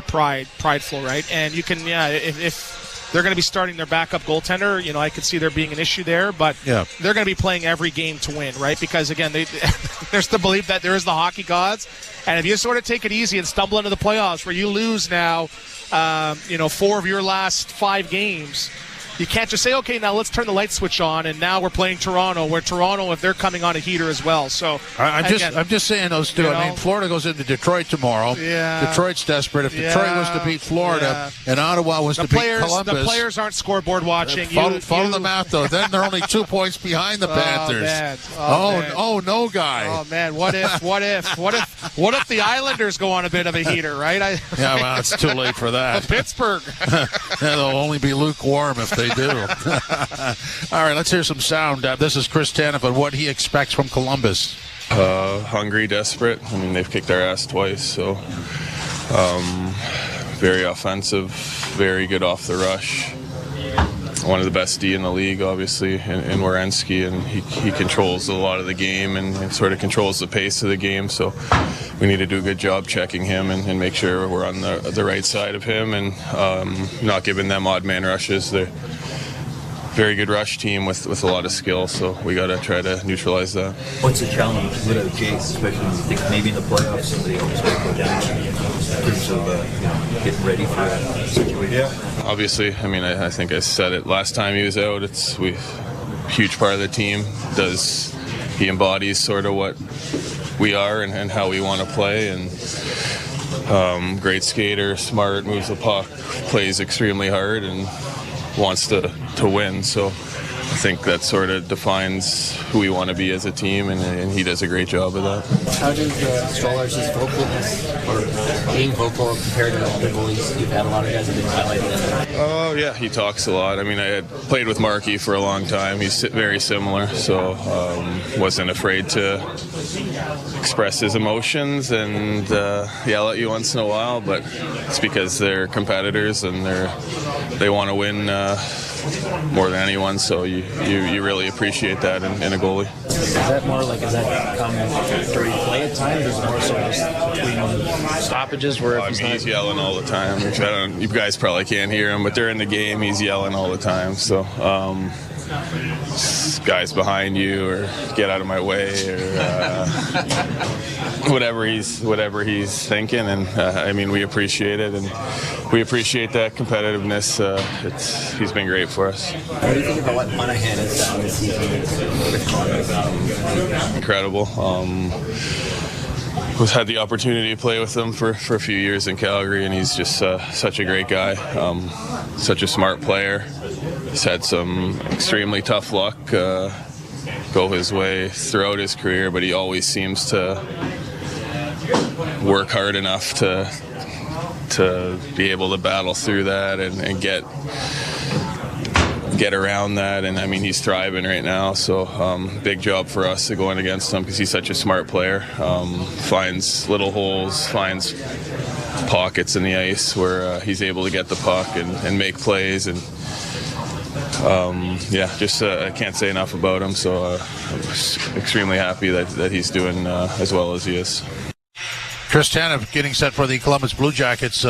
prideful, right? And you can, if they're going to be starting their backup goaltender, I could see there being an issue there, but they're going to be playing every game to win, right? Because, again, there's the belief that there is the hockey gods, and if you sort of take it easy and stumble into the playoffs where you lose now, 4 of your last 5 games, you can't just say, okay, now let's turn the light switch on, and now we're playing Toronto, where Toronto, if they're coming on a heater as well. So I'm just saying those two. I mean, Florida goes into Detroit tomorrow. Yeah. Detroit's desperate. If Detroit was to beat Florida and Ottawa was to beat Columbus. The players aren't scoreboard watching. Follow the math, though. Then they're only 2 points behind the Panthers. Man. Oh, no, guy. Oh, man. What if the Islanders go on a bit of a heater, right? Well, it's too late for that. Pittsburgh. They'll only be lukewarm if they do. All right, let's hear some sound. This is Chris Tanev and what he expects from Columbus. Hungry, desperate. I mean, they've kicked our ass twice, so very offensive, very good off the rush. One of the best D in the league, obviously, in Werenski, and he controls a lot of the game and sort of controls the pace of the game. So we need to do a good job checking him and make sure we're on the right side of him and not giving them odd man rushes. They're a very good rush team with a lot of skill, so we got to try to neutralize that. What's the challenge without Jace, especially when you think maybe in the playoffs somebody always going to go down in terms of getting ready for that situation? Yeah, obviously. I mean, I think I said it last time he was out. It's huge part of the team. He embodies sort of what we are and how we want to play, and great skater, smart, moves the puck, plays extremely hard, and wants to win. So I think that sort of defines who we want to be as a team, and he does a great job of that. How does Stolarz' vocalness or being vocal compared to other goalies? You've had a lot of guys have been highlighted. Oh, yeah, he talks a lot. I mean, I had played with Markey for a long time. He's very similar, so wasn't afraid to express his emotions and yell at you once in a while, but it's because they're competitors and they want to win more than anyone, so you really appreciate that in a goalie. Is that come during play at times, or is it more so just between stoppages where he's yelling all the time? You guys probably can't hear him, but during the game he's yelling all the time, so guys behind you, or get out of my way, or whatever he's thinking, and I mean, we appreciate it, and we appreciate that competitiveness. He's been great for us. What do you think about what Monahan has done this season? Incredible. We've had the opportunity to play with him for a few years in Calgary, and he's just such a great guy, such a smart player. He's had some extremely tough luck go his way throughout his career, but he always seems to work hard enough to be able to battle through that and get around that. And I mean, he's thriving right now, so big job for us to go in against him, because he's such a smart player. Finds little holes, finds pockets in the ice where he's able to get the puck and make plays, and I can't say enough about him. So I'm extremely happy that he's doing as well as he is. Chris Tanev getting set for the Columbus Blue Jackets.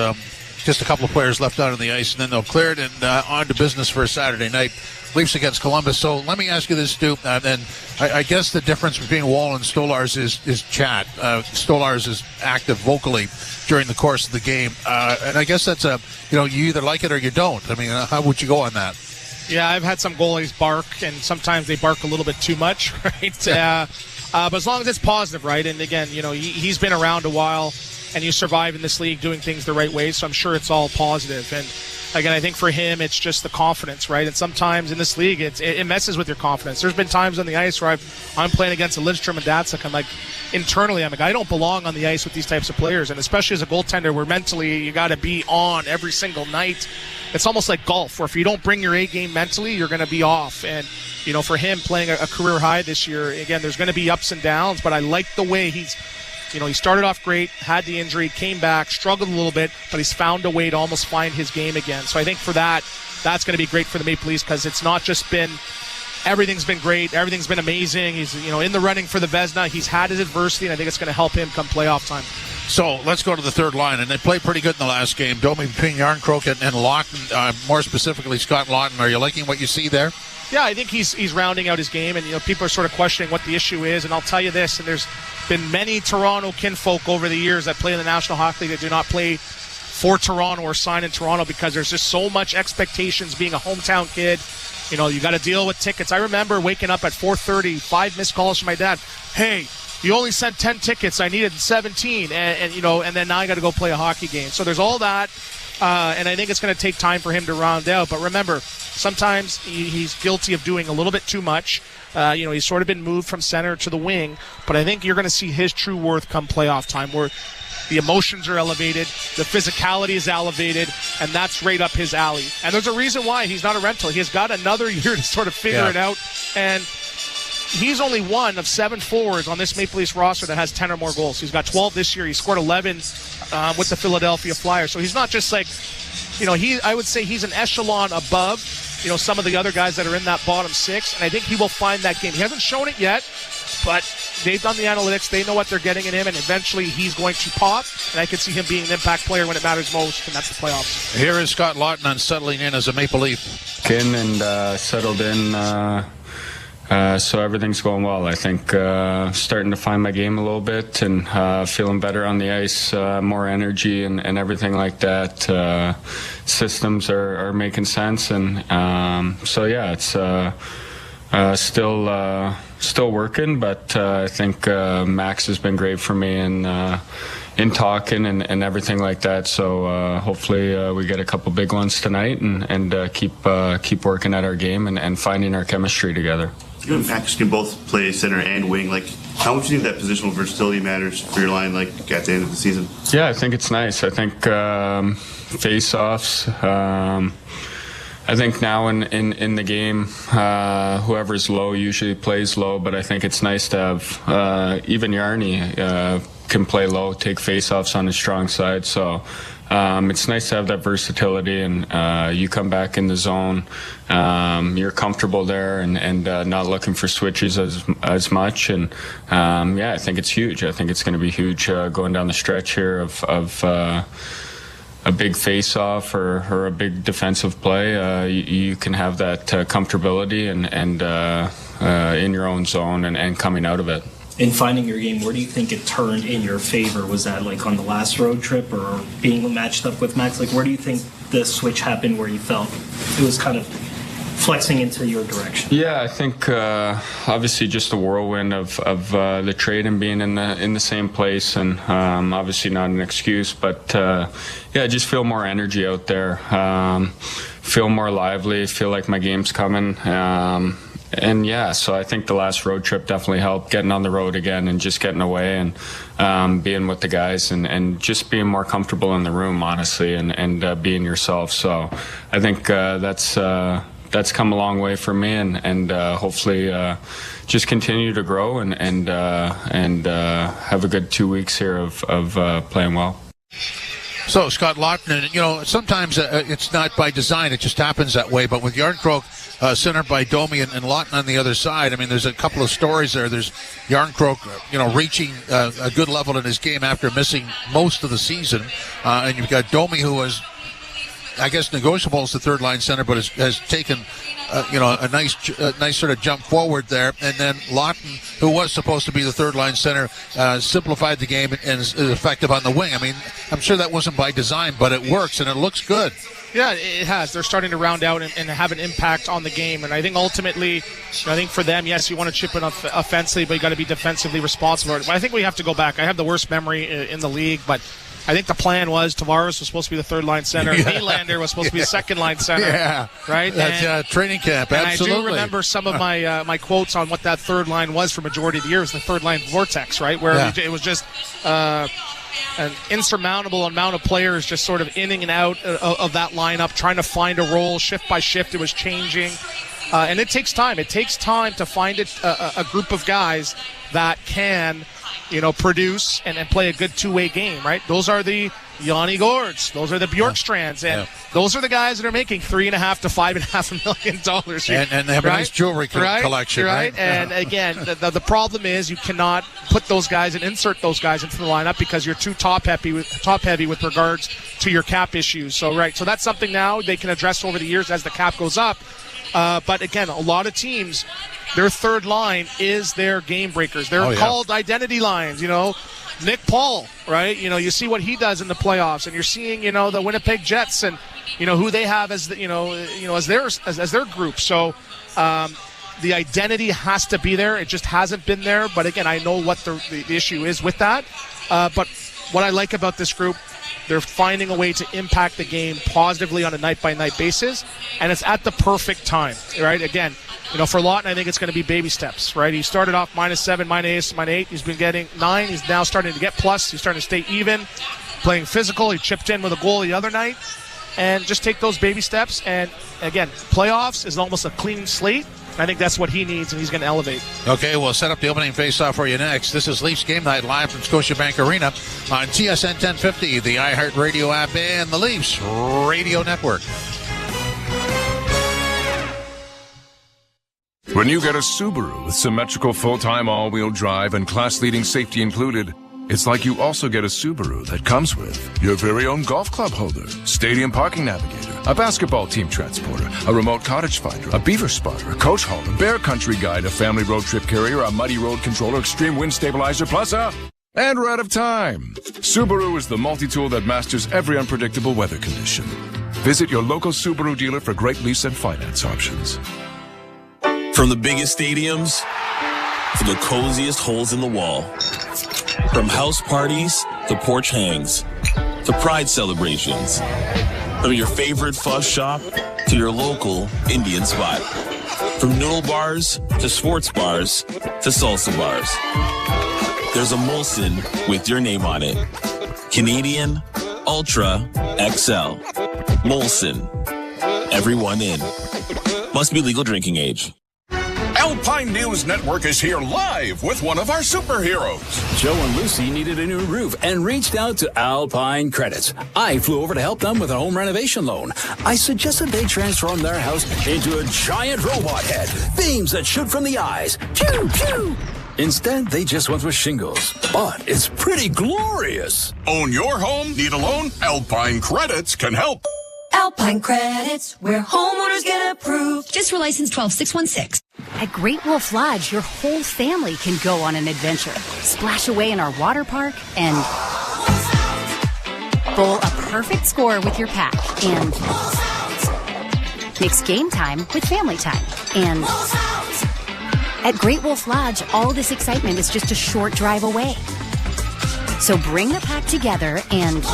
Just a couple of players left out on the ice, and then they'll clear it and on to business for a Saturday night. Leafs against Columbus. So let me ask you this, Stu. And I guess the difference between Wall and Stolarz is chat. Stolarz is active vocally during the course of the game. And I guess that's you either like it or you don't. I mean, how would you go on that? Yeah, I've had some goalies bark, and sometimes they bark a little bit too much, right? But as long as it's positive, right? And again, he's been around a while, and you survive in this league doing things the right way, so I'm sure it's all positive. And again, I think for him, it's just the confidence, right? And sometimes in this league, it messes with your confidence. There's been times on the ice where I'm playing against a Lidstrom and Datsuk. I'm like, internally, I'm like, I don't belong on the ice with these types of players. And especially as a goaltender, where mentally you got to be on every single night. It's almost like golf, where if you don't bring your A game mentally, you're going to be off. And, for him playing a career high this year, again, there's going to be ups and downs, but I like the way he started off great, had the injury, came back, struggled a little bit, but he's found a way to almost find his game again. So I think for that's going to be great for the Maple Leafs, because it's not just been everything's been great, everything's been amazing. He's in the running for the Vezina. He's had his adversity, and I think it's going to help him come playoff time. So let's go to the third line, and they played pretty good in the last game. Domi between Yarncroke and Lawton, more specifically Scott Lawton. Are you liking what you see there? Yeah, I think he's rounding out his game, and people are sort of questioning what the issue is. And I'll tell you this: and there's been many Toronto kinfolk over the years that play in the National Hockey League that do not play for Toronto or sign in Toronto because there's just so much expectations being a hometown kid. You got to deal with tickets. I remember waking up at 4:30, 5 missed calls from my dad. Hey, you only sent 10 tickets. I needed 17, and then now I got to go play a hockey game. So there's all that, and I think it's going to take time for him to round out. But remember, sometimes he's guilty of doing a little bit too much. He's sort of been moved from center to the wing, but I think you're going to see his true worth come playoff time, where the emotions are elevated, the physicality is elevated, and that's right up his alley. And there's a reason why he's not a rental. He has got another year to sort of figure it out, and he's only one of 7 forwards on this Maple Leafs roster that has 10 or more goals. He's got 12 this year. He scored 11 with the Philadelphia Flyers. So he's not just like, I would say he's an echelon above, some of the other guys that are in that bottom 6, and I think he will find that game. He hasn't shown it yet, but they've done the analytics. They know what they're getting in him, and eventually he's going to pop, and I can see him being an impact player when it matters most, and that's the playoffs. Here is Scott Lawton on settling in as a Maple Leaf. In and settled in, so everything's going well. I think starting to find my game a little bit and feeling better on the ice, more energy and everything like that. Systems are making sense, and it's still working, but I think Max has been great for me in talking and everything like that. So hopefully we get a couple big ones tonight and keep working at our game and finding our chemistry together. You and Max can both play center and wing. How much do you think that positional versatility matters for your line, at the end of the season? Yeah, I think it's nice. I think face-offs. I think now in the game, whoever's low usually plays low, but I think it's nice to have even Yarny can play low, take face-offs on his strong side. So it's nice to have that versatility, and you come back in the zone, you're comfortable there and not looking for switches as much. And I think it's huge. I think it's going to be huge going down the stretch here of a big face-off or a big defensive play. You can have that comfortability and in your own zone and coming out of it. In finding your game, where do you think it turned in your favor? Was that on the last road trip or being matched up with Max? Where do you think the switch happened where you felt it was kind of flexing into your direction? Yeah, I think obviously just the whirlwind of the trade and being in the same place, and obviously not an excuse, but just feel more energy out there, feel more lively, feel like my game's coming. So I think the last road trip definitely helped, getting on the road again and just getting away and being with the guys and just being more comfortable in the room, honestly, and being yourself. So I think that's come a long way for me, and hopefully just continue to grow and have a good 2 weeks here of playing well. So Scott Lawton, sometimes it's not by design; it just happens that way. But with Yarncroke centered by Domi and Lawton on the other side, there's a couple of stories there. There's Yarncroke, reaching a good level in his game after missing most of the season, and you've got Domi, who was, I guess, negotiable as the third line center, but has taken a nice sort of jump forward there. And then Lawton, who was supposed to be the third line center, simplified the game and is effective on the wing. I'm sure that wasn't by design, but it works and it looks good. Yeah, it has. They're starting to round out and have an impact on the game. And I think ultimately, for them, yes, you want to chip in offensively, but you got to be defensively responsible. I think we have to go back. I have the worst memory in the league, but I think the plan was Tavares was supposed to be the third-line center. Nylander was supposed to be the second-line center. Yeah. Right? That's training camp. Absolutely. And I do remember some of my quotes on what that third line was for majority of the year. It was the third-line vortex, right? Where it was just an insurmountable amount of players just sort of in and out of that lineup, trying to find a role. Shift by shift, it was changing. And it takes time. It takes time to find a group of guys that can produce and play a good two-way game, right? Those are the Yanni Gourds. Those are the Bjorkstrands. And those are the guys that are making $3.5 to $5.5 million here. And they have a nice jewelry collection. Right. And again, the problem is you cannot put those guys and insert those guys into the lineup because you're too top heavy with regards to your cap issues. So that's something now they can address over the years as the cap goes up. But again, a lot of teams, their third line is their game breakers. They're called identity lines, Nick Paul, right? You see what he does in the playoffs, and you're seeing, the Winnipeg Jets and, who they have as as their group. So the identity has to be there. It just hasn't been there. But again, I know what the issue is with that. But what I like about this group, they're finding a way to impact the game positively on a night-by-night basis, and it's at the perfect time, right? Again, for Lawton, I think it's going to be baby steps, right? He started off -7, -8. He's been getting 9. He's now starting to get plus. He's starting to stay even, playing physical. He chipped in with a goal the other night. And just take those baby steps. And, again, playoffs is almost a clean slate. I think that's what he needs, and he's going to elevate. Okay, we'll set up the opening face-off for you next. This is Leafs Game Night live from Scotiabank Arena on TSN 1050, the iHeartRadio app, and the Leafs Radio Network. When you get a Subaru with symmetrical full-time all-wheel drive and class-leading safety included, it's like you also get a Subaru that comes with your very own golf club holder, stadium parking navigator, a basketball team transporter, a remote cottage finder, a beaver spotter, a coach hauler, bear country guide, a family road trip carrier, a muddy road controller, extreme wind stabilizer, plus a... And we're out of time. Subaru is the multi-tool that masters every unpredictable weather condition. Visit your local Subaru dealer for great lease and finance options. From the biggest stadiums to the coziest holes in the wall. From house parties to porch hangs to pride celebrations. From your favorite fuzz shop to your local Indian spot. From noodle bars to sports bars to salsa bars. There's a Molson with your name on it. Canadian Ultra XL. Molson. Everyone in. Must be legal drinking age. Alpine News Network is here live with one of our superheroes. Joe and Lucy needed a new roof and reached out to Alpine Credits. I flew over to help them with a home renovation loan. I suggested they transform their house into a giant robot head, beams that shoot from the eyes. Pew, pew! Instead, they just went with shingles. But it's pretty glorious. Own your home? Need a loan? Alpine Credits can help. Alpine Credits, where homeowners get approved. Just for license 12616. At Great Wolf Lodge, your whole family can go on an adventure. Splash away in our water park and bowl a perfect score with your pack. And mix game time with family time. And at Great Wolf Lodge, all this excitement is just a short drive away. So bring the pack together and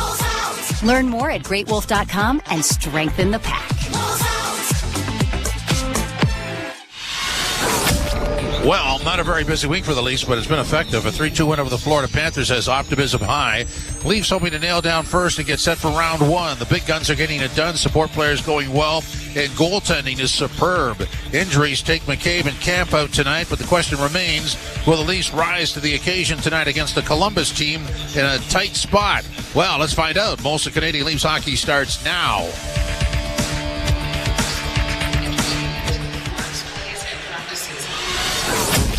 learn more at greatwolf.com and strengthen the pack. Well, not a very busy week for the Leafs, but it's been effective. A 3-2 win over the Florida Panthers has optimism high. Leafs hoping to nail down first and get set for round one. The big guns are getting it done. Support players going well, and goaltending is superb. Injuries take McCabe and Camp out tonight, but the question remains, will the Leafs rise to the occasion tonight against the Columbus team in a tight spot? Well, let's find out. Molson Canadian Leafs hockey starts now.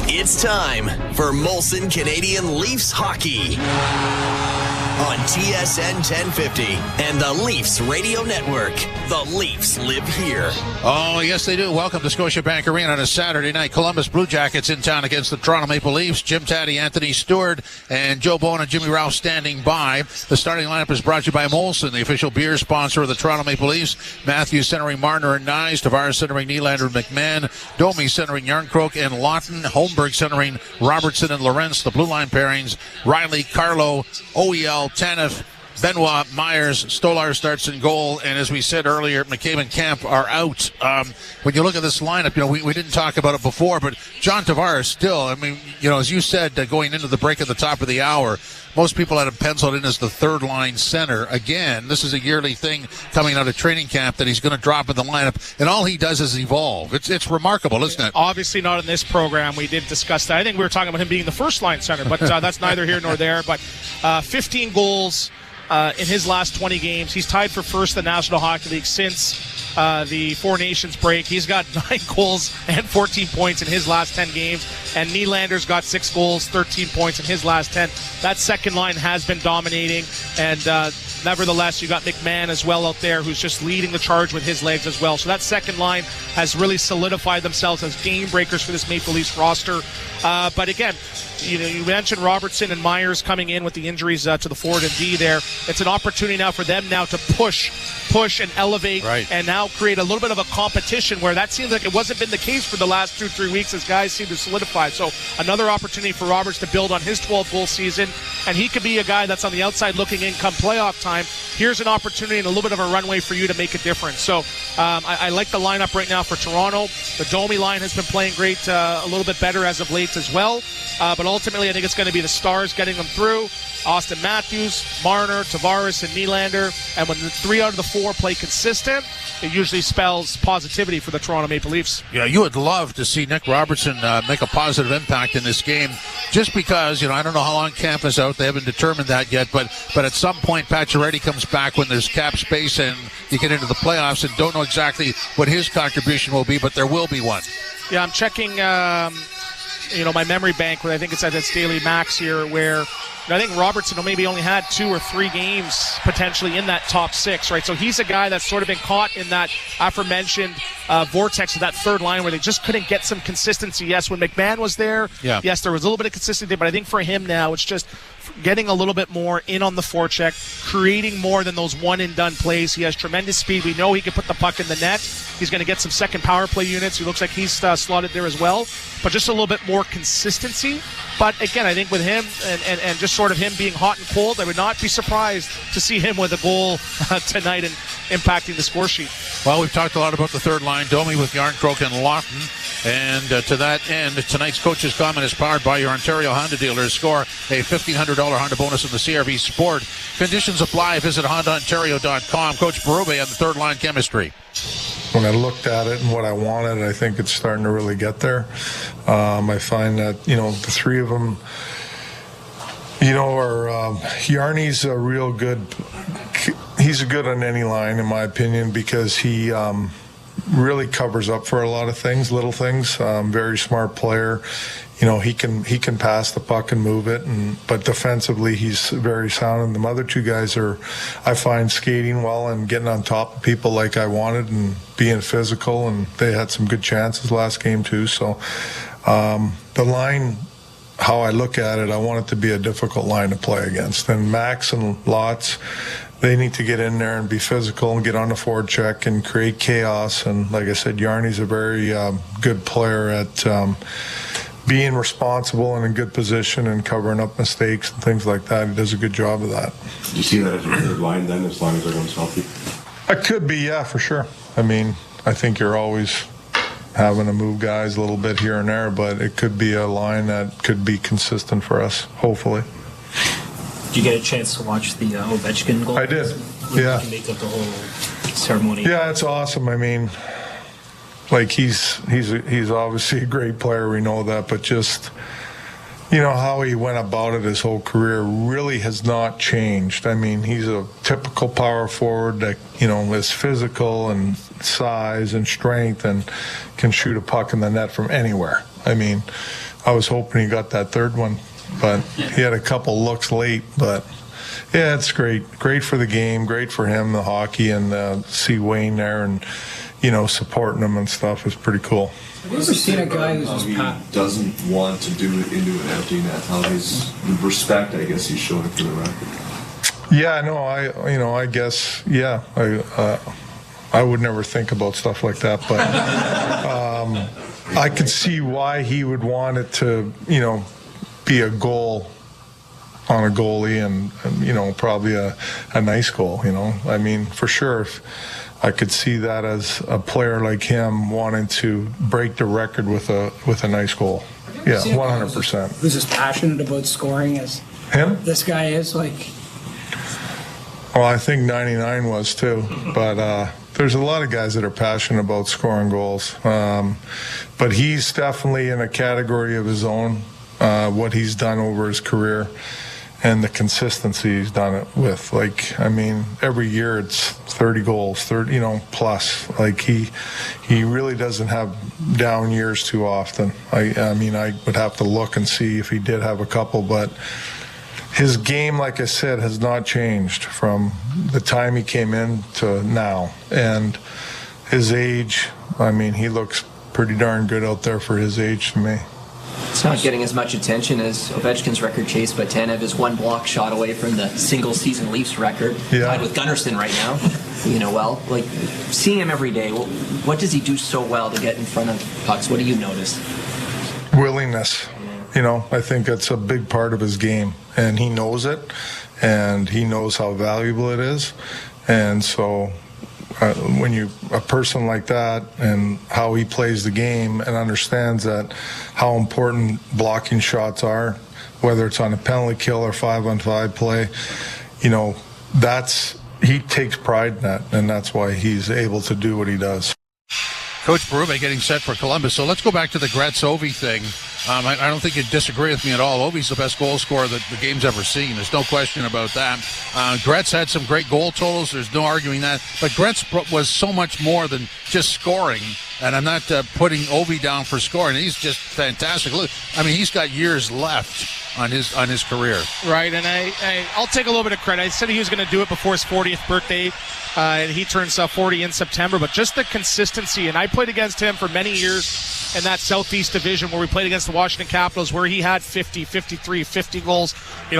It's time for Molson Canadian Leafs hockey on TSN 1050 and the Leafs Radio Network. The Leafs live here. Oh, yes, they do. Welcome to Scotiabank Arena on a Saturday night. Columbus Blue Jackets in town against the Toronto Maple Leafs. Jim Taddy, Anthony Stewart, and Joe Bowen and Jimmy Ralph standing by. The starting lineup is brought to you by Molson, the official beer sponsor of the Toronto Maple Leafs. Matthews centering Marner and Nyes. Tavares centering Nylander and McMahon. Domi centering Yarncroke and Lawton. Holmberg centering Robertson and Lorentz. The blue line pairings, Riley, Carlo, OEL, Tanev, Benoit, Myers, Stolar starts in goal, and as we said earlier, McCabe and Camp are out. When you look at this lineup, we didn't talk about it before, but John Tavares still, as you said, going into the break at the top of the hour, most people had him penciled in as the third line center. Again, this is a yearly thing coming out of training camp that he's going to drop in the lineup, and all he does is evolve. It's remarkable, isn't it? Obviously not in this program. We did discuss that. I think we were talking about him being the first line center, but that's neither here nor there. But 15 goals, in his last 20 games. He's tied for first in the National Hockey League since the Four Nations break. He's got 9 goals and 14 points in his last 10 games. And Nylander's got 6 goals, 13 points in his last 10. That second line has been dominating. And nevertheless, you got McMahon as well out there who's just leading the charge with his legs as well. So that second line has really solidified themselves as game breakers for this Maple Leafs roster. But again, you mentioned Robertson and Myers coming in with the injuries to the forward and D there. It's an opportunity now for them now to push and elevate and now create a little bit of a competition where that seems like it wasn't been the case for the last 2-3 weeks as guys seem to solidify. So another opportunity for Roberts to build on his 12-goal season, and he could be a guy that's on the outside looking in come playoff time. Here's an opportunity and a little bit of a runway for you to make a difference. So I like the lineup right now for Toronto. The Domi line has been playing great, a little bit better as of late as well. But ultimately, I think it's going to be the Stars getting them through. Austin Matthews, Marner, Tavares, and Nylander. And when the 3 out of the 4 play consistent, it usually spells positivity for the Toronto Maple Leafs. Yeah, you would love to see Nick Robertson make a positive impact in this game just because, I don't know how long camp is out. They haven't determined that yet. But at some point, Pacioretty comes back when there's cap space and you get into the playoffs and don't know exactly what his contribution will be, but there will be one. Yeah, I'm checking my memory bank where I think it's at its daily max here where I think Robertson maybe only had 2 or 3 games potentially in that top 6, right? So he's a guy that's sort of been caught in that aforementioned vortex of that third line where they just couldn't get some consistency. Yes, when McMahon was there, yes, there was a little bit of consistency, but I think for him now it's just getting a little bit more in on the forecheck, creating more than those one-and-done plays. He has tremendous speed. We know he can put the puck in the net. He's going to get some second power play units. He looks like he's slotted there as well, but just a little bit more consistency. But again, I think with him and just sort of him being hot and cold, I would not be surprised to see him with a goal tonight and impacting the score sheet. Well, we've talked a lot about the third line, Domi with Yarncroke and Lawton. And to that end, tonight's Coach's Comment is powered by your Ontario Honda dealers. Score a $1,500 Honda bonus in the CRV Sport. Conditions apply. Visit HondaOntario.com. Coach Berube on the third line chemistry. When I looked at it and what I wanted, I think it's starting to really get there. I find that, the 3 of them, Yarny's a real good, he's good on any line, in my opinion, because he really covers up for a lot of things, little things. Very smart player. He can pass the puck and move it, but defensively he's very sound. And the other 2 guys are, I find, skating well and getting on top of people like I wanted and being physical. And they had some good chances last game too. So the line, how I look at it, I want it to be a difficult line to play against. And Max and Lotz, they need to get in there and be physical and get on the forward check and create chaos. And like I said, Yarny's a very good player at being responsible and in good position and covering up mistakes and things like that. He does a good job of that. Do you see that as a third line then, as long as everyone's healthy? It could be, yeah, for sure. I think you're always having to move guys a little bit here and there, but it could be a line that could be consistent for us, hopefully. Did you get a chance to watch the Ovechkin goal? I did, yeah. You make up the whole ceremony. Yeah, it's awesome. He's obviously a great player, we know that, but just, how he went about it his whole career really has not changed. He's a typical power forward that, is physical and size and strength and can shoot a puck in the net from anywhere. I was hoping he got that third one, but he had a couple looks late, but yeah, it's great. Great for the game, great for him, the hockey, and see Wayne there and, supporting him and stuff is pretty cool. Have you ever seen a guy who's just doesn't want to do it into an empty net? How his respect, I guess, he's showing for the record. Yeah, no, I guess, yeah. I would never think about stuff like that, but I could see why he would want it to, be a goal on a goalie and probably a nice goal, for sure. I could see that as a player like him wanting to break the record with a nice goal. Yeah, 100%. Who's as passionate about scoring as him? This guy is Well, I think 99 was too, but there's a lot of guys that are passionate about scoring goals. But he's definitely in a category of his own, what he's done over his career. and the consistency he's done it with. Like, I mean, every year it's 30 goals, 30, plus. Like, he really doesn't have down years too often. I mean, I would have to look and see if he did have a couple, but his game, like I said, has not changed from the time he came in to now. And his age, I mean, he looks pretty darn good out there for his age to me. It's not getting as much attention as Ovechkin's record chase, but Tanev is one block shot away from the single-season Leafs record, tied with Gunnarsson right now. Seeing him every day, what does he do so well to get in front of pucks? What do you notice? Willingness. I think that's a big part of his game, and he knows it, and he knows how valuable it is. And so when a person like that and how he plays the game and understands that how important blocking shots are, whether it's on a penalty kill or 5-on-5 play, he takes pride in that, and that's why he's able to do what he does. Coach Berube getting set for Columbus. So let's go back to the Gretz-Ovi thing. I don't think you'd disagree with me at all. Ovi's the best goal scorer that the game's ever seen. There's no question about that. Gretz had some great goal totals. There's no arguing that. But Gretz was so much more than just scoring. And I'm not putting Ovi down for scoring. He's just fantastic. Look, I mean, he's got years left on his career. Right, and I'll take a little bit of credit. I said he was going to do it before his 40th birthday. And he turns 40 in September. But just the consistency, and I played against him for many years in that Southeast Division where we played against the Washington Capitals, where he had 50, 53, 50 goals,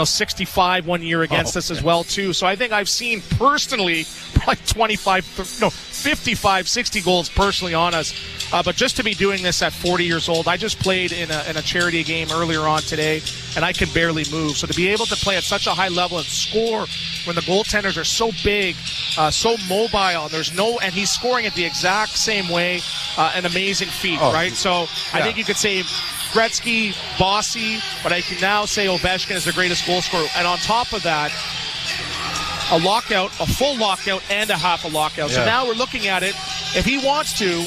65 one year against us as well, too. So I think I've seen personally probably 55, 60 goals personally on us. But just to be doing this at 40 years old, I just played in a charity game earlier on today, and I can barely move. So to be able to play at such a high level and score when the goaltenders are so big, so mobile, and he's scoring it the exact same way, an amazing feat, right? So I think you could say Gretzky, bossy, but I can now say Ovechkin is the greatest goal scorer. And on top of that, a lockout, a full lockout, and a half a lockout. So now we're looking at it. If he wants to,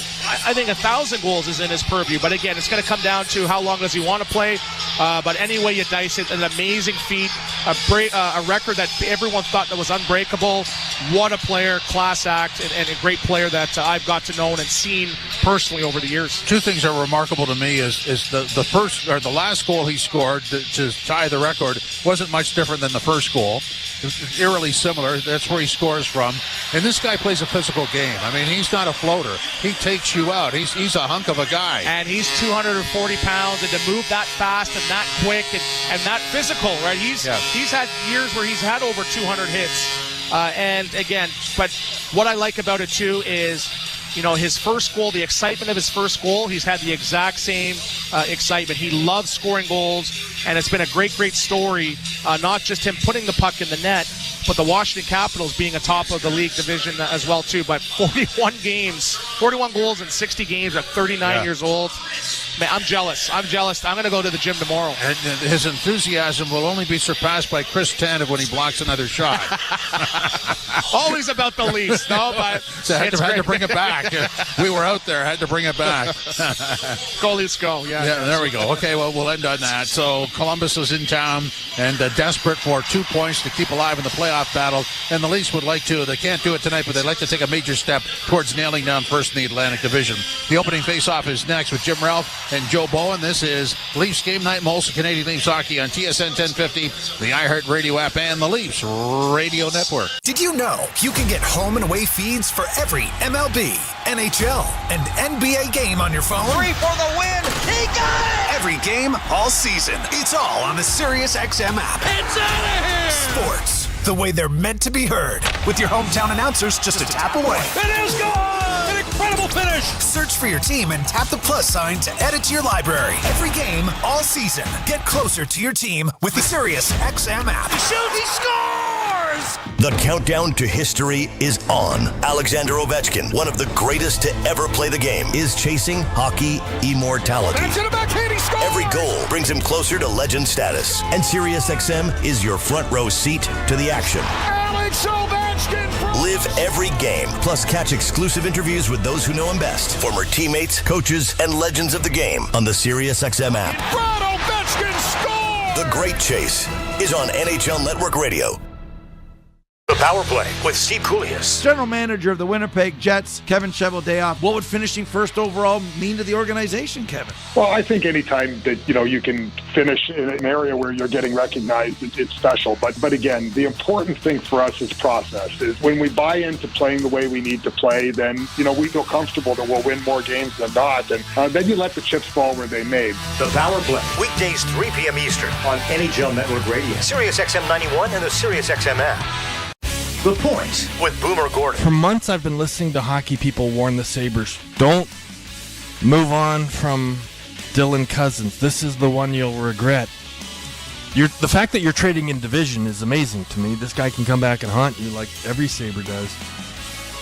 I think 1,000 goals is in his purview. But again, it's going to come down to how long does he want to play. But any way you dice it, an amazing feat, a record that everyone thought that was unbreakable. What a player, class act, and a great player that I've got to know and seen personally over the years. Two things are remarkable to me is the first or the last goal he scored to tie the record wasn't much different than the first goal. It's eerily similar. That's where he scores from. And this guy plays a physical game. I mean, he's not a floater. He takes you out. He's a hunk of a guy. And he's 240 pounds, and to move that fast and that quick and that physical, right? He's had years where he's had over 200 hits. And again, but what I like about it too is, his first goal, the excitement of his first goal, he's had the exact same excitement. He loves scoring goals, and it's been a great, great story, not just him putting the puck in the net, but the Washington Capitals being atop of the league division as well, too. But 41 goals in 60 games at 39 years old. Man, I'm jealous. I'm going to go to the gym tomorrow. And his enthusiasm will only be surpassed by Chris Tanev when he blocks another shot. Always about the Leafs, no? But so I had to bring it back. We were out there. Had to bring it back. Go Leafs, go. Yeah, there we go. Okay, well, we'll end on that. So Columbus is in town and desperate for 2 points to keep alive in the playoff battle. And the Leafs would like to. They can't do it tonight, but they'd like to take a major step towards nailing down first in the Atlantic Division. The opening face-off is next with Jim Ralph and Joe Bowen. This is Leafs Game Night, Molson Canadian Leafs Hockey on TSN 1050, the iHeart Radio app, and the Leafs Radio Network. Did you know you can get home and away feeds for every MLB, NHL, and NBA game on your phone? 3 for the win! He got it! Every game, all season. It's all on the SiriusXM app. It's out of here! Sports, the way they're meant to be heard. With your hometown announcers just a tap away. It is gone! An incredible finish! Search for your team and tap the plus sign to add it to your library. Every game, all season. Get closer to your team with the SiriusXM app. Shoot, he scores! The countdown to history is on. Alexander Ovechkin, one of the greatest to ever play the game, is chasing hockey immortality. Back to the backhand, he scores! Every goal brings him closer to legend status. And SiriusXM is your front row seat to the action. Alex Ovechkin! Live every game, plus catch exclusive interviews with those who know him best. Former teammates, coaches, and legends of the game on the SiriusXM app. Brad Ovechkin scores! The Great Chase. is on NHL Network Radio. The Power Play with Steve Koulias. General manager of the Winnipeg Jets, Kevin Cheveldayoff. What would finishing first overall mean to the organization, Kevin? Well, I think anytime that you can finish in an area where you're getting recognized, it's special. But again, the important thing for us is process. Is when we buy into playing the way we need to play, then we feel comfortable that we'll win more games than not, and then you let the chips fall where they may. The Power Play, weekdays 3 p.m. Eastern on NHL Network Radio, Sirius XM 91, and the Sirius XM app. The Point with Boomer Gordon. For months I've been listening to hockey people warn the Sabres, don't move on from Dylan Cousins. This is the one you'll regret. The fact that you're trading in division is amazing to me. This guy can come back and haunt you like every Sabre does.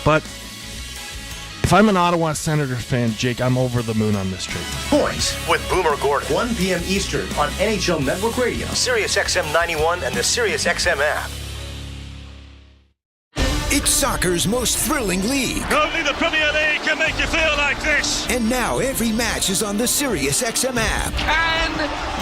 But if I'm an Ottawa Senators fan, Jake, I'm over the moon on this trade. Point with Boomer Gordon. 1 p.m. Eastern on NHL Network Radio, Sirius XM 91, and the Sirius XM app. It's soccer's most thrilling league. Only the Premier League can make you feel like this. And now every match is on the Sirius XM app. Can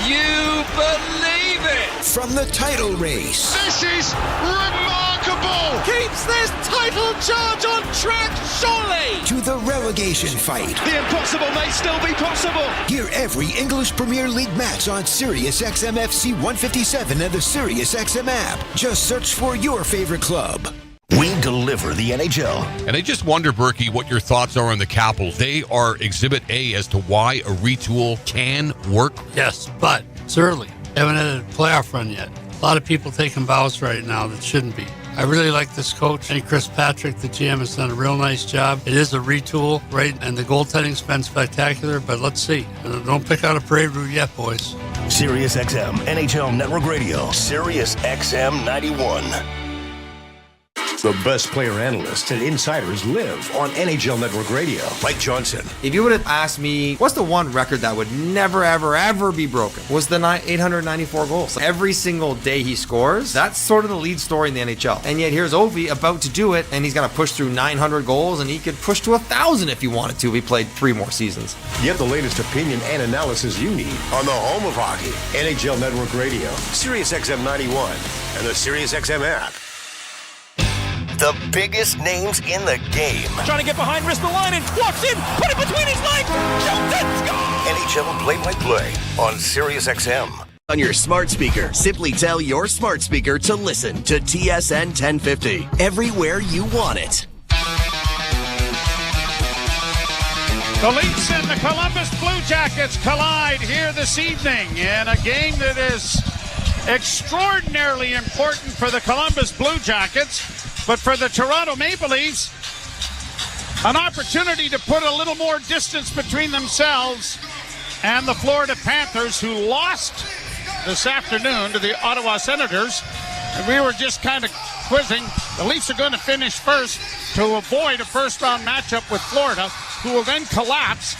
you believe it? From the title race. This is remarkable. Keeps this title charge on track, surely. To the relegation fight. The impossible may still be possible. Hear every English Premier League match on Sirius XM FC 157 and the Sirius XM app. Just search for your favorite club. We deliver the NHL. And I just wonder, Berkey, what your thoughts are on the Capitals. They are Exhibit A as to why a retool can work. Yes, but it's early. Haven't had a playoff run yet. A lot of people taking bows right now that shouldn't be. I really like this coach. I think Chris Patrick, the GM, has done a real nice job. It is a retool, right? And the goaltending's been spectacular, but let's see. Don't pick out a parade route yet, boys. Sirius XM, NHL Network Radio, Sirius XM 91. The best player analysts and insiders live on NHL Network Radio. Mike Johnson. If you would have asked me, what's the one record that would never, ever, ever be broken? Was the 894 goals. Every single day he scores, that's sort of the lead story in the NHL. And yet here's Ovi about to do it, and he's going to push through 900 goals, and he could push to 1,000 if he wanted to. He played 3 more seasons. Get the latest opinion and analysis you need on the home of hockey, NHL Network Radio, Sirius XM 91, and the Sirius XM app. The biggest names in the game. Trying to get behind Ristolainen, walks in, put it between his legs, shoots it, scores! NHL play-by-play on Sirius XM. On your smart speaker, simply tell your smart speaker to listen to TSN 1050 everywhere you want it. The Leafs and the Columbus Blue Jackets collide here this evening in a game that is extraordinarily important for the Columbus Blue Jackets. But for the Toronto Maple Leafs, an opportunity to put a little more distance between themselves and the Florida Panthers, who lost this afternoon to the Ottawa Senators. And we were just kind of quizzing. The Leafs are going to finish first to avoid a first-round matchup with Florida, who will then collapse,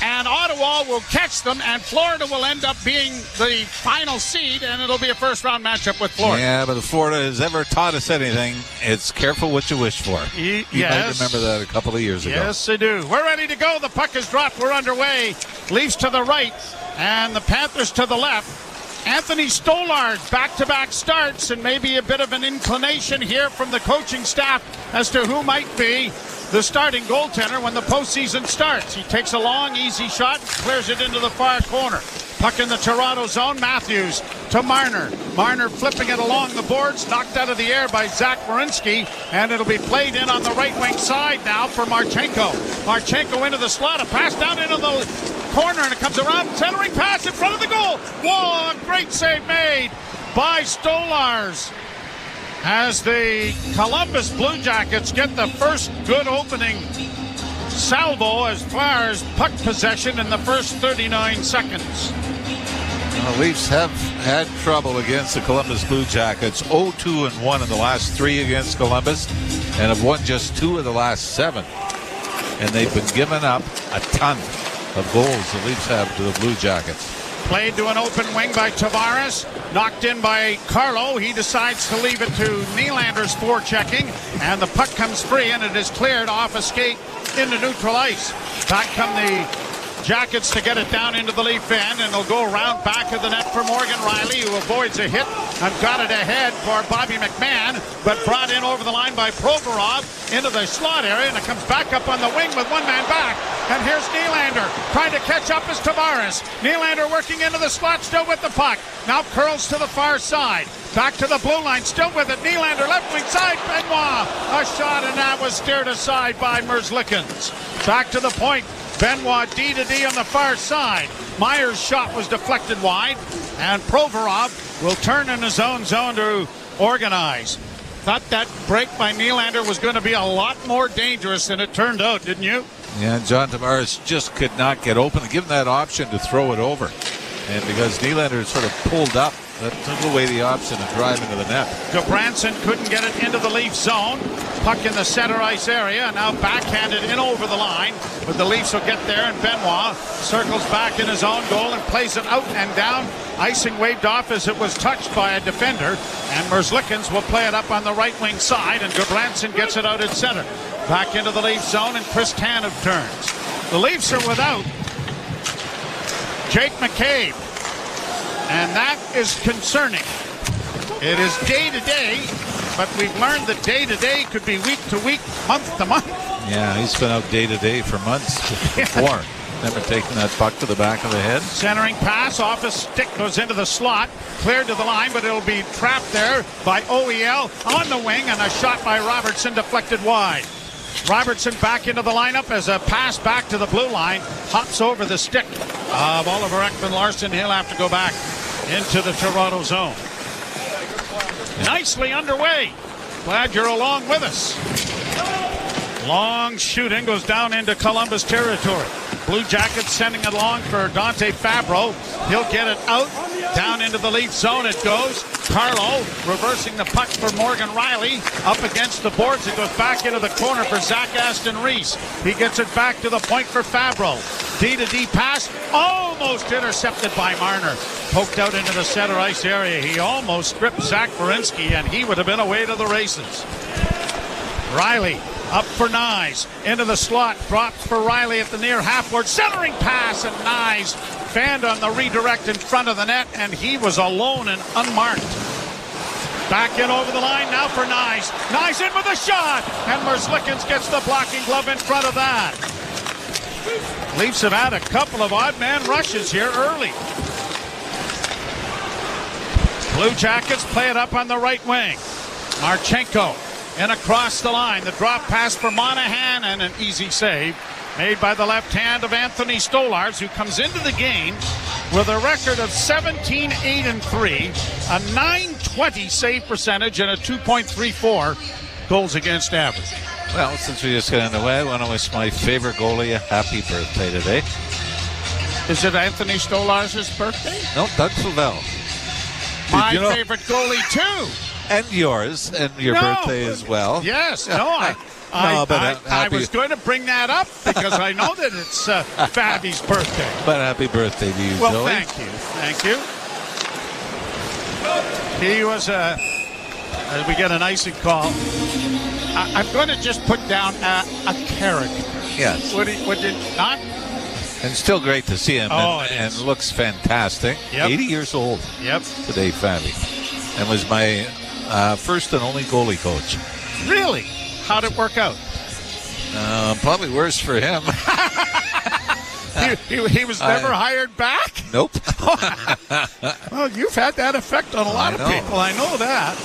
and Ottawa will catch them, and Florida will end up being the final seed, and it'll be a first-round matchup with Florida. Yeah, but if Florida has ever taught us anything, it's careful what you wish for. You might remember that a couple of years ago. Yes, they do. We're ready to go. The puck is dropped. We're underway. Leafs to the right, and the Panthers to the left. Anthony Stolarz, back-to-back starts, and maybe a bit of an inclination here from the coaching staff as to who might be the starting goaltender when the postseason starts. He takes a long, easy shot, clears it into the far corner. Puck in the Toronto zone. Matthews to Marner. Marner flipping it along the boards, knocked out of the air by Zach Werenski, and it'll be played in on the right wing side now for Marchenko. Marchenko into the slot, a pass down into the corner, and it comes around, centering pass in front of the goal. Whoa, a great save made by Stolarz as the Columbus Blue Jackets get the first good opening salvo as far as puck possession in the first 39 seconds. The Leafs have had trouble against the Columbus Blue Jackets. 0-2-1 in the last 3 against Columbus, and have won just 2 of the last 7. And they've been giving up a ton of goals the Leafs have to the Blue Jackets. Played to an open wing by Tavares, knocked in by Carlo. He decides to leave it to Nylander's forechecking, and the puck comes free, and it is cleared off a skate into neutral ice. Back come the Jackets to get it down into the Leaf end, and it'll go around back of the net for Morgan Riley, who avoids a hit and got it ahead for Bobby McMahon, but brought in over the line by Provorov into the slot area, and it comes back up on the wing with one man back. And here's Nylander trying to catch up as Tavares. Nylander working into the slot, still with the puck. Now curls to the far side. Back to the blue line, still with it. Nylander, left wing side. Benoit, a shot, and that was steered aside by Merzlikins. Back to the point. Benoit D to D on the far side. Myers' shot was deflected wide, and Provorov will turn in his own zone to organize. Thought that break by Nylander was going to be a lot more dangerous than it turned out, didn't you? Yeah, John Tavares just could not get open. Given that option to throw it over. And because Nylander sort of pulled up, that took away the option to drive into the net. Gabranson couldn't get it into the Leaf zone. Puck in the center ice area, now backhanded in over the line. But the Leafs will get there, and Benoit circles back in his own goal and plays it out and down. Icing waved off as it was touched by a defender. And Merzlikins will play it up on the right wing side, and Gabranson gets it out at center. Back into the Leaf zone, and Chris Tanev turns. The Leafs are without Jake McCabe, and that is concerning. It is day to day, but we've learned that day to day could be week to week, month to month. Yeah, he's been out day to day for months before. Never taken that puck to the back of the head. Centering pass off a stick, goes into the slot, cleared to the line, but it'll be trapped there by OEL on the wing, and a shot by Robertson deflected wide. Robertson back into the lineup as a pass back to the blue line, hops over the stick of Oliver Ekman-Larsson. He'll have to go back into the Toronto zone. Nicely underway. Glad you're along with us. Long shooting goes down into Columbus territory. Blue Jackets sending it along for Dante Fabro. He'll get it out. Down into the Leaf zone it goes. Carlo reversing the puck for Morgan Riley. Up against the boards. It goes back into the corner for Zach Aston Reese. He gets it back to the point for Fabro. D to D pass. Almost intercepted by Marner. Poked out into the center ice area. He almost stripped Zach Werenski, and he would have been away to the races. Riley up for Nyes. Into the slot. Drops for Riley at the near half board. Centering pass, and Nyes fanned on the redirect in front of the net, and he was alone and unmarked. Back in over the line now for Nyes. Nyes in with a shot, and Merzlikins gets the blocking glove in front of that. Leafs have had a couple of odd man rushes here early. Blue Jackets play it up on the right wing. Marchenko in across the line. The drop pass for Monahan, and an easy save made by the left hand of Anthony Stolarz, who comes into the game with a record of 17-8-3, a .920 save percentage, and a 2.34 goals against average. Well, since we just got underway, I want to wish my favorite goalie a happy birthday today. Is it Anthony Stolarz's birthday? No, Doug Flavelle. My favorite goalie, too. And yours, and your birthday as well. Yes, I was going to bring that up because I know that it's Fabi's birthday. But happy birthday to you, well, Joey. Thank you. He was we get an icing call. I'm going to just put down a character. Yes. Would you not? And still great to see him, and looks fantastic. Yep. 80 years old today, Fabi. And was my first and only goalie coach. Really? How'd it work out? Probably worse for him. He was never hired back? Nope. Well, you've had that effect on a lot of people. I know that.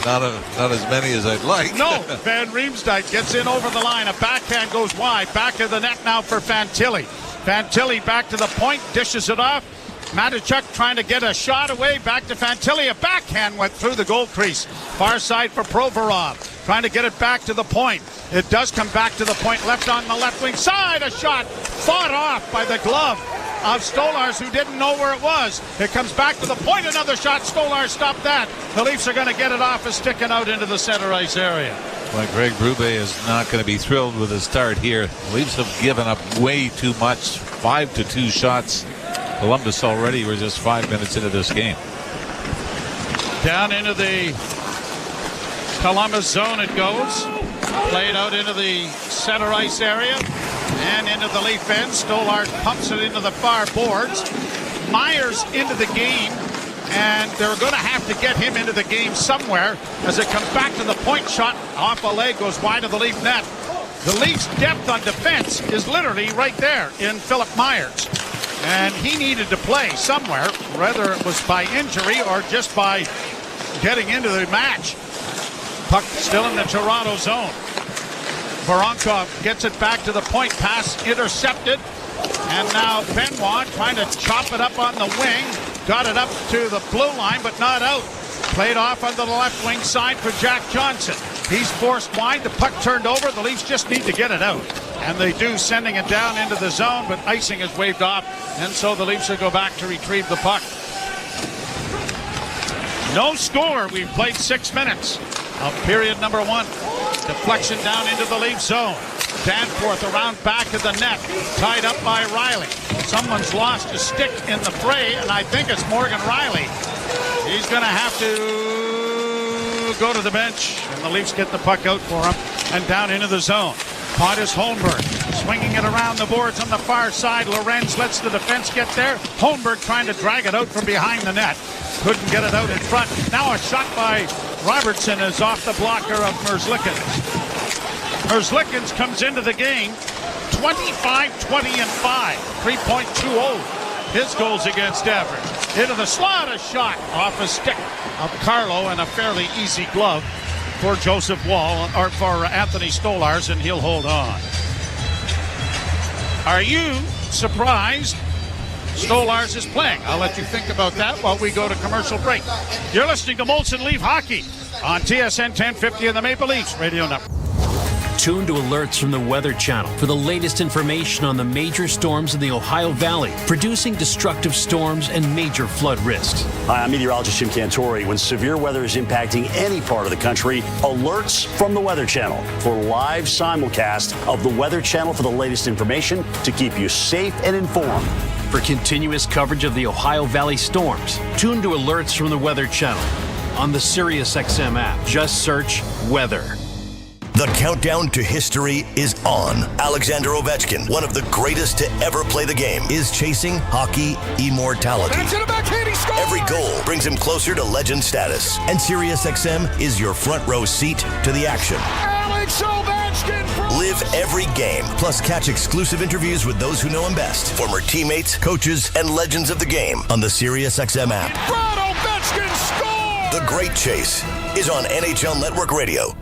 Not as many as I'd like. No. Van Riemsdyk gets in over the line. A backhand goes wide. Back of the net now for Fantilli. Fantilli back to the point. Dishes it off. Matichuk trying to get a shot away. Back to Fantilli. A backhand went through the goal crease. Far side for Provorov. Trying to get it back to the point. It does come back to the point. Left on the left wing side. A shot fought off by the glove of Stolarz, who didn't know where it was. It comes back to the point. Another shot. Stolarz stopped that. The Leafs are going to get it off as sticking out into the center ice area. Well, Greg Brube is not going to be thrilled with his start here. The Leafs have given up way too much. 5-2 shots. Columbus already. We're just 5 minutes into this game. Down into the Columbus zone it goes. Played out into the center ice area. And into the Leaf end. Stolarz pumps it into the far boards. Myers into the game. And they're going to have to get him into the game somewhere as it comes back to the point shot. Off a leg, goes wide of the Leaf net. The Leafs' depth on defense is literally right there in Philip Myers. And he needed to play somewhere, whether it was by injury or just by getting into the match. Puck still in the Toronto zone. Voronkov gets it back to the point. Pass intercepted. And now Benoit trying to chop it up on the wing. Got it up to the blue line, but not out. Played off onto the left wing side for Jack Johnson. He's forced wide. The puck turned over. The Leafs just need to get it out. And they do, sending it down into the zone, but icing is waved off. And so the Leafs will go back to retrieve the puck. No score. We've played 6 minutes of period number 1. Deflection down into the Leaf zone. Danforth around back of the net. Tied up by Riley. Someone's lost a stick in the fray, and I think it's Morgan Riley. He's going to have to go to the bench, and the Leafs get the puck out for him and down into the zone. Pontus Holmberg swinging it around the boards on the far side. Lorenz lets the defense get there. Holmberg trying to drag it out from behind the net. Couldn't get it out in front. Now a shot by Robertson is off the blocker of Merzlikins. Merzlikins comes into the game 25, 20, and 5. 3.20 his goals against average. Into the slot, a shot off a stick of Carlo and a fairly easy glove for Joseph Wall, or for Anthony Stolarz, and he'll hold on. Are you surprised Stolarz is playing? I'll let you think about that while we go to commercial break. You're listening to Molson Leaf Hockey on TSN 1050 and the Maple Leafs Radio Network. Tune to alerts from the Weather Channel for the latest information on the major storms in the Ohio Valley, producing destructive storms and major flood risks. Hi, I'm meteorologist Jim Cantori. When severe weather is impacting any part of the country, alerts from the Weather Channel for live simulcast of the Weather Channel for the latest information to keep you safe and informed. For continuous coverage of the Ohio Valley storms, tune to alerts from the Weather Channel on the SiriusXM app. Just search weather. The countdown to history is on. Alexander Ovechkin, one of the greatest to ever play the game, is chasing hockey immortality. Every goal brings him closer to legend status. And SiriusXM is your front row seat to the action. Alex Ovechkin! Live every game, plus catch exclusive interviews with those who know him best. Former teammates, coaches, and legends of the game on the SiriusXM app. Brad Ovechkin scores! The Great Chase is on NHL Network Radio.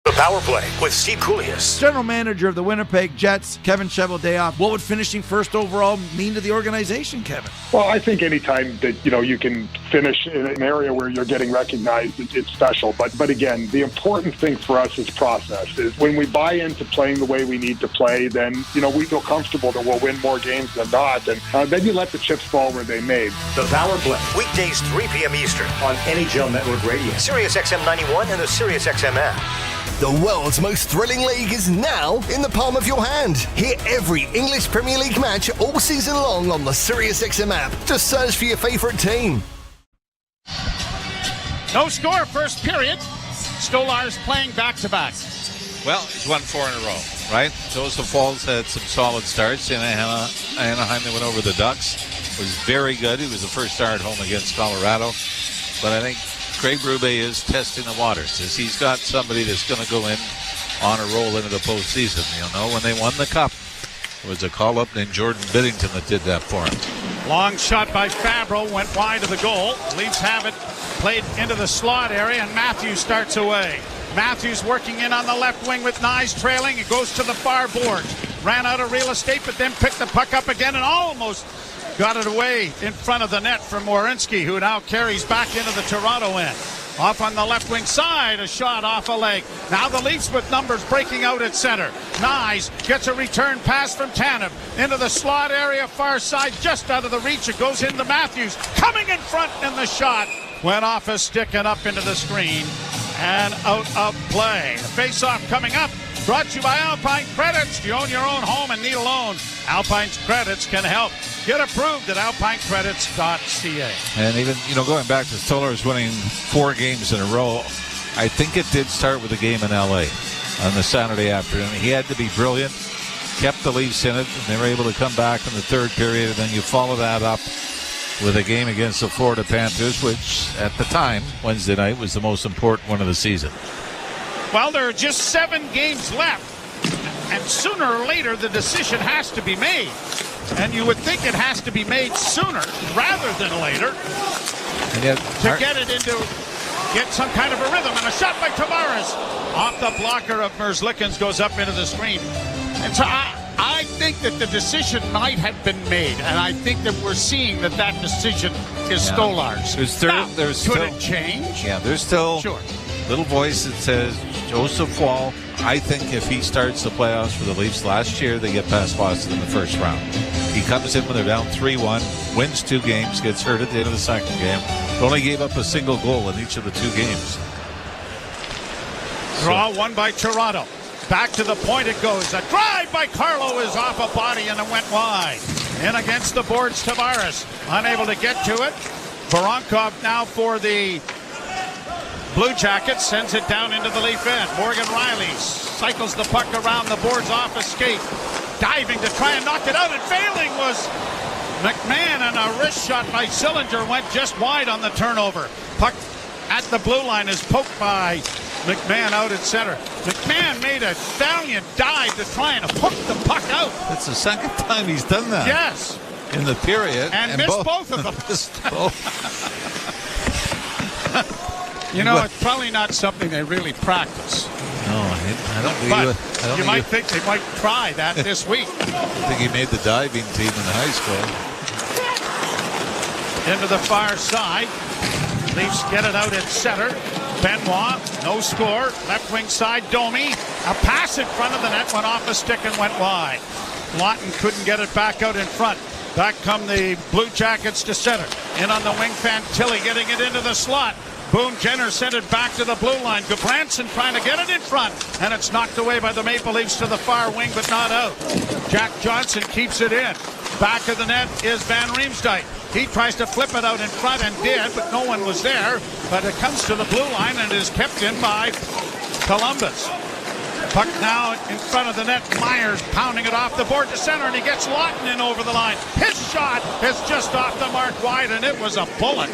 The Power Play with Steve Koulias. General manager of the Winnipeg Jets, Kevin Cheveldayoff. What would finishing first overall mean to the organization, Kevin? Well, I think anytime that you can finish in an area where you're getting recognized, it's special. But again, the important thing for us is process. Is when we buy into playing the way we need to play, then we feel comfortable that we'll win more games than not, and then you let the chips fall where they may. The Power Play, weekdays 3 p.m. Eastern on NHL Network Radio, SiriusXM 91, and the SiriusXM app. The world's most thrilling league is now in the palm of your hand. Hear every English Premier League match all season long on the SiriusXM app. Just search for your favourite team. No score, first period. Stolarz playing back-to-back. Well, he's won 4 in a row, right? Joseph Falls had some solid starts. In Anaheim, they went over the Ducks. Was very good. He was the first star at home against Colorado. But I think Craig Berube is testing the waters. He's got somebody that's going to go in on a roll into the postseason. When they won the Cup, there was a call-up named Jordan Biddington that did that for him. Long shot by Fabro, went wide of the goal. Leafs have it played into the slot area, and Matthews starts away. Matthews working in on the left wing with Nyes trailing. It goes to the far boards. Ran out of real estate, but then picked the puck up again and almost got it away in front of the net from Werenski, who now carries back into the Toronto end. Off on the left wing side, a shot off a leg. Now the Leafs with numbers breaking out at center. Nyes gets a return pass from Tanev into the slot area, far side, just out of the reach. It goes into Matthews, coming in front, and the shot went off a stick and up into the screen and out of play. The face-off coming up, brought to you by Alpine Credits. Do you own your own home and need a loan? Alpine Credits can help. Get approved at alpinecredits.ca. And even, going back to Stolarz winning 4 games in a row, I think it did start with a game in L.A. on the Saturday afternoon. He had to be brilliant kept the Leafs in it, and they were able to come back in the third period, and then you follow that up with a game against the Florida Panthers, which at the time, Wednesday night, was the most important one of the season. Well, there are just 7 games left, and sooner or later the decision has to be made. And you would think it has to be made sooner rather than later and yet, to get some kind of a rhythm. And a shot by Tavares off the blocker of Merzlikins goes up into the screen. And so I think that the decision might have been made, and I think that we're seeing that decision is Stolar's. Could it change? Yeah, there's still little voice that says Joseph Woll. I think if he starts the playoffs for the Leafs last year, they get past Boston in the first round. He comes in when they're down 3-1, wins 2 games, gets hurt at the end of the second game. Only gave up a single goal in each of the 2 games. Draw won by Toronto. Back to the point it goes. A drive by Carlo is off a body and it went wide. In against the boards, Tavares. Unable to get to it. Voronkov now for the Blue Jackets sends it down into the Leaf end. Morgan Riley cycles the puck around the boards off a skate. Diving to try and knock it out, and failing was McMahon, and a wrist shot by Sillinger went just wide on the turnover. Puck at the blue line is poked by McMahon out at center. McMahon made a valiant dive to try and hook the puck out. That's the second time he's done that. Yes. In the period. And missed both of them. You know, it's probably not something they really practice. No, I don't think you might think they might try that this week. I think he made the diving team in high school. Into the far side. Leafs get it out at center. Benoit, no score. Left wing side, Domi. A pass in front of the net, went off a stick and went wide. Lawton couldn't get it back out in front. Back come the Blue Jackets to center. In on the wing, Fantilli getting it into the slot. Boone Jenner sent it back to the blue line. Gudbranson trying to get it in front, and it's knocked away by the Maple Leafs to the far wing, but not out. Jack Johnson keeps it in. Back of the net is Van Riemsdyk. He tries to flip it out in front and did, but no one was there. But it comes to the blue line and is kept in by Columbus. Puck now in front of the net. Myers pounding it off the board to center, and he gets Lawton in over the line. His shot is just off the mark wide, and it was a bullet.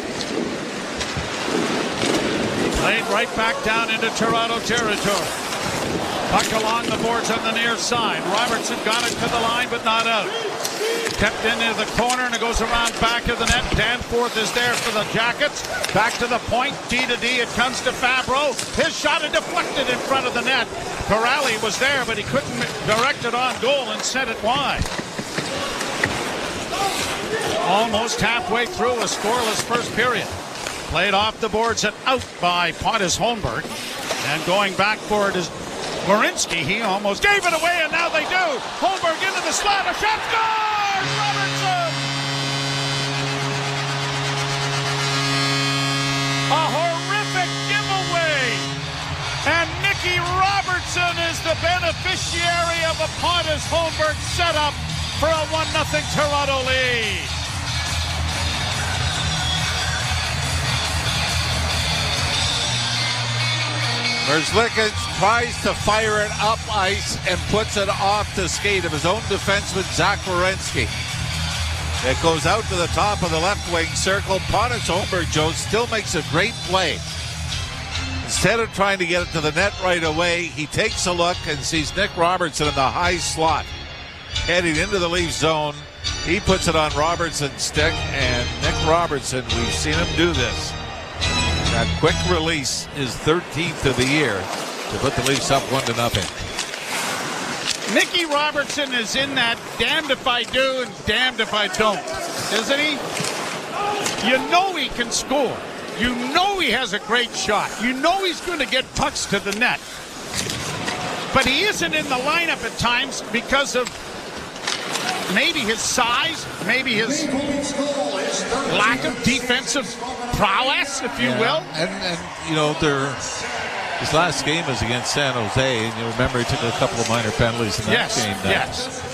Played right back down into Toronto territory. Puck along the boards on the near side. Robertson got it to the line, but not out. Kept into the corner, and it goes around back of the net. Danforth is there for the Jackets. Back to the point. D to D. It comes to Fabro. His shot is deflected in front of the net. Corrali was there, but he couldn't direct it on goal and sent it wide. Almost halfway through a scoreless first period. Played off the boards and out by Pontus Holmberg. And going back for it is Werenski. He almost gave it away, and now they do. Holmberg into the slot. A shot scores! Robertson! A horrific giveaway. And Nicky Robertson is the beneficiary of a Pontus Holmberg setup for a 1-0 Toronto lead. Merzlikins tries to fire it up ice and puts it off the skate of his own defenseman, Zach Werenski. It goes out to the top of the left wing circle. Pontus Holmberg, Joe, still makes a great play. Instead of trying to get it to the net right away, he takes a look and sees Nick Robertson in the high slot heading into the Leaf zone. He puts it on Robertson's stick, and Nick Robertson, we've seen him do this. That quick release is 13th of the year to put the Leafs up 1-0. Nicky Robertson is in that damned if I do and damned if I don't, isn't he? You know he can score. You know he has a great shot. You know he's going to get pucks to the net. But he isn't in the lineup at times because of maybe his size, maybe his lack of defensive prowess, if you will. And you know, his last game was against San Jose, and you remember he took a couple of minor penalties in that game.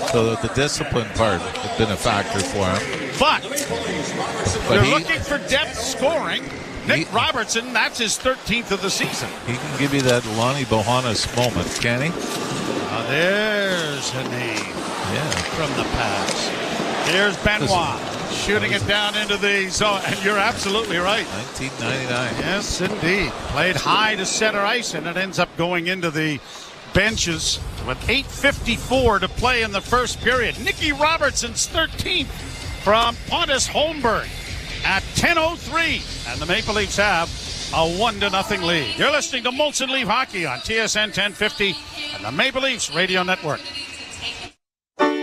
So that the discipline part had been a factor for him. But they're looking for depth scoring. Nick Robertson, that's his 13th of the season. He can give you that Lonnie Bohannes moment, can he? There's a name. from the pass. Here's Benoit shooting it down into the zone. And you're absolutely right. 1999. Yes, indeed. Played high to center ice, and it ends up going into the benches with 8:54 to play in the first period. Nicky Robertson's 13th from Pontus Holmberg at 10:03. And the Maple Leafs have a 1-0 lead. You're listening to Molson Leaf Hockey on TSN 1050 and the Maple Leafs Radio Network.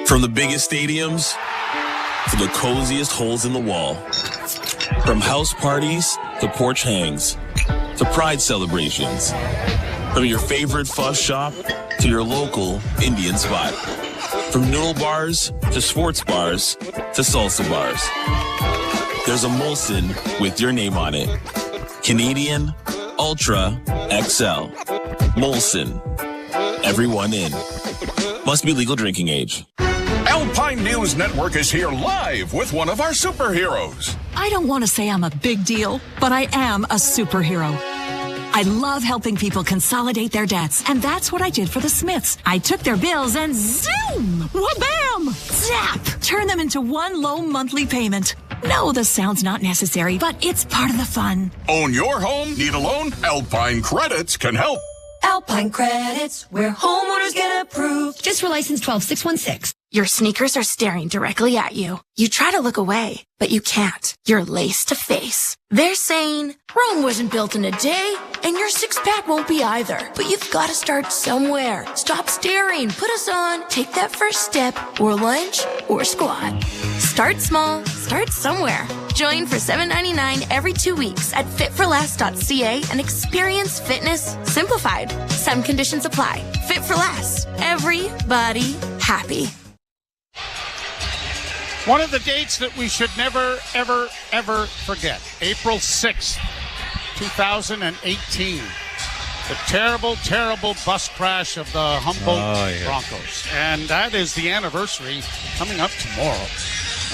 From the biggest stadiums to the coziest holes in the wall. From house parties to porch hangs to pride celebrations. From your favorite fuss shop to your local Indian spot. From noodle bars to sports bars to salsa bars. There's a Molson with your name on it. Canadian Ultra XL. Molson. Everyone in. Must be legal drinking age. Alpine News Network is here live with one of our superheroes. I don't want to say I'm a big deal, but I am a superhero. I love helping people consolidate their debts, and that's what I did for the Smiths. I took their bills and zoom, wha-bam, zap, turn them into one low monthly payment. No, the sound's not necessary, but it's part of the fun. Own your home? Need a loan? Alpine Credits can help. Alpine Credits, where homeowners get approved. Just for license 12616. Your sneakers are staring directly at you. You try to look away, but you can't. You're laced to face. They're saying, Rome wasn't built in a day, and your six-pack won't be either. But you've got to start somewhere. Stop staring, put us on, take that first step, or lunge, or squat. Start small, start somewhere. Join for $7.99 every 2 weeks at fitforless.ca and experience fitness simplified. Some conditions apply. Fit for Less. Everybody happy. One of the dates that we should never, ever, ever forget. April 6th, 2018. The terrible, terrible bus crash of the Humboldt Broncos. And that is the anniversary coming up tomorrow.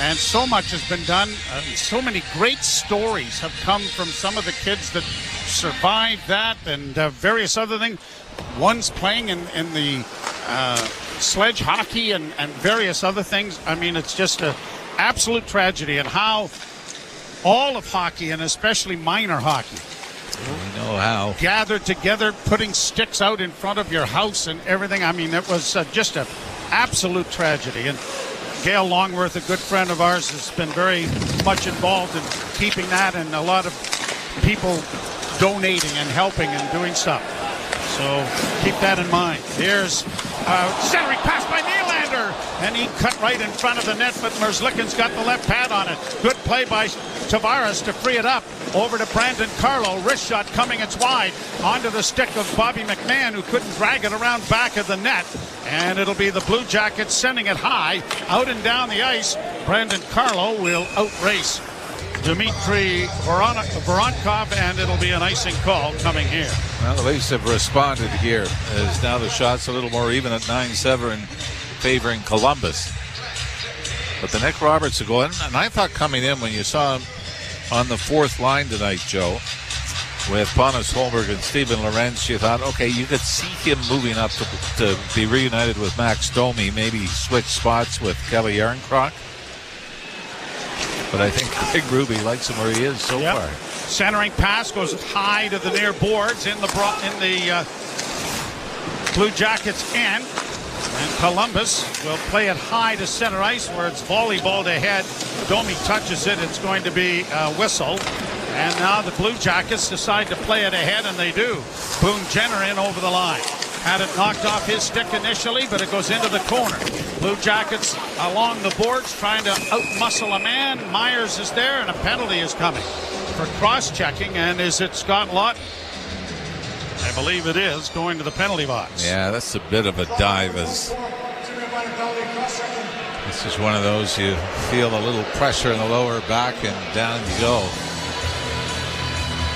And so much has been done. So many great stories have come from some of the kids that survived that and various other things. One's playing in the sledge hockey and various other things. I mean, it's just an absolute tragedy, and how all of hockey, and especially minor hockey, we know how, gathered together, putting sticks out in front of your house and everything. I mean, it was just an absolute tragedy. And Gail Longworth, a good friend of ours, has been very much involved in keeping that, and a lot of people donating and helping and doing stuff. So keep that in mind. Here's centering pass by Nylander, and he cut right in front of the net, but Merzlikins got the left pad on it. Good play by Tavares to free it up. Over to Brandon Carlo. Wrist shot coming, it's wide. Onto the stick of Bobby McMahon, who couldn't drag it around back of the net. And it'll be the Blue Jackets sending it high. Out and down the ice. Brandon Carlo will outrace Dmitry Voronkov, and it'll be an icing call coming here. Well, the Leafs have responded here, as now the shot's a little more even at 9-7 favoring Columbus. But the Nick Robertson goal, and I thought coming in when you saw him on the fourth line tonight, Joe, with Pontus Holmberg and Steven Lorentz, you thought, okay, you could see him moving up to be reunited with Max Domi, maybe switch spots with Kelly Ehrencroft. But I think Big Ruby likes him where he is so far. Centering pass goes high to the near boards in the Blue Jackets end. And Columbus will play it high to center ice where it's volleyballed ahead. Domi touches it. It's going to be a whistle. And now the Blue Jackets decide to play it ahead, and they do. Boone Jenner in over the line. Had it knocked off his stick initially, but it goes into the corner. Blue Jackets along the boards trying to out-muscle a man. Myers is there, and a penalty is coming for cross-checking. And is it Scott Lott? I believe it is, going to the penalty box. Yeah, that's a bit of a dive. This is one of those you feel a little pressure in the lower back, and down you go.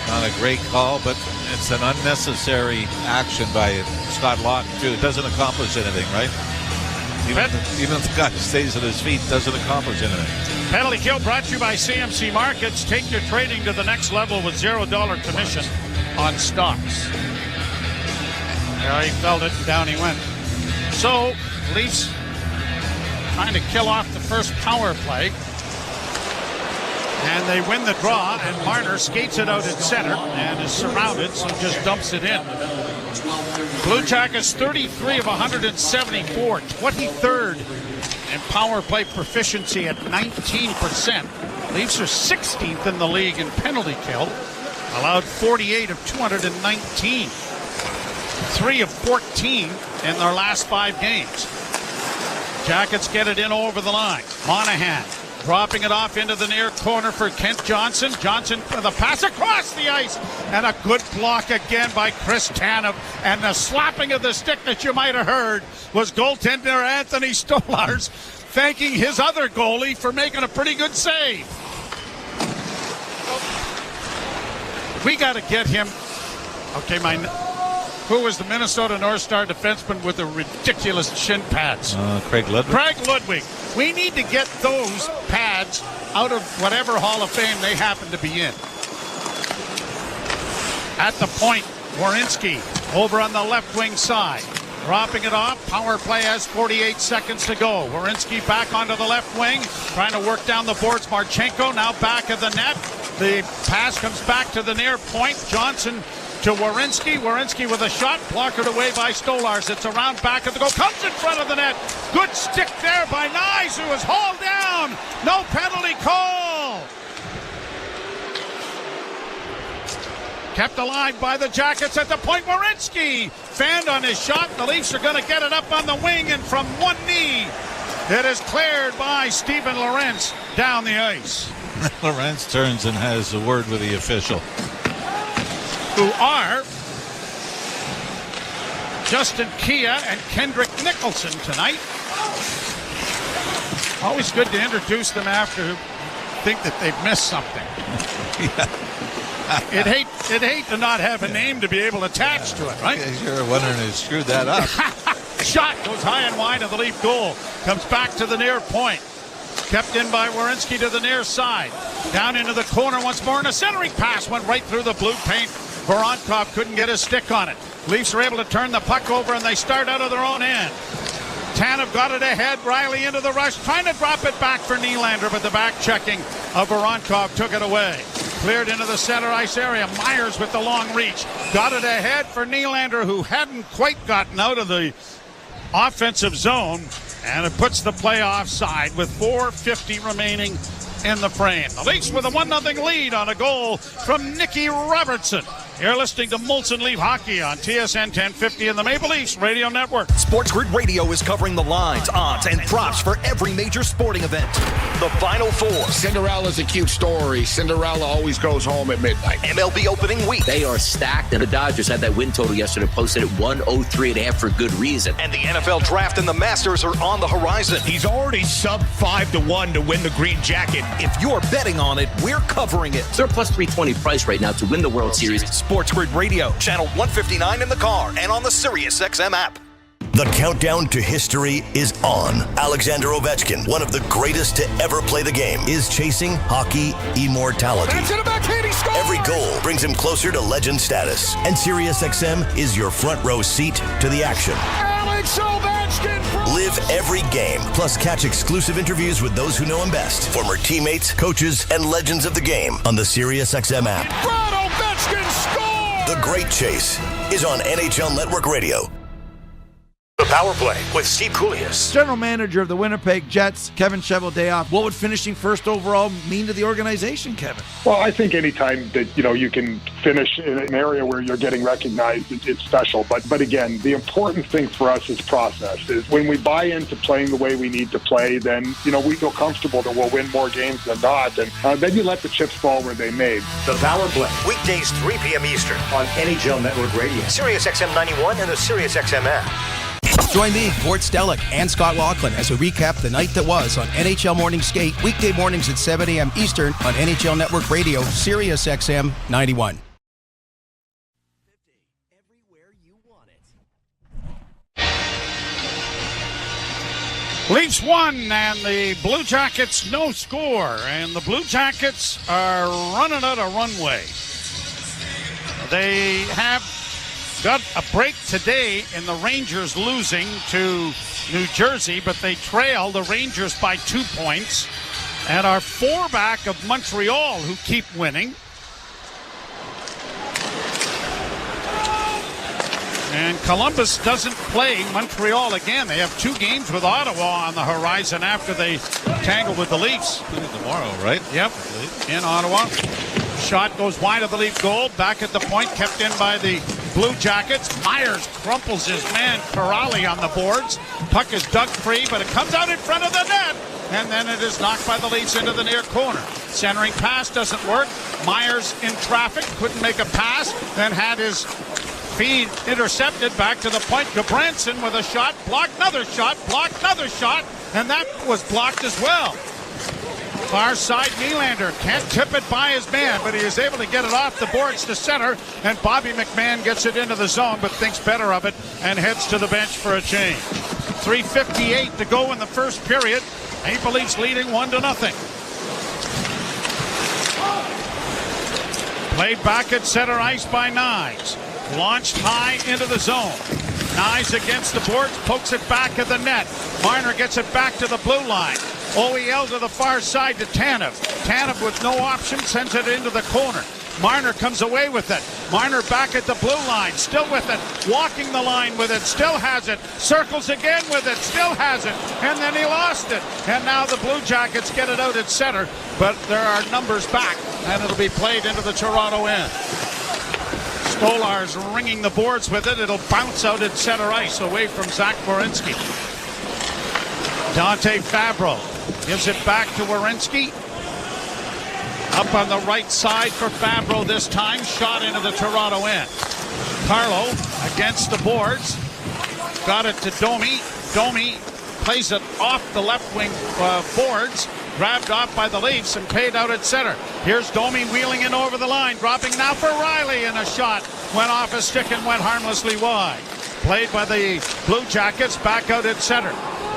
Not a great call, but it's an unnecessary action by Scott Lawton, too. It doesn't accomplish anything, right? Even if the guy stays at his feet, doesn't accomplish anything. Penalty kill brought to you by CMC Markets. Take your trading to the next level with $0 commission on stocks. There he felt it, and down he went. So, Leafs trying to kill off the first power play. And they win the draw, and Marner skates it out at center and is surrounded, so just dumps it in. Blue Jackets 33 of 174, 23rd in power play proficiency at 19%. Leafs are 16th in the league in penalty kill, allowed 48 of 219. 3 of 14 in their last 5 games. Jackets get it in over the line. Monahan dropping it off into the near corner for Kent Johnson. Johnson for the pass across the ice. And a good block again by Chris Tanev. And the slapping of the stick that you might have heard was goaltender Anthony Stolarz thanking his other goalie for making a pretty good save. We got to get him. Okay, who was the Minnesota North Star defenseman with the ridiculous shin pads? Craig Ludwig. Craig Ludwig. We need to get those pads out of whatever Hall of Fame they happen to be in. At the point, Werenski over on the left wing side. Dropping it off. Power play has 48 seconds to go. Werenski back onto the left wing. Trying to work down the boards. Marchenko now back of the net. The pass comes back to the near point. Johnson to Werenski. Werenski with a shot. Blockered away by Stolarz. It's around back of the goal. Comes in front of the net. Good stick there by Nyes, who was hauled down. No penalty call. Kept alive by the Jackets at the point. Werenski fanned on his shot. The Leafs are going to get it up on the wing, and from one knee, it is cleared by Steven Lorentz down the ice. Lorentz turns and has a word with the official. Who are Justin Kia and Kendrick Nicholson tonight. Always good to introduce them after who think that they've missed something. It'd hate to not have a name to be able to attach to it, right? You're wondering who screwed that up. Shot goes high and wide of the Leaf goal. Comes back to the near point. Kept in by Werenski to the near side. Down into the corner once more, and a centering pass went right through the blue paint. Voronkov couldn't get his stick on it. Leafs are able to turn the puck over, and they start out of their own end. Tanev got it ahead. Riley into the rush, trying to drop it back for Nylander, but the back checking of Voronkov took it away. Cleared into the center ice area. Myers with the long reach. Got it ahead for Nylander, who hadn't quite gotten out of the offensive zone. And it puts the play offside with 4:50 remaining in the frame. The Leafs with a 1-0 lead on a goal from Nicky Robertson. You're listening to Molson Leaf Hockey on TSN 1050 and the Maple Leafs Radio Network. Sports Grid Radio is covering the lines, odds, and props for every major sporting event. The Final Four. Cinderella's a cute story. Cinderella always goes home at midnight. MLB opening week. They are stacked, and the Dodgers had that win total yesterday, posted at 103.5 for good reason. And the NFL Draft and the Masters are on the horizon. He's already sub 5-1 to win the green jacket. If you're betting on it, we're covering it. They're plus 320 price right now to win the World Series. Sports Grid Radio, channel 159 in the car and on the SiriusXM app. The countdown to history is on. Alexander Ovechkin, one of the greatest to ever play the game, is chasing hockey immortality. Every goal brings him closer to legend status, and SiriusXM is your front row seat to the action. Alex Ovechkin! Live every game, plus catch exclusive interviews with those who know him best, former teammates, coaches, and legends of the game on the SiriusXM app. Brad Ovechkin scores! The Great Chase is on NHL Network Radio. The Power Play with Steve Koulias. General manager of the Winnipeg Jets, Kevin Cheveldayoff. What would finishing first overall mean to the organization, Kevin? Well, I think anytime that you can finish in an area where you're getting recognized, it's special. But again, the important thing for us is process. Is when we buy into playing the way we need to play, then we feel comfortable that we'll win more games than not, and then you let the chips fall where they may. The Power Play weekdays 3 p.m. Eastern on NHL Network Radio, SiriusXM 91, and the SiriusXM app. Join me, Gord Stellick, and Scott Laughlin as we recap the night that was on NHL Morning Skate, weekday mornings at 7 a.m. Eastern on NHL Network Radio, SiriusXM 91. Leafs won, and the Blue Jackets no score, and the Blue Jackets are running out of runway. They have got a break today in the Rangers losing to New Jersey, but they trail the Rangers by 2 points. And our 4-back of Montreal, who keep winning. And Columbus doesn't play Montreal again. They have 2 games with Ottawa on the horizon after they tangle with the Leafs. Tomorrow, right? Yep, in Ottawa. Shot goes wide of the Leaf goal. Back at the point, kept in by the Blue Jackets. Myers crumples his man Corrali on the boards. Puck is dug free, but it comes out in front of the net. And then it is knocked by the Leafs into the near corner. Centering pass doesn't work. Myers in traffic, couldn't make a pass, then had his feed intercepted back to the point. Gabranson with a shot, blocked another shot, and that was blocked as well. Far side, Nylander can't tip it by his man, but he is able to get it off the boards to center, and Bobby McMahon gets it into the zone, but thinks better of it and heads to the bench for a change. 3:58 to go in the first period. Maple Leafs leading 1-0. Played back at center ice by Nyes. Launched high into the zone. Nyes against the boards, pokes it back at the net. Marner gets it back to the blue line. OEL to the far side to Tanev. Tanev with no option sends it into the corner. Marner comes away with it. Marner back at the blue line, still with it. Walking the line with it, still has it. Circles again with it, still has it. And then he lost it. And now the Blue Jackets get it out at center, but there are numbers back, and it'll be played into the Toronto end. Stolar's ringing the boards with it. It'll bounce out at center ice away from Zach Werenski. Dante Fabro gives it back to Werenski. Up on the right side for Fabro this time. Shot into the Toronto end. Carlo against the boards. Got it to Domi. Domi plays it off the left wing boards. Grabbed off by the Leafs and paid out at center. Here's Domi wheeling in over the line. Dropping now for Riley, and a shot went off a stick and went harmlessly wide. Played by the Blue Jackets back out at center.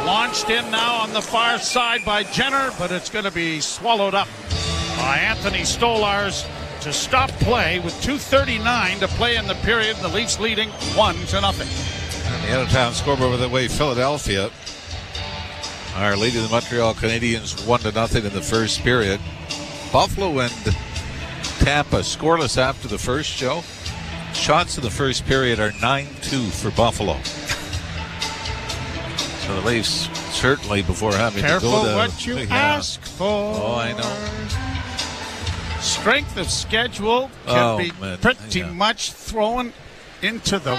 Launched in now on the far side by Jenner, but it's going to be swallowed up by Anthony Stolarz to stop play with 2:39 to play in the period. The Leafs leading 1-0. And the out-of-town scoreboard with the way Philadelphia are leading the Montreal Canadiens 1-0 in the first period. Buffalo and Tampa scoreless after the first show. Shots in the first period are 9-2 for Buffalo. So the Leafs certainly before having Careful to go to... what you ask for. Oh, I know. Strength of schedule can be pretty much thrown into the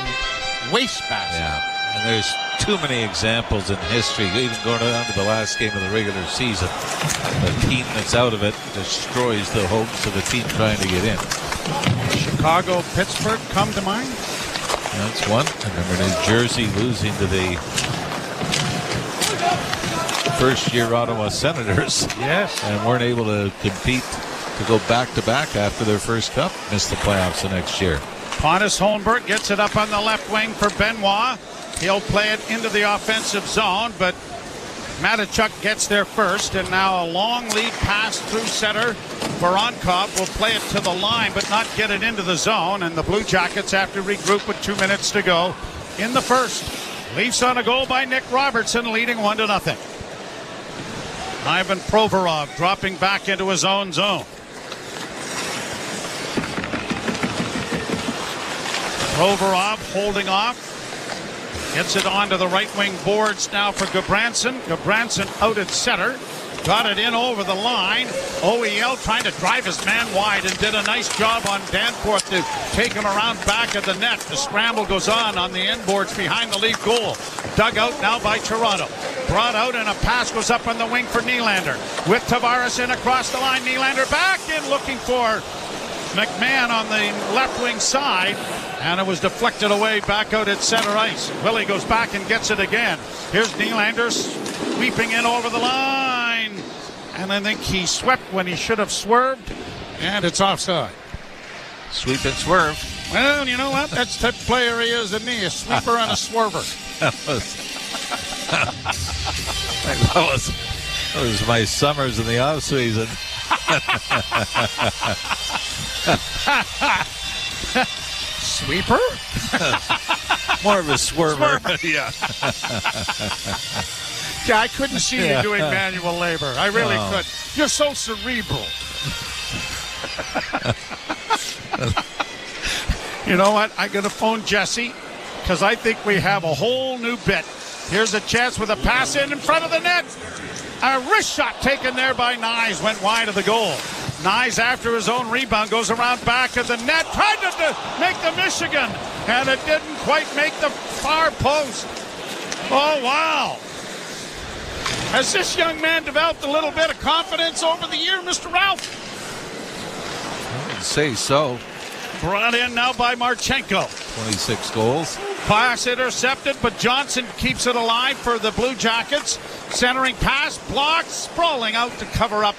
wastebasket. Yeah, and there's too many examples in history, even going down to the last game of the regular season. The team that's out of it destroys the hopes of the team trying to get in. Chicago, Pittsburgh come to mind? That's one. I remember New Jersey losing to the first-year Ottawa Senators. Yes. And weren't able to compete to go back-to-back after their first cup. Missed the playoffs the next year. Pontus Holmberg gets it up on the left wing for Benoit. He'll play it into the offensive zone, but Matachuk gets there first, and now a long lead pass through center. Voronkov will play it to the line, but not get it into the zone, and the Blue Jackets have to regroup with 2 minutes to go in the first. Leafs on a goal by Nick Robertson, leading 1-0. Ivan Provorov dropping back into his own zone. Provorov holding off. Gets it onto the right wing boards now for Gabranson. Gabranson out at center. Got it in over the line. OEL trying to drive his man wide and did a nice job on Danforth to take him around back of the net. The scramble goes on the end boards behind the Leaf goal. Dug out now by Toronto. Brought out and a pass goes up on the wing for Nylander. With Tavares in across the line. Nylander back in looking for McMahon on the left wing side. And it was deflected away back out at center ice. Willie goes back and gets it again. Here's Nylander sweeping in over the line. And I think he swept when he should have swerved. And it's offside. Sweep and swerve. Well, you know what? That's the type of player he is, isn't he? A sweeper and a swerver. That was my summers in the off season. sweeper? More of a swerver. Yeah. Yeah, I couldn't see you doing manual labor. I really could. You're so cerebral. You know what? I'm going to phone Jesse because I think we have a whole new bit. Here's a chance with a pass in front of the net. A wrist shot taken there by Nyes. Went wide of the goal. Nyes, after his own rebound, goes around back of the net. Tried to make the Michigan, and it didn't quite make the far post. Oh, wow. Has this young man developed a little bit of confidence over the year, Mr. Ralph? I would say so. Brought in now by Marchenko. 26 goals. Pass intercepted, but Johnson keeps it alive for the Blue Jackets. Centering pass, blocked, sprawling out to cover up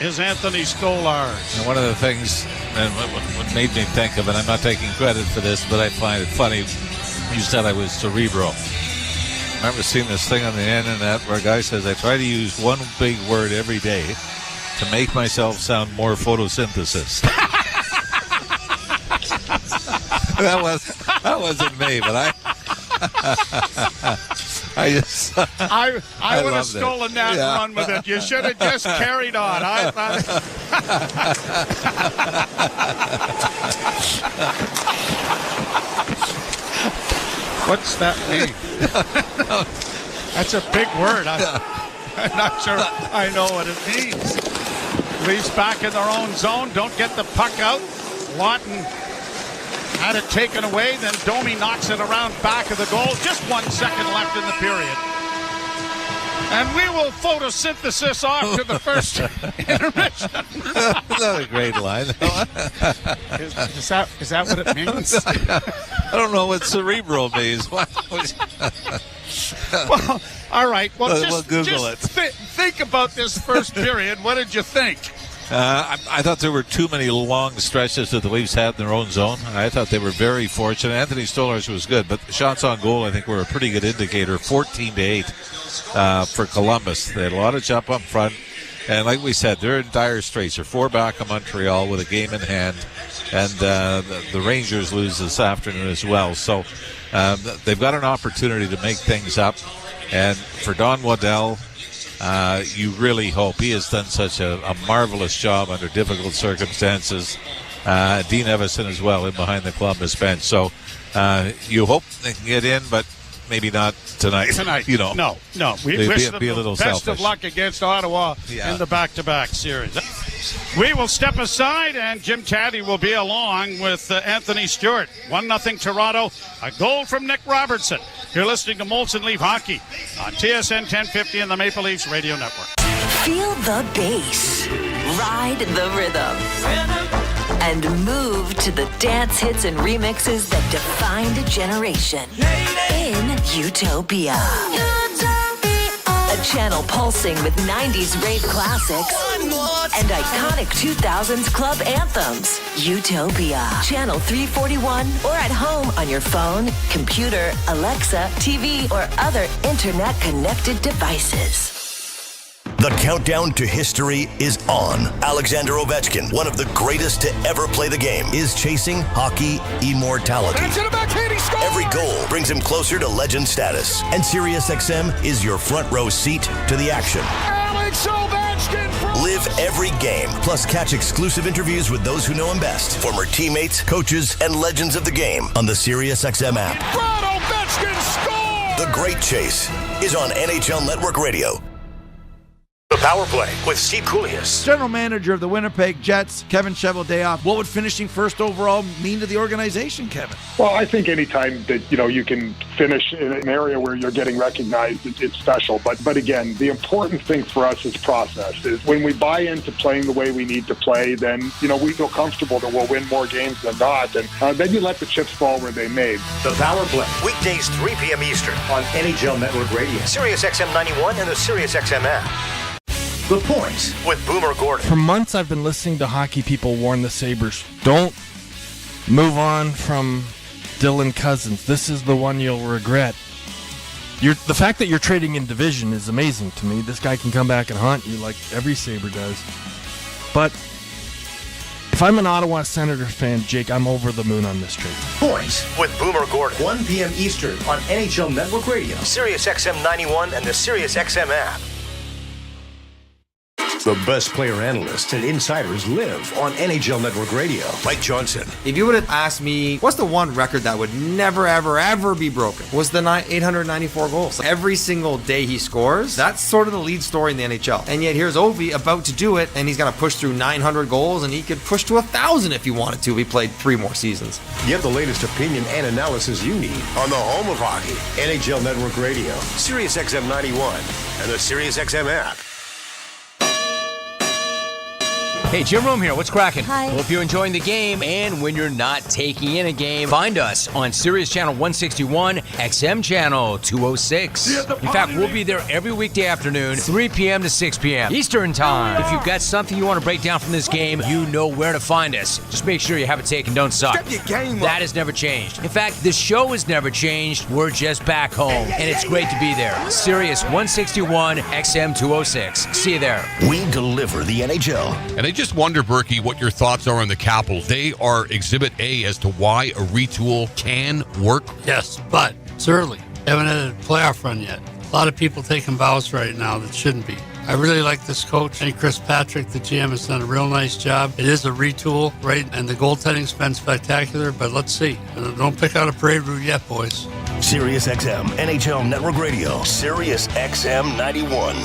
is Anthony Stolarz. And one of the things, and what made me think of it, I'm not taking credit for this, but I find it funny, you said I was cerebral. I remember seeing this thing on the internet where a guy says, I try to use one big word every day to make myself sound more photosynthesis. That wasn't me, but I would have stolen that and run with it. You should have just carried on. What's that mean? That's a big word. I'm not sure I know what it means. Leafs back in their own zone. Don't get the puck out. Lawton had it taken away, then Domi knocks it around back of the goal. Just 1 second left in the period. And we will photosynthesis off to the first intermission. Not a great line. Is that what it means? I don't know what cerebral means. Well, all right. Well, we'll Google it. Think about this first period. What did you think? I thought there were too many long stretches that the Leafs had in their own zone. I thought they were very fortunate. Anthony Stolarz was good, but the shots on goal, I think, were a pretty good indicator. 14-8 for Columbus. They had a lot of jump up front. And like we said, they're in dire straits. They're 4 back of Montreal with a game in hand. And the Rangers lose this afternoon as well. So they've got an opportunity to make things up. And for Don Waddell, you really hope. He has done such a marvelous job under difficult circumstances. Dean Evison as well in behind the Columbus bench. So you hope they can get in, but maybe not tonight. You know. No. We wish them a little best selfish. of luck against Ottawa in the back-to-back series. We will step aside, and Jim Taddy will be along with Anthony Stewart. 1-0 Toronto. A goal from Nick Robertson. You're listening to Molson Leaf Hockey on TSN 1050 and the Maple Leafs Radio Network. Feel the bass. Ride the rhythm. And move to the dance hits and remixes that defined a generation. In Utopia. A channel pulsing with 90s rave classics and iconic 2000s club anthems. Utopia. Channel 341 or at home on your phone, computer, Alexa, TV, or other internet-connected devices. The countdown to history is on. Alexander Ovechkin, one of the greatest to ever play the game, is chasing hockey immortality. Every goal brings him closer to legend status. And SiriusXM is your front row seat to the action. Alex Ovechkin! Live every game, plus catch exclusive interviews with those who know him best. Former teammates, coaches, and legends of the game on the SiriusXM app. Brad Ovechkin scores! The Great Chase is on NHL Network Radio. The Power Play with Steve Koulias. General manager of the Winnipeg Jets, Kevin Cheveldayoff. What would finishing first overall mean to the organization, Kevin? Well, I think anytime that you can finish in an area where you're getting recognized, it's special. But again, the important thing for us is process. Is when we buy into playing the way we need to play, then we feel comfortable that we'll win more games than not, and then you let the chips fall where they may. The Power Play, weekdays 3 p.m. Eastern on NHL Network Radio, SiriusXM 91, and the SiriusXM app. The Point with Boomer Gordon. For months, I've been listening to hockey people warn the Sabres, don't move on from Dylan Cousins. This is the one you'll regret. The fact that you're trading in division is amazing to me. This guy can come back and haunt you like every Sabre does. But If I'm an Ottawa Senator fan, Jake, I'm over the moon on this trade. Points with Boomer Gordon. 1 p.m. Eastern on NHL Network Radio, Sirius XM 91, and the Sirius XM app. The best player analysts and insiders live on NHL Network Radio. Mike Johnson. If you would have asked me, what's the one record that would never, ever, ever be broken? Was the 894 goals. Every single day he scores, that's sort of the lead story in the NHL. And yet here's Ovi about to do it, and he's going to push through 900 goals, and he could push to 1,000 if he wanted to. He played 3 more seasons. Get the latest opinion and analysis you need on the home of hockey, NHL Network Radio, Sirius XM 91, and the Sirius XM app. Hey, Jim Rome here. What's cracking? Hi. Hope you're enjoying the game, and when you're not taking in a game, find us on Sirius Channel 161, XM Channel 206. In fact, we'll be there every weekday afternoon, 3 p.m. to 6 p.m. Eastern Time. If you've got something you want to break down from this game, you know where to find us. Just make sure you have it taken, don't suck. Step your game up. That has never changed. In fact, the show has never changed. We're just back home, and it's great to be there. Sirius 161, XM 206. See you there. We deliver the NHL. And I just wonder, Berkey, what your thoughts are on the Capitals. They are Exhibit A as to why a retool can work. Yes, but it's early. Haven't had a playoff run yet. A lot of people taking bows right now that shouldn't be. I really like this coach. I think Chris Patrick, the GM, has done a real nice job. It is a retool, right? And the goaltending's been spectacular, but let's see. Don't pick out a parade route yet, boys. Sirius XM, NHL Network Radio, Sirius XM 91.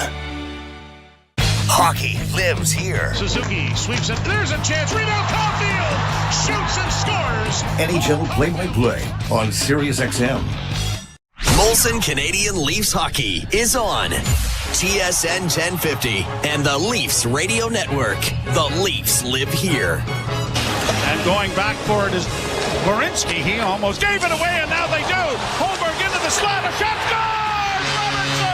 Hockey lives here. Suzuki sweeps it. There's a chance. Rebound, Caulfield shoots and scores. NHL play-by-play on Sirius XM. Molson Canadian Leafs Hockey is on TSN 1050 and the Leafs Radio Network. The Leafs live here. And going back for it is Werenski. He almost gave it away, and now they do. Holmberg into the slot. A shot scores! Robertson!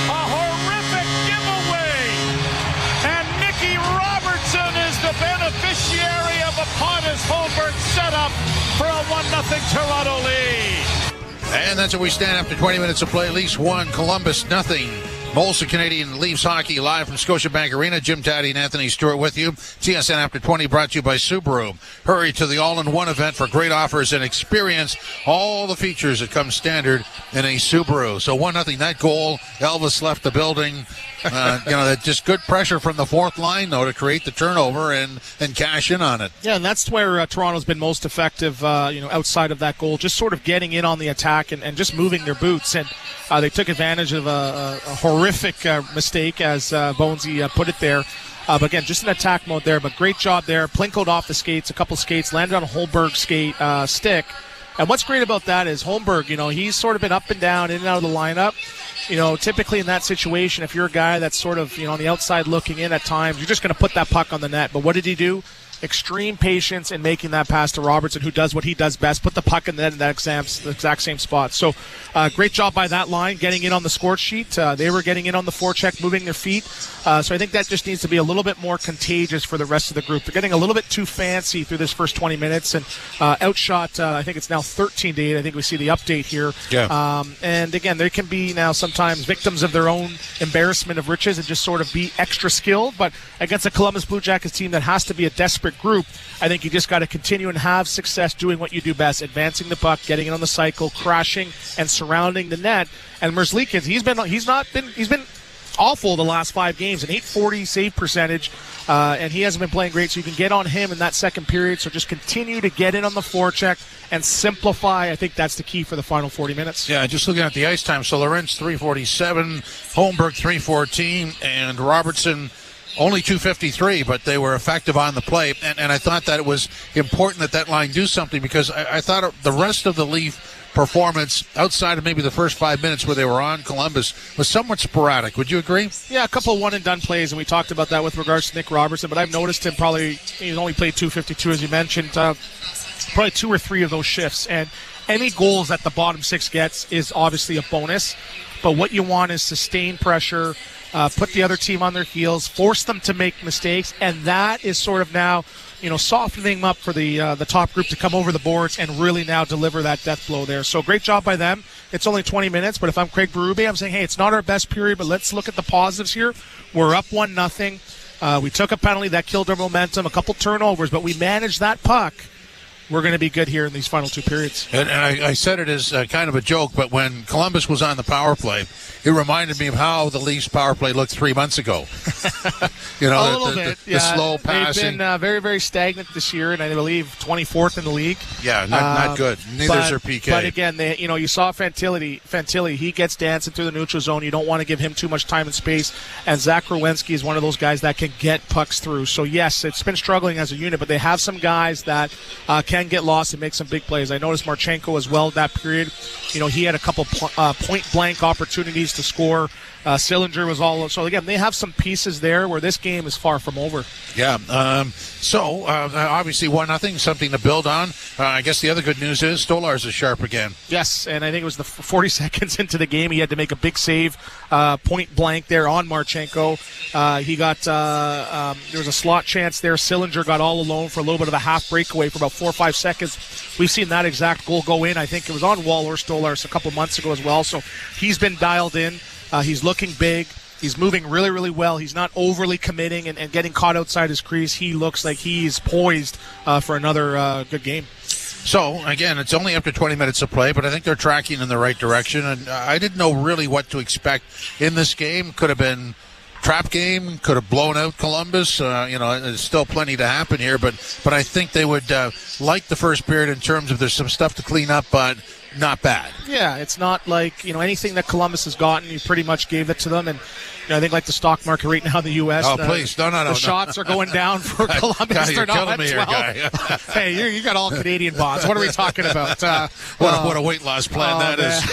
A horrific giveaway. And Nicky Robertson is the beneficiary of a Pontus Holmberg setup for a 1-0 Toronto lead. And that's where we stand after 20 minutes of play. Leafs 1, Columbus 0. Molson Canadian Leafs Hockey live from Scotiabank Arena. Jim Taddy and Anthony Stewart with you. TSN After 20 brought to you by Subaru. Hurry to the all-in-one event for great offers and experience all the features that come standard in a Subaru. So 1-0 that goal. Elvis left the building. That just good pressure from the fourth line, though, to create the turnover and cash in on it. Yeah, and that's where Toronto's been most effective, outside of that goal, just sort of getting in on the attack and just moving their boots. And they took advantage of a horrific mistake, as Bonesy put it there. But again, just an attack mode there. But great job there. Plinkoed off the skates, a couple skates, landed on a Holmberg skate stick. And what's great about that is Holmberg, he's sort of been up and down, in and out of the lineup. Typically in that situation, if you're a guy that's sort of, on the outside looking in at times, you're just going to put that puck on the net. But what did he do? Extreme patience in making that pass to Robertson, who does what he does best, put the puck in the net in that exact same spot. So great job by that line, getting in on the score sheet. They were getting in on the forecheck, moving their feet. So I think that just needs to be a little bit more contagious for the rest of the group. They're getting a little bit too fancy through this first 20 minutes and outshot, I think it's now 13-8. I think we see the update here. Yeah. And again, they can be now sometimes victims of their own embarrassment of riches and just sort of be extra skilled. But against a Columbus Blue Jackets team that has to be a desperate group, I think you just got to continue and have success doing what you do best, advancing the puck, getting it on the cycle, crashing and surrounding the net. And Merzlikins, he's been awful the last 5 games, an .840 save percentage, and he hasn't been playing great, so you can get on him in that second period. So just continue to get in on the forecheck and simplify. I think that's the key for the final 40 minutes. Yeah, just looking at the ice time. So Lorentz 347, Holmberg 314, and Robertson only 253, but they were effective on the play. And I thought that it was important that line do something, because I thought the rest of the Leaf performance outside of maybe the first 5 minutes where they were on Columbus was somewhat sporadic. Would you agree? Yeah, a couple of one-and-done plays, and we talked about that with regards to Nick Robertson, but I've noticed him he's only played 252, as you mentioned, probably 2 or 3 of those shifts. And any goals that the bottom 6 gets is obviously a bonus, but what you want is sustained pressure, put the other team on their heels, force them to make mistakes, and that is sort of now, softening up for the top group to come over the boards and really now deliver that death blow there. So great job by them. It's only 20 minutes, but if I'm Craig Berube, I'm saying, hey, it's not our best period, but let's look at the positives here. We're up 1-0. We took a penalty that killed our momentum, a couple turnovers, but we managed that puck. We're going to be good here in these final 2 periods. And I said it as kind of a joke, but when Columbus was on the power play, it reminded me of how the Leafs power play looked 3 months ago. A little bit. The slow passing. They've been very, very stagnant this year, and I believe 24th in the league. Yeah, not good. Neither is their PK. But again, you saw Fantilli. He gets dancing through the neutral zone. You don't want to give him too much time and space. And Zach Rowinski is one of those guys that can get pucks through. So, yes, it's been struggling as a unit, but they have some guys that can get lost and make some big plays. I noticed Marchenko as well that period. He had a couple point-blank opportunities to score. Sillinger was all. So, again, they have some pieces there where this game is far from over. Yeah. Obviously 1-0, something to build on. I guess the other good news is Stolarz is sharp again. Yes, and I think it was the 40 seconds into the game he had to make a big save, point blank there on Marchenko. He got there was a slot chance there. Sillinger got all alone for a little bit of a half breakaway for about 4 or 5 seconds. We've seen that exact goal go in. I think it was on Wall or Stolarz a couple months ago as well. So he's been dialed in. He's looking big. He's moving really, really well. He's not overly committing and getting caught outside his crease. He looks like he's poised for another good game. So, again, it's only after 20 minutes of play, but I think they're tracking in the right direction. And I didn't know really what to expect in this game. Could have been trap game, could have blown out Columbus. There's still plenty to happen here, but I think they would like the first period in terms of there's some stuff to clean up, but not bad. Yeah, it's not like, anything that Columbus has gotten, you pretty much gave it to them. And I think like the stock market right now in the U.S. Oh, please. No. The shots are going down for Columbus. God, you're They're killing me here, guy. Hey, you got all Canadian bonds. What are we talking about? What a weight loss plan that is.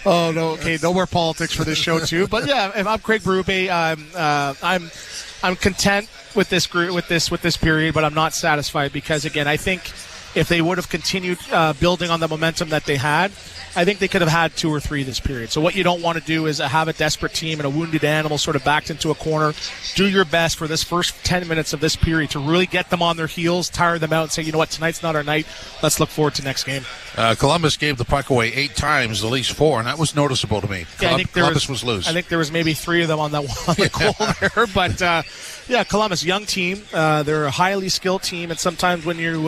Oh, no. Okay, no more politics for this show, too. But, yeah, if I'm Craig Berube, I'm content with this group, with this period, but I'm not satisfied because, again, I think if they would have continued building on the momentum that they had, I think they could have had 2 or 3 this period. So what you don't want to do is have a desperate team and a wounded animal sort of backed into a corner. Do your best for this first 10 minutes of this period to really get them on their heels, tire them out, and say, you know what, tonight's not our night. Let's look forward to next game. Columbus gave the puck away 8 times, the Leafs 4, and that was noticeable to me. Yeah, Columbus was loose. I think there was maybe 3 of them on the goal there. But, Columbus, young team. They're a highly skilled team, and sometimes when you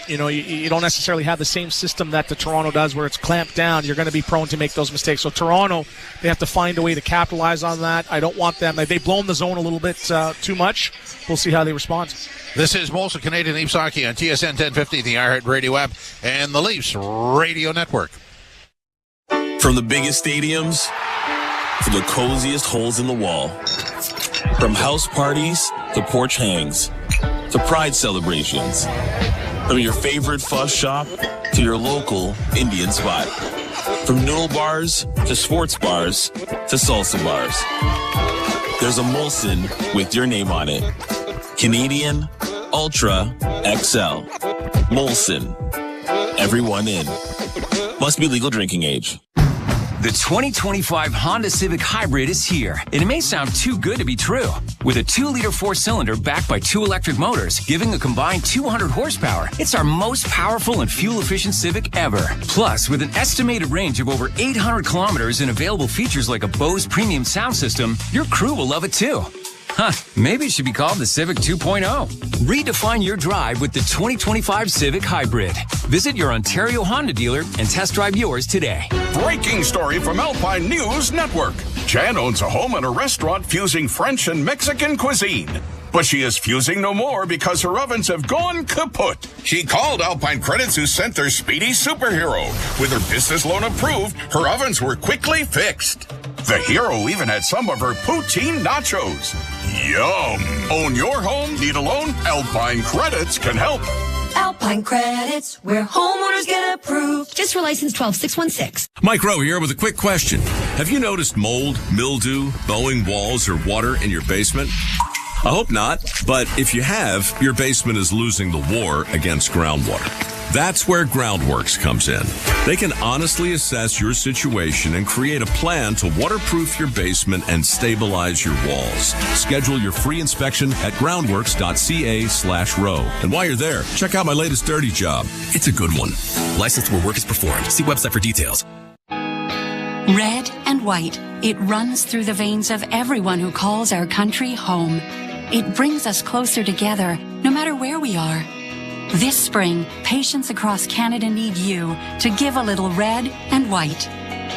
don't necessarily have the same system that the Toronto does where it's clamped down, you're going to be prone to make those mistakes. So Toronto, they have to find a way to capitalize on that. I don't want them. They've blown the zone a little bit too much. We'll see how they respond. This is Molson Canadian Leafs Hockey on TSN 1050, the iHeart Radio app, and the Leafs Radio Network. From the biggest stadiums to the coziest holes in the wall. From house parties to porch hangs to pride celebrations. From your favorite fuss shop to your local Indian spot. From noodle bars to sports bars to salsa bars. There's a Molson with your name on it. Canadian Ultra XL. Molson. Everyone in. Must be legal drinking age. The 2025 Honda Civic Hybrid is here, and it may sound too good to be true. With a 2-liter 4-cylinder backed by 2 electric motors, giving a combined 200 horsepower, it's our most powerful and fuel-efficient Civic ever. Plus, with an estimated range of over 800 kilometers and available features like a Bose premium sound system, your crew will love it too. Huh, maybe it should be called the Civic 2.0. Redefine your drive with the 2025 Civic Hybrid. Visit your Ontario Honda dealer and test drive yours today. Breaking story from Alpine News Network. Jan owns a home and a restaurant fusing French and Mexican cuisine. But she is fusing no more because her ovens have gone kaput. She called Alpine Credits, who sent their speedy superhero. With her business loan approved, her ovens were quickly fixed. The hero even had some of her poutine nachos. Yum! Own your home? Need a loan? Alpine Credits can help. Alpine Credits, where homeowners get approved. Just for license 12616. Mike Rowe here with a quick question. Have you noticed mold, mildew, bowing walls, or water in your basement? I hope not, but if you have, your basement is losing the war against groundwater. That's where Groundworks comes in. They can honestly assess your situation and create a plan to waterproof your basement and stabilize your walls. Schedule your free inspection at groundworks.ca/row. And while you're there, check out my latest dirty job. It's a good one. Licensed where work is performed. See website for details. Red and white, it runs through the veins of everyone who calls our country home. It brings us closer together, no matter where we are. This spring, patients across Canada need you to give a little red and white.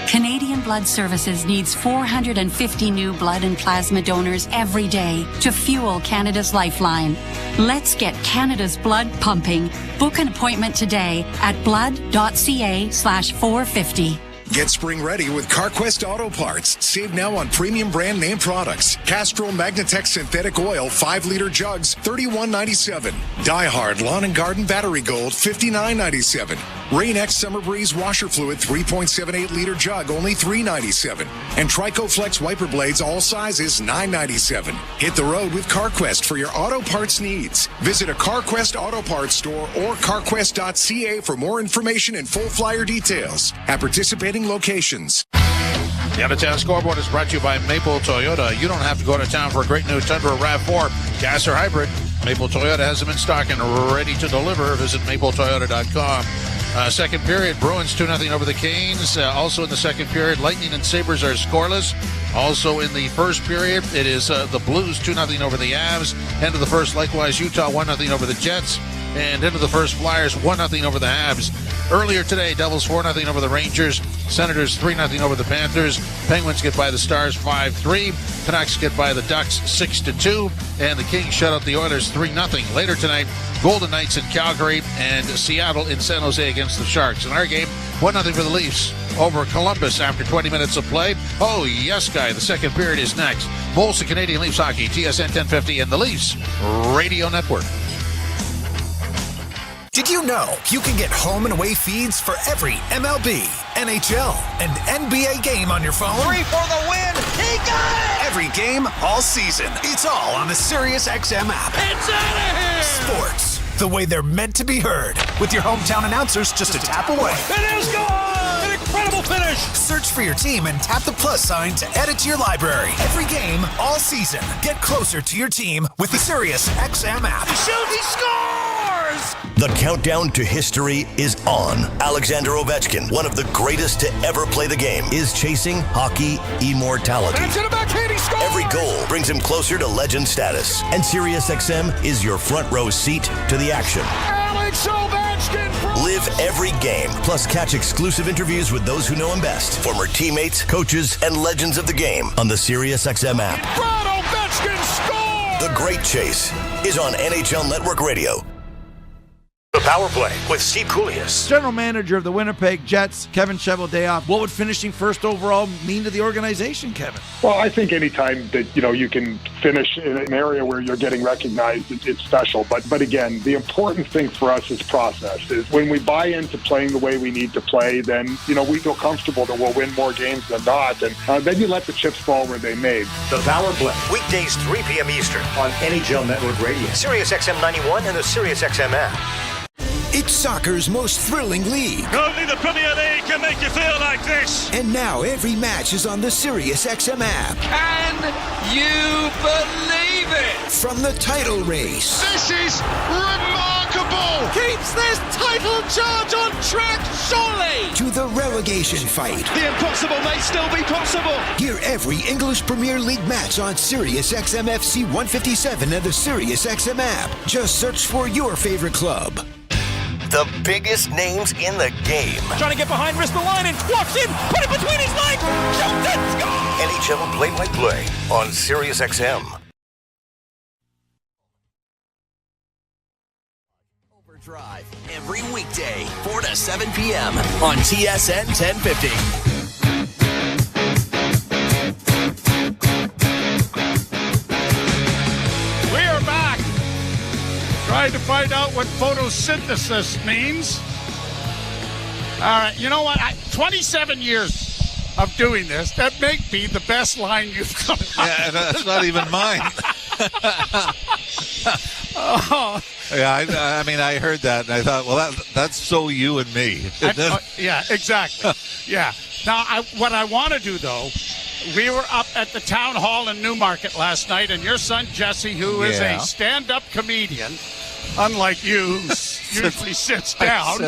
Canadian Blood Services needs 450 new blood and plasma donors every day to fuel Canada's lifeline. Let's get Canada's blood pumping. Book an appointment today at blood.ca/450. Get spring ready with CarQuest Auto Parts. Save now on premium brand name products. Castrol Magnatech Synthetic Oil 5-liter jugs, $31.97. Die Hard Lawn and Garden Battery Gold, $59.97. Rain-X Summer Breeze Washer Fluid 3.78-liter jug, only $3.97. And Tricoflex Wiper Blades, all sizes, $9.97. Hit the road with CarQuest for your auto parts needs. Visit a CarQuest Auto Parts store or carquest.ca for more information and full flyer details at participating locations. The out-of-town scoreboard is brought to you by Maple Toyota. You don't have to go to town for a great new Tundra RAV4, gas or hybrid. Maple Toyota has them in stock and ready to deliver. Visit mapletoyota.com. Second period, Bruins 2-0 over the Canes. Also in the second period, Lightning and Sabres are scoreless. Also in the first period, it is the Blues 2-0 over the Avs. End of the first, likewise, Utah 1-0 over the Jets. And into the first, Flyers 1-0 over the Habs. Earlier today, Devils 4-0 over the Rangers. Senators 3-0 over the Panthers. Penguins get by the Stars 5-3. Canucks get by the Ducks 6-2. And the Kings shut out the Oilers 3-0. Later tonight, Golden Knights in Calgary and Seattle in San Jose against the Sharks. In our game, 1-0 for the Leafs over Columbus after 20 minutes of play. Oh, yes, guy. The second period is next. Molson Canadian Leafs Hockey, TSN 1050 and the Leafs Radio Network. Did you know you can get home and away feeds for every MLB, NHL, and NBA game on your phone? 3 for the win! He got it! Every game, all season. It's all on the SiriusXM app. It's out of here! Sports, the way they're meant to be heard. With your hometown announcers just a tap away. It is gone! An incredible finish! Search for your team and tap the plus sign to add it to your library. Every game, all season. Get closer to your team with the SiriusXM app. Shoot, he scores! The countdown to history is on. Alexander Ovechkin, one of the greatest to ever play the game, is chasing hockey immortality. And to the backhand, he scores! Every goal brings him closer to legend status. And SiriusXM is your front row seat to the action. Alex Ovechkin! Live every game, plus catch exclusive interviews with those who know him best. Former teammates, coaches, and legends of the game on the SiriusXM app. Brad Ovechkin scores! The Great Chase is on NHL Network Radio. The Power Play with Steve Koulias. General manager of the Winnipeg Jets, Kevin Cheveldayoff. What would finishing first overall mean to the organization, Kevin? Well, I think anytime that, you can finish in an area where you're getting recognized, it's special. But again, the important thing for us is process. Is when we buy into playing the way we need to play, then, we feel comfortable that we'll win more games than not. And then you let the chips fall where they may. The Power Play. Weekdays 3 p.m. Eastern on NHL Network Radio. SiriusXM 91 and the SiriusXM app. It's soccer's most thrilling league. Only the Premier League can make you feel like this. And now every match is on the SiriusXM app. Can you believe it? From the title race. This is remarkable. Keeps this title charge on track, surely. To the relegation fight. The impossible may still be possible. Hear every English Premier League match on SiriusXM FC 157 and the SiriusXM app. Just search for your favorite club. The biggest names in the game. Trying to get behind Ristolainen. Walks in. Put it between his legs. Shoots it. Score! NHL Play-by-Play on SiriusXM. Overdrive every weekday, 4 to 7 p.m. on TSN 1050. Trying to find out what photosynthesis means. All right, you know what? 27 years of doing this, that may be the best line you've come up. Yeah, that's not even mine. Oh, Yeah, I mean, I heard that, and I thought, well, that's so you and me. Yeah, exactly. Yeah. Now, what I want to do, though, we were up at the town hall in Newmarket last night, and your son, Jesse, who is a stand-up comedian, unlike you, who usually sits down.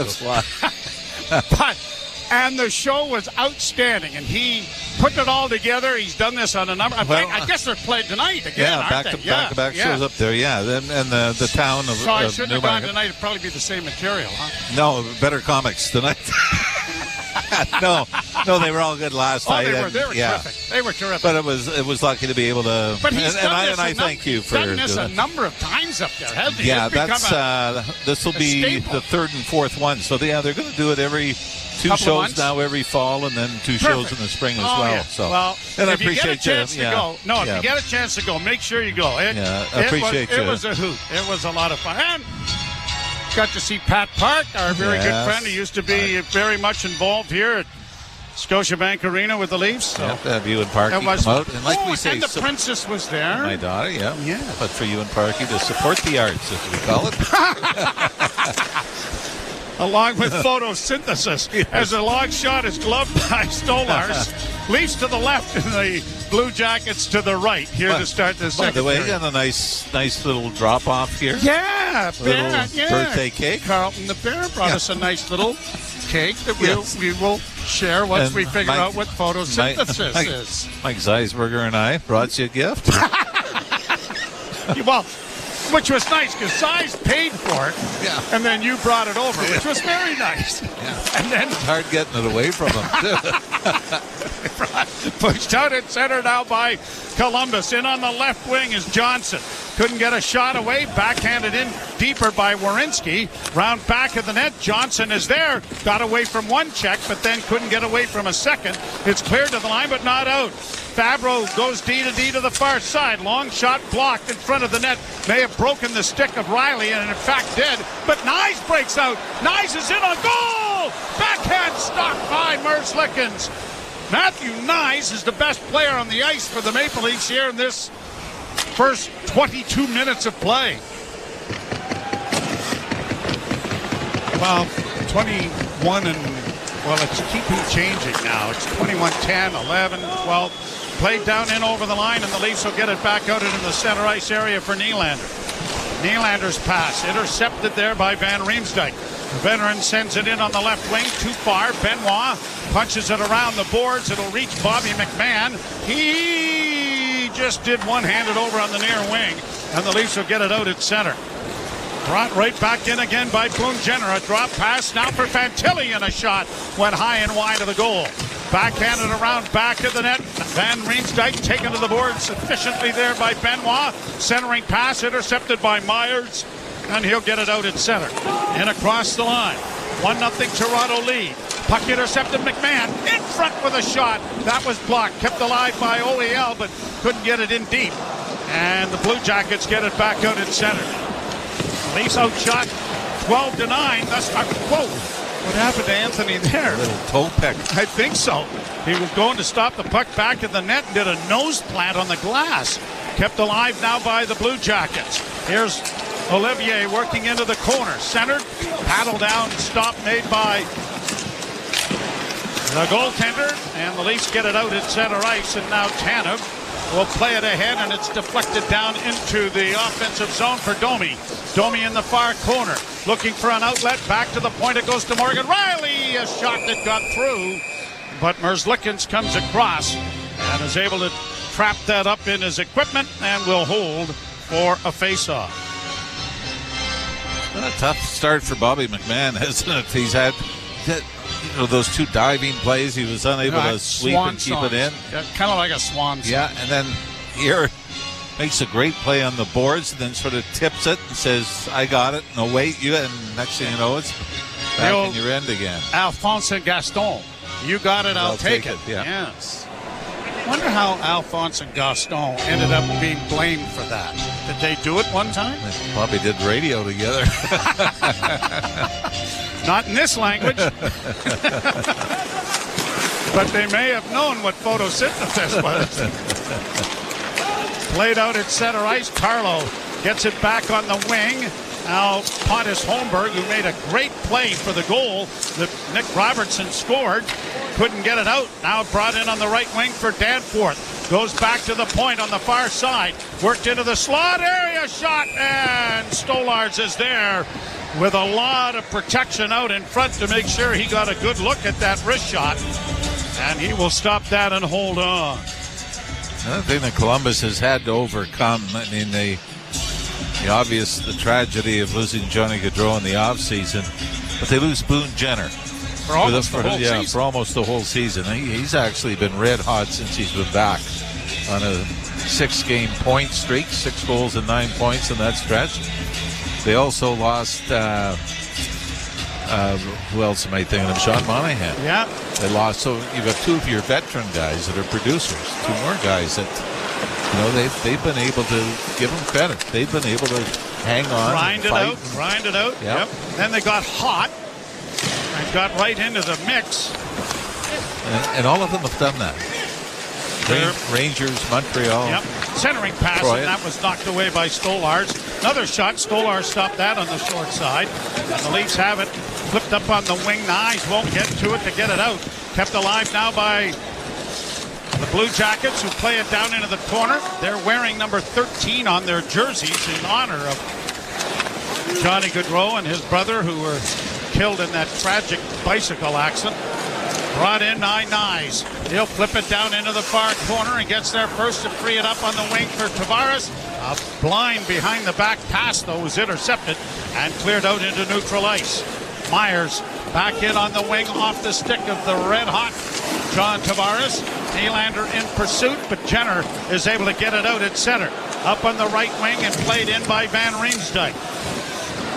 And the show was outstanding, and he put it all together. He's done this on a number. I guess they're played tonight again, aren't they? Back-to-back shows up there, and the town of Newmarket. So I shouldn't have gone tonight. It'd probably be the same material, huh? No, better comics tonight. No, they were all good last night. They were terrific. They were terrific. But it was lucky to be able to. But he's done this. I thank you for done this a number of times up there, hasn't he? Yeah, this will be the third and fourth one. So they're going to do it every two shows now, every fall, and then two shows in the spring as well. Yeah. So, and I if you appreciate get a chance to go, if you get a chance to go, make sure you go. I appreciate you. It was a hoot. It was a lot of fun. And got to see Pat Park, our very good friend, who used to be very much involved here at Scotiabank Arena with the Leafs. So. To have you and Parky come out. And like we say, and the princess was there. My daughter, yeah. But for you and Parky to support the arts, as we call it. Along with photosynthesis. Yes. As the long shot is gloved by Stolars. Leafs to the left and the Blue Jackets to the right here to start the second. By the way, you got a nice little drop off here. Yeah, birthday cake. Carlton the Bear brought us a nice little cake that we will share once we figure out what photosynthesis is. Mike Zeisberger and I brought you a gift. Well, which was nice because Size paid for it, and then you brought it over, which was very nice. Yeah. And then it's hard getting it away from him, too. Pushed out at center now by Columbus. In on the left wing is Johnson. Couldn't get a shot away. Backhanded in deeper by Werenski. Round back of the net. Johnson is there. Got away from one check, but then couldn't get away from a second. It's cleared to the line, but not out. Fabro goes D to the far side. Long shot blocked in front of the net. May have broken the stick of Riley, and in fact did. But Nyes breaks out. Nyes is in on goal! Backhand stopped by Merzlikins. Matthew Nyes is the best player on the ice for the Maple Leafs here in this first 22 minutes of play. Well, 21 and, well, it's keeping changing now. It's 21-10, 11, 12. Played down in over the line, and the Leafs will get it back out into the center ice area for Nylander. Nylander's pass intercepted there by Van Riemsdyk. The veteran sends it in on the left wing, too far. Benoit punches it around the boards. It'll reach Bobby McMahon. He just did one-handed over on the near wing, and the Leafs will get it out at center. Brought right back in again by Boone Jenner. A drop pass now for Fantilli, and a shot went high and wide of the goal. Backhanded around back of the net. Van Riemsdyk taken to the boards efficiently there by Benoit. Centering pass intercepted by Myers, and he'll get it out at center. And across the line. 1-0 Toronto lead. Puck intercepted. McMahon in front with a shot. That was blocked. Kept alive by OEL, but couldn't get it in deep. And the Blue Jackets get it back out at center. Leafs outshot 12-9. That's whoa. What happened to Anthony there? A little toe peck. I think so. He was going to stop the puck back in the net and did a nose plant on the glass. Kept alive now by the Blue Jackets. Here's Olivier working into the corner. Centered. Paddle down. Stop made by the goaltender. And the Leafs get it out at center ice. And now Tanev will play it ahead, and it's deflected down into the offensive zone for Domi. Domi in the far corner, looking for an outlet. Back to the point, it goes to Morgan Riley. A shot that got through, but Merzlikins comes across and is able to trap that up in his equipment and will hold for a face-off. It's been a tough start for Bobby McMahon, hasn't it? He's had those two diving plays. He was unable to sweep and keep it in. Kind of like a swan song. Yeah, and then here makes a great play on the boards, and then sort of tips it and says, I got it. No, wait. And next thing you know, it's back in your end again. Alphonse Gaston. You got it, I'll take it. Yeah. Yes. Wonder how Alphonse and Gaston ended up being blamed for that. Did they do it one time? They probably did radio together. Not in this language. But they may have known what photosynthesis was. Played out at center ice. Carlo gets it back on the wing. Now, Pontus Holmberg, who made a great play for the goal that Nick Robertson scored, couldn't get it out. Now brought in on the right wing for Danforth. Goes back to the point on the far side. Worked into the slot area, shot, and Stolarz is there with a lot of protection out in front to make sure he got a good look at that wrist shot. And he will stop that and hold on. Another thing that Columbus has had to overcome, I mean, the tragedy of losing Johnny Gaudreau in the offseason, but they lose Boone Jenner. For almost the whole season. For almost the whole season. He's actually been red hot since he's been back on a 6-game point streak, 6 goals and 9 points in that stretch. They also lost, who else am I thinking of? Sean Monahan. Yeah. They lost, so you've got 2 of your veteran guys that are producers, 2 more guys that, they've been able to give them credit. They've been able to hang on. Grind it out. Yep. Then they got hot. And got right into the mix. And all of them have done that. Rangers, Montreal. Yep. Centering pass, and that was knocked away by Stolarz. Another shot. Stolarz stopped that on the short side. And the Leafs have it. Flipped up on the wing. Nyes won't get to it to get it out. Kept alive now by the Blue Jackets, who play it down into the corner. They're wearing number 13 on their jerseys in honor of Johnny Gaudreau and his brother, who were killed in that tragic bicycle accident. Brought in Nyes. He'll flip it down into the far corner and gets there first to free it up on the wing for Tavares. A blind behind the back pass, though, was intercepted and cleared out into neutral ice. Myers back in on the wing off the stick of the red-hot John Tavares. Nylander in pursuit, but Jenner is able to get it out at center. Up on the right wing and played in by Van Riemsdyk.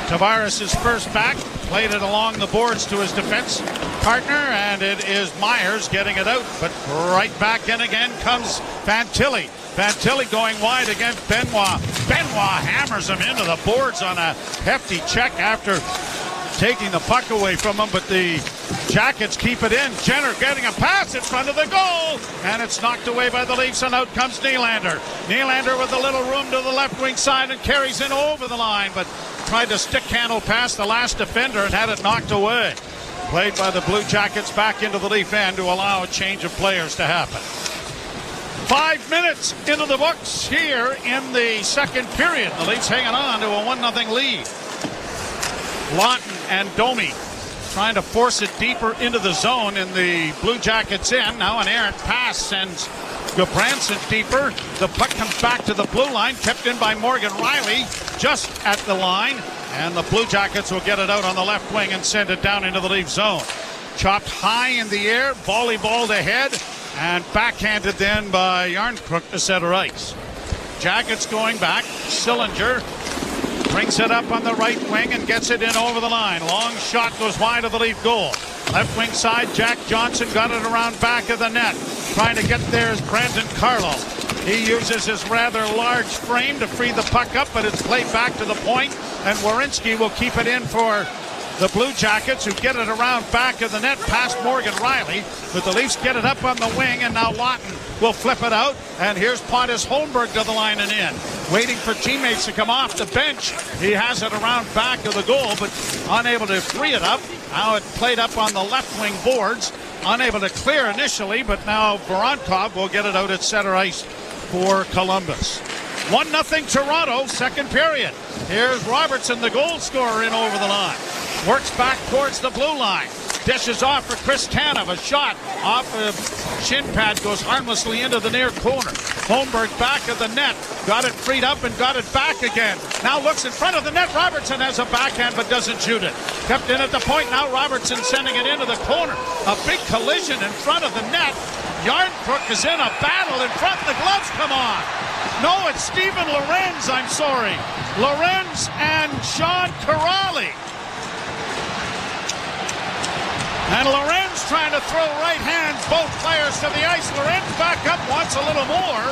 Tavares is first back, played it along the boards to his defense partner, and it is Myers getting it out, but right back in again comes Fantilli. Fantilli going wide against Benoit. Benoit hammers him into the boards on a hefty check after taking the puck away from him, but the Jackets keep it in. Jenner getting a pass in front of the goal, and it's knocked away by the Leafs, and out comes Nylander. Nylander with a little room to the left wing side and carries in over the line, but tried to stick handle past the last defender and had it knocked away. Played by the Blue Jackets back into the Leaf end to allow a change of players to happen. 5 minutes into the books here in the second period. The Leafs hanging on to a 1-0 lead. Lawton and Domi trying to force it deeper into the zone, and the Blue Jackets in. Now an errant pass sends Gudbranson deeper. The puck comes back to the blue line, kept in by Morgan Riley just at the line, and the Blue Jackets will get it out on the left wing and send it down into the Leaf zone. Chopped high in the air, volleyballed ahead, and backhanded then by Yarncrook to center ice. Jackets going back. Sillinger brings it up on the right wing and gets it in over the line. Long shot goes wide of the Leaf goal. Left wing side, Jack Johnson got it around back of the net. Trying to get there is Brandon Carlo. He uses his rather large frame to free the puck up, but it's played back to the point, and Werenski will keep it in for the Blue Jackets, who get it around back of the net past Morgan Riley, but the Leafs get it up on the wing, and now Lawton will flip it out, and here's Pontus Holmberg to the line and in, waiting for teammates to come off the bench. He has it around back of the goal, but unable to free it up. Now it played up on the left wing boards, unable to clear initially, but now Voronkov will get it out at center ice for Columbus. 1-0 Toronto, second period. Here's Robertson, the goal scorer, in over the line. Works back towards the blue line. Dishes off for Chris Tanev. A shot off of shin pad goes harmlessly into the near corner. Holmberg back of the net. Got it freed up and got it back again. Now looks in front of the net. Robertson has a backhand but doesn't shoot it. Kept in at the point. Now Robertson sending it into the corner. A big collision in front of the net. Yarncrook is in a battle in front. The gloves come on. No, it's Steven Lorenz, I'm sorry. Lorenz and Sean Corrali. And Lorenz trying to throw right hands, both players to the ice. Lorenz back up, wants a little more.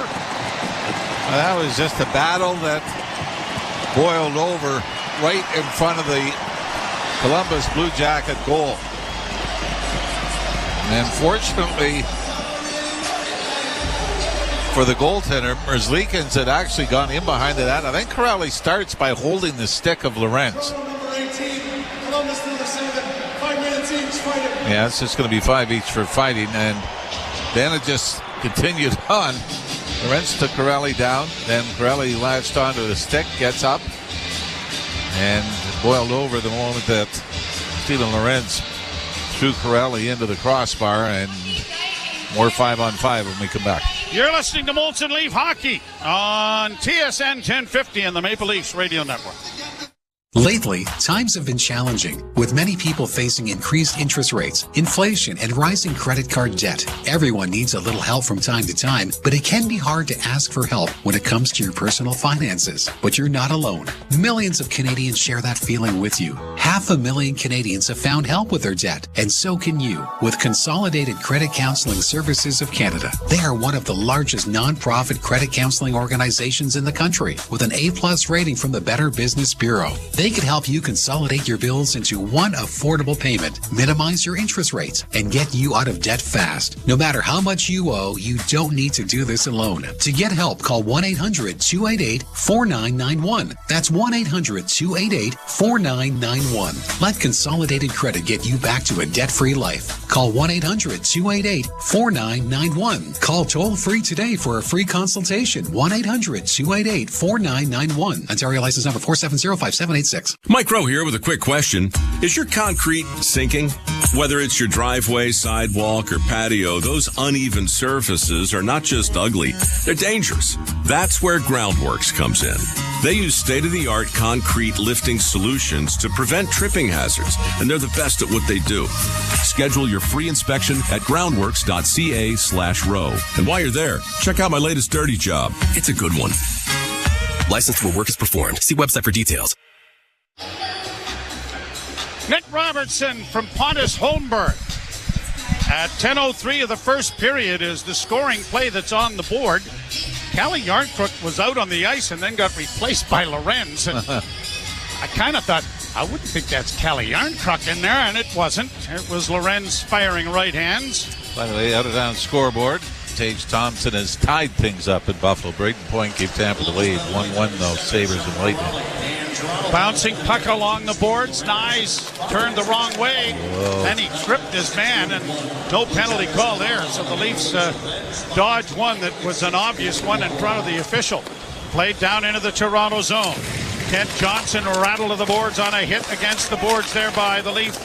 Well, that was just a battle that boiled over right in front of the Columbus Blue Jacket goal. And unfortunately for the goaltender. Merzlikins had actually gone in behind the net. I think Corelli starts by holding the stick of Lorenz. Yeah, it's just going to be 5 each for fighting, and then it just continued on. Lorenz took Corelli down, then Corelli latched onto the stick, gets up, and boiled over the moment that Steven Lorenz threw Corelli into the crossbar, and more 5-on-5 when we come back. You're listening to Molson Leaf Hockey on TSN 1050 and the Maple Leafs Radio Network. Lately, times have been challenging, with many people facing increased interest rates, inflation, and rising credit card debt. Everyone needs a little help from time to time, but it can be hard to ask for help when it comes to your personal finances. But you're not alone. Millions of Canadians share that feeling with you. 500,000 Canadians have found help with their debt, and so can you, with Consolidated Credit Counseling Services of Canada. They are one of the largest non-profit credit counseling organizations in the country, with an A+ rating from the Better Business Bureau. They can help you consolidate your bills into one affordable payment, minimize your interest rates, and get you out of debt fast. No matter how much you owe, you don't need to do this alone. To get help, call 1-800-288-4991. That's 1-800-288-4991. Let Consolidated Credit get you back to a debt-free life. Call 1-800-288-4991. Call toll-free today for a free consultation. 1-800-288-4991. Ontario license number 4705786. Mike Rowe here with a quick question. Is your concrete sinking? Whether it's your driveway, sidewalk, or patio, those uneven surfaces are not just ugly, they're dangerous. That's where Groundworks comes in. They use state-of-the-art concrete lifting solutions to prevent tripping hazards, and they're the best at what they do. Schedule your free inspection at groundworks.ca/row. And while you're there, check out my latest dirty job. It's a good one. Licensed where work is performed. See website for details. Nick Robertson from Pontus Holmberg. At 10:03 of the first period is the scoring play that's on the board. Calle Yarncrook was out on the ice and then got replaced by Lorenz. And I kind of thought, I wouldn't think that's Calle Yarncrook in there, and it wasn't. It was Lorenz firing right hands. By the way, out of down scoreboard, Tage Thompson has tied things up at Buffalo. Braden Point gave Tampa the lead. 1-1 though, Sabres and Lightning. Bouncing puck along the boards. Nyes turned the wrong way. Whoa. Then he tripped his man, and no penalty call there. So the Leafs dodged one that was an obvious one in front of the official. Played down into the Toronto zone. Kent Johnson rattled to the boards on a hit against the boards there by the Leaf.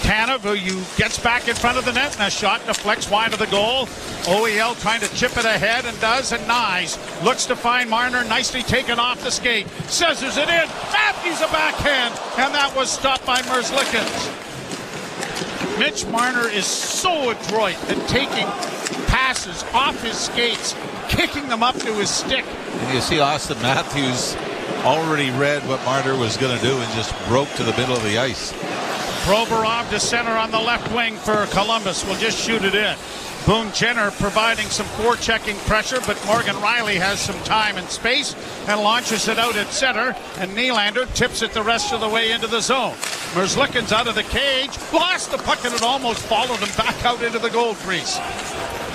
Tanev, who gets back in front of the net, and a shot deflects wide of the goal. OEL trying to chip it ahead, and does, and Nyes looks to find Marner, nicely taken off the skate. Scissors it in. Matthews a backhand, and that was stopped by Merzlikins. Mitch Marner is so adroit at taking passes off his skates, kicking them up to his stick. And you see Austin Matthews already read what Marner was going to do and just broke to the middle of the ice. Provorov to center on the left wing for Columbus. Will just shoot it in. Boone Jenner providing some forechecking pressure, but Morgan Riley has some time and space and launches it out at center, and Nylander tips it the rest of the way into the zone. Merzlikins out of the cage, lost the puck, and it almost followed him back out into the goal crease.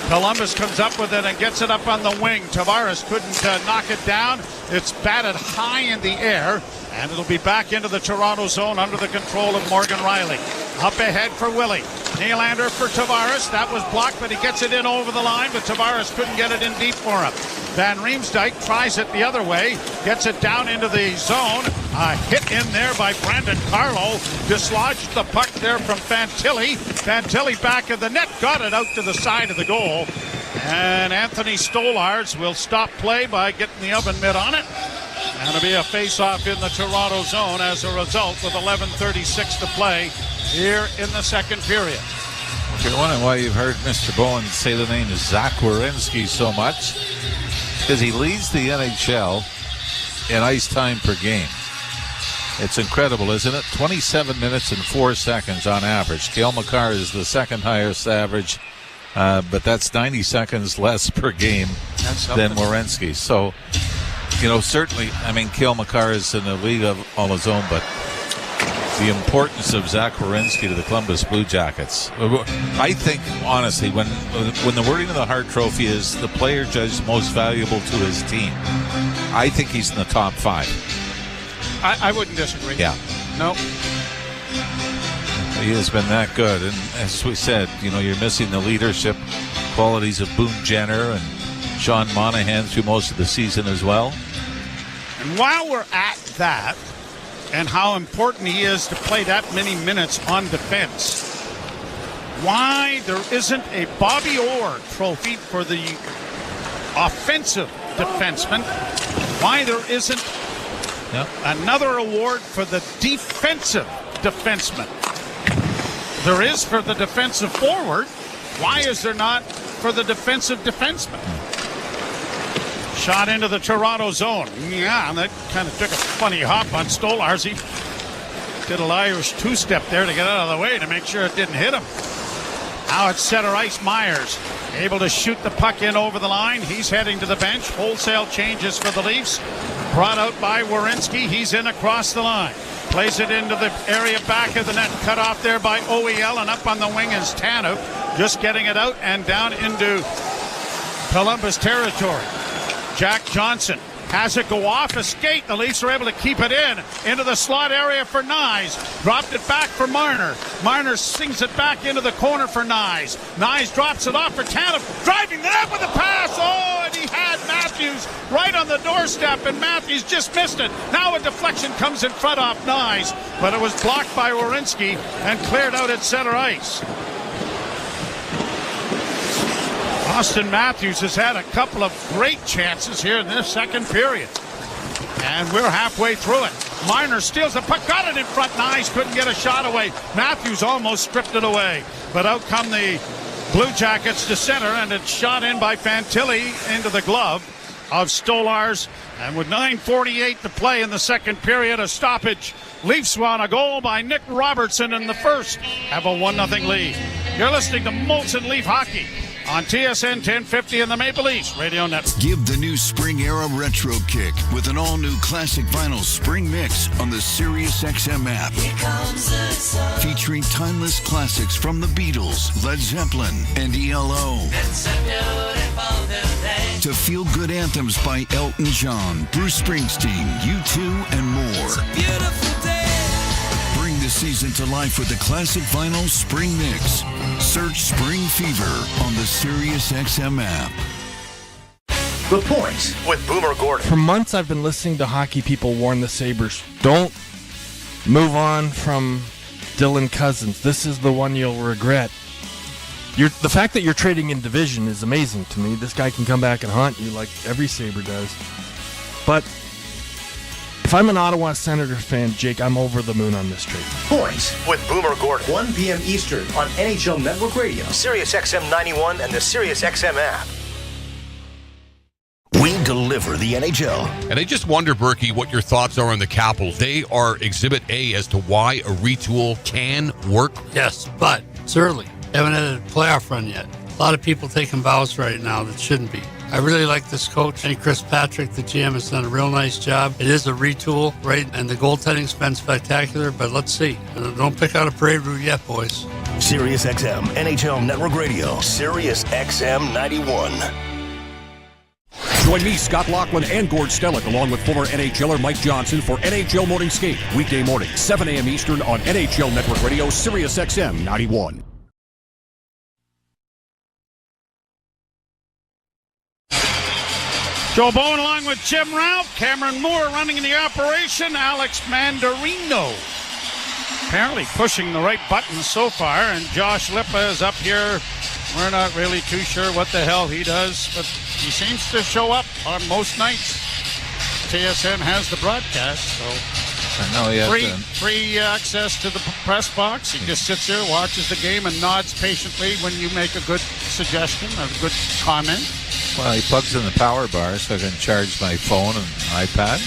Columbus comes up with it and gets it up on the wing. Tavares couldn't knock it down. It's batted high in the air, and it'll be back into the Toronto zone under the control of Morgan Riley. Up ahead for Willie. Nylander for Tavares. That was blocked, but he gets it in over the line, but Tavares couldn't get it in deep for him. Van Riemsdyk tries it the other way, gets it down into the zone. A hit in there by Brandon Carlo. Dislodged the puck there from Fantilli. Fantilli back of the net, got it out to the side of the goal. And Anthony Stolarz will stop play by getting the oven mitt on it. And it'll be a face-off in the Toronto zone as a result with 11:36 to play here in the second period. If you're wondering why you've heard Mr. Bowen say the name is Zach Werenski so much, because he leads the NHL in ice time per game. It's incredible, isn't it? 27 minutes and 4 seconds on average. Cale Makar is the second highest average, but that's 90 seconds less per game than Werenski. So, you know, certainly, I mean, Cale Makar is in the league of all his own, but the importance of Zach Werenski to the Columbus Blue Jackets. I think, honestly, when the wording of the Hart Trophy is the player judged most valuable to his team, I think he's in the top 5. I wouldn't disagree. Yeah. No. He has been that good. And as we said, you're missing the leadership qualities of Boone Jenner and Sean Monahan through most of the season as well. And while we're at that, and how important he is to play that many minutes on defense, why there isn't a Bobby Orr trophy for the offensive defenseman, why there isn't another award for the defensive defenseman. There is for the defensive forward. Why is there not for the defensive defenseman? Shot into the Toronto zone. Yeah, and that kind of took a funny hop on Stolarz. He did a Irish two-step there to get out of the way to make sure it didn't hit him. Now it's center ice. Myers able to shoot the puck in over the line. He's heading to the bench. Wholesale changes for the Leafs. Brought out by Werenski. He's in across the line. Plays it into the area back of the net. Cut off there by OEL, and up on the wing is Tanev. Just getting it out and down into Columbus territory. Jack Johnson has it go off a skate. The Leafs are able to keep it into the slot area for Nyes. Dropped it back for Marner. Marner sings it back into the corner for Nyes. Nyes drops it off for Tanev. Driving the net with a pass. Oh, and he had Matthews right on the doorstep, and Matthews just missed it. Now a deflection comes in front of Nyes, but it was blocked by Werenski and cleared out at center ice. Austin Matthews has had a couple of great chances here in this second period. And we're halfway through it. Marner steals the puck, got it in front. Nyes couldn't get a shot away. Matthews almost stripped it away. But out come the Blue Jackets to center, and it's shot in by Fantilli into the glove of Stolarz. And with 9:48 to play in the second period, a stoppage. Leafs on a goal by Nick Robertson in the first. Have a 1-0 lead. You're listening to Molson Leaf Hockey on TSN 1050 and the Maple Leafs Radio Network. Give the new spring era retro kick with an all-new classic vinyl spring mix on the SiriusXM app. Here comes the sun. Featuring timeless classics from the Beatles, Led Zeppelin, and ELO. It's a beautiful new day. To feel-good anthems by Elton John, Bruce Springsteen, U2, and more. It's a beautiful day. Bring the season to life with the classic vinyl spring mix. Search Spring Fever on the SiriusXM app. The Point with Boomer Gordon. For months I've been listening to hockey people warn the Sabres, don't move on from Dylan Cousins. This is the one you'll regret. The fact that you're trading in division is amazing to me. This guy can come back and haunt you like every Sabre does. But if I'm an Ottawa Senators fan, Jake, I'm over the moon on this trade. Point with Boomer Gordon. 1 p.m. Eastern on NHL Network Radio, SiriusXM 91, and the SiriusXM app. We deliver the NHL. And I just wonder, Berkey, what your thoughts are on the Capitals. They are Exhibit A as to why a retool can work. Yes, but it's early. Haven't had a playoff run yet. A lot of people taking vows right now that shouldn't be. I really like this coach. I think Chris Patrick, the GM, has done a real nice job. It is a retool, right? And the goaltending's been spectacular, but let's see. Don't pick out a parade route yet, boys. SiriusXM, NHL Network Radio, SiriusXM 91. Join me, Scott Laughlin, and Gord Stellick, along with former NHLer Mike Johnson for NHL Morning Skate. Weekday morning, 7 a.m. Eastern on NHL Network Radio, SiriusXM 91. Joe Bowen along with Jim Ralph, Cameron Moore running the operation, Alex Mandarino apparently pushing the right buttons so far, and Josh Lippa is up here. We're not really too sure what the hell he does, but he seems to show up on most nights. TSN has the broadcast, so I know he has free access to the press box. He just sits there, watches the game, and nods patiently when you make a good suggestion, a good comment. Well, he plugs in the power bar so I can charge my phone and iPad.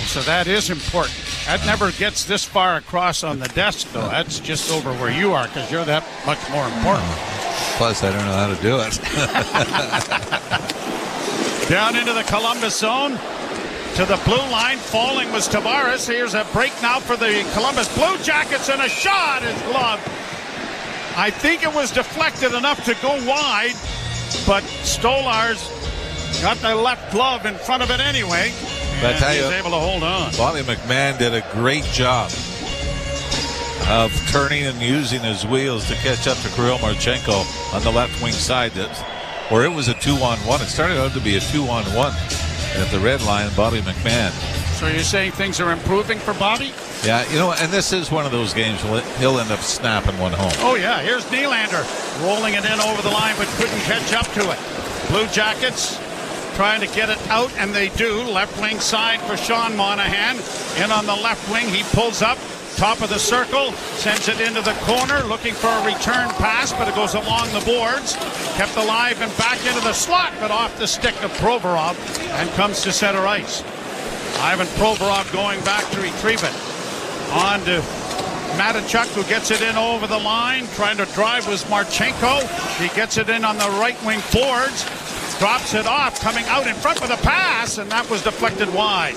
So that is important. That never gets this far across on the desk, though. That's just over where you are, because you're that much more important. Plus, I don't know how to do it. Down into the Columbus zone. to the blue line. Falling was Tavares. Here's a break now for the Columbus Blue Jackets, and a shot is gloved. I think it was deflected enough to go wide, but Stolarz got the left glove in front of it anyway, and he was able to hold on. Bobby McMahon did a great job of turning and using his wheels to catch up to Kirill Marchenko on the left wing side, where it was a 2-on-1. It started out to be a 2-on-1 at the red line, Bobby McMahon. So you're saying things are improving for Bobby? Yeah, and this is one of those games where he'll end up snapping one home. Oh, yeah. Here's Nylander rolling it in over the line, but couldn't catch up to it. Blue Jackets trying to get it out, and they do. Left wing side for Sean Monahan. In on the left wing, he pulls up. Top of the circle, sends it into the corner, looking for a return pass, but it goes along the boards. Kept alive and back into the slot, but off the stick of Provorov, and comes to center ice. Ivan Provorov going back to retrieve it. On to Matachuk, who gets it in over the line. Trying to drive was Marchenko. He gets it in on the right wing boards. Drops it off, coming out in front with a pass, and that was deflected wide.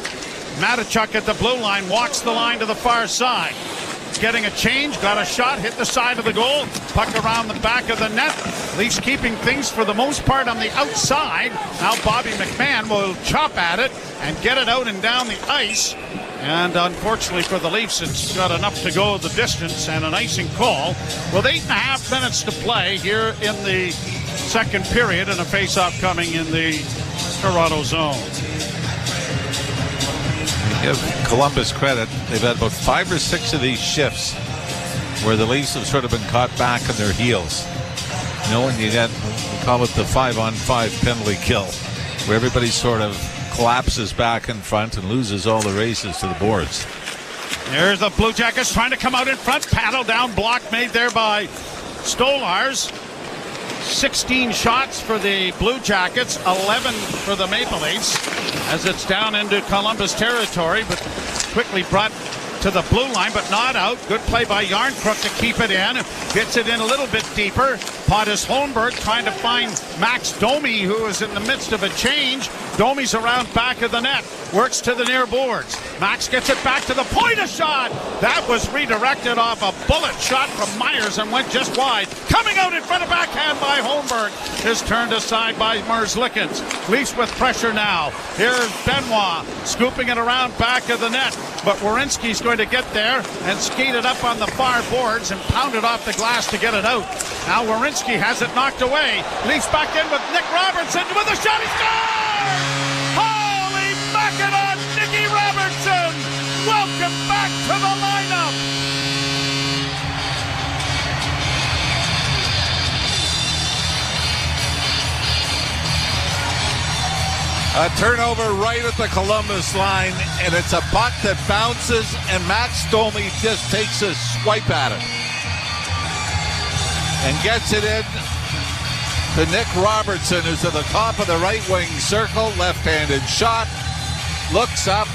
Matachuk at the blue line walks the line to the far side. Getting a change, got a shot, hit the side of the goal. Puck around the back of the net. Leafs keeping things for the most part on the outside. Now Bobby McMahon will chop at it and get it out and down the ice. And unfortunately for the Leafs, it's got enough to go the distance and an icing call. With 8.5 minutes to play here in the second period, and a face-off coming in the Toronto zone. Give Columbus credit. They've had about 5 or 6 of these shifts where the Leafs have sort of been caught back on their heels. When you get, we call it the 5-on-5 penalty kill, where everybody sort of collapses back in front and loses all the races to the boards. There's the Blue Jackets trying to come out in front. Paddle down block made there by Stolarz. 16 shots for the Blue Jackets, 11 for the Maple Leafs, as it's down into Columbus territory, but quickly brought to the blue line, but not out. Good play by Yarncrook to keep it in. Gets it in a little bit deeper. Pontus Holmberg trying to find Max Domi, who is in the midst of a change. Domi's around back of the net. Works to the near boards. Max gets it back to the point, a shot. That was redirected off a bullet shot from Myers and went just wide. Coming out in front of backhand by Holmberg. Is turned aside by Merzlikins. Leafs with pressure now. Here's Benoit scooping it around back of the net. But Werenski's going to get there and skate it up on the far boards and pound it off the glass to get it out. Now Werenski has it knocked away. Leafs back in with Nick Robertson with a shot. He scores! Holy Mackinac, Nicky Robertson! Welcome back to the lineup! A turnover right at the Columbus line, and it's a puck that bounces, and Max Domi just takes a swipe at it and gets it in to Nick Robertson, who's at the top of the right wing circle, left-handed shot, looks up,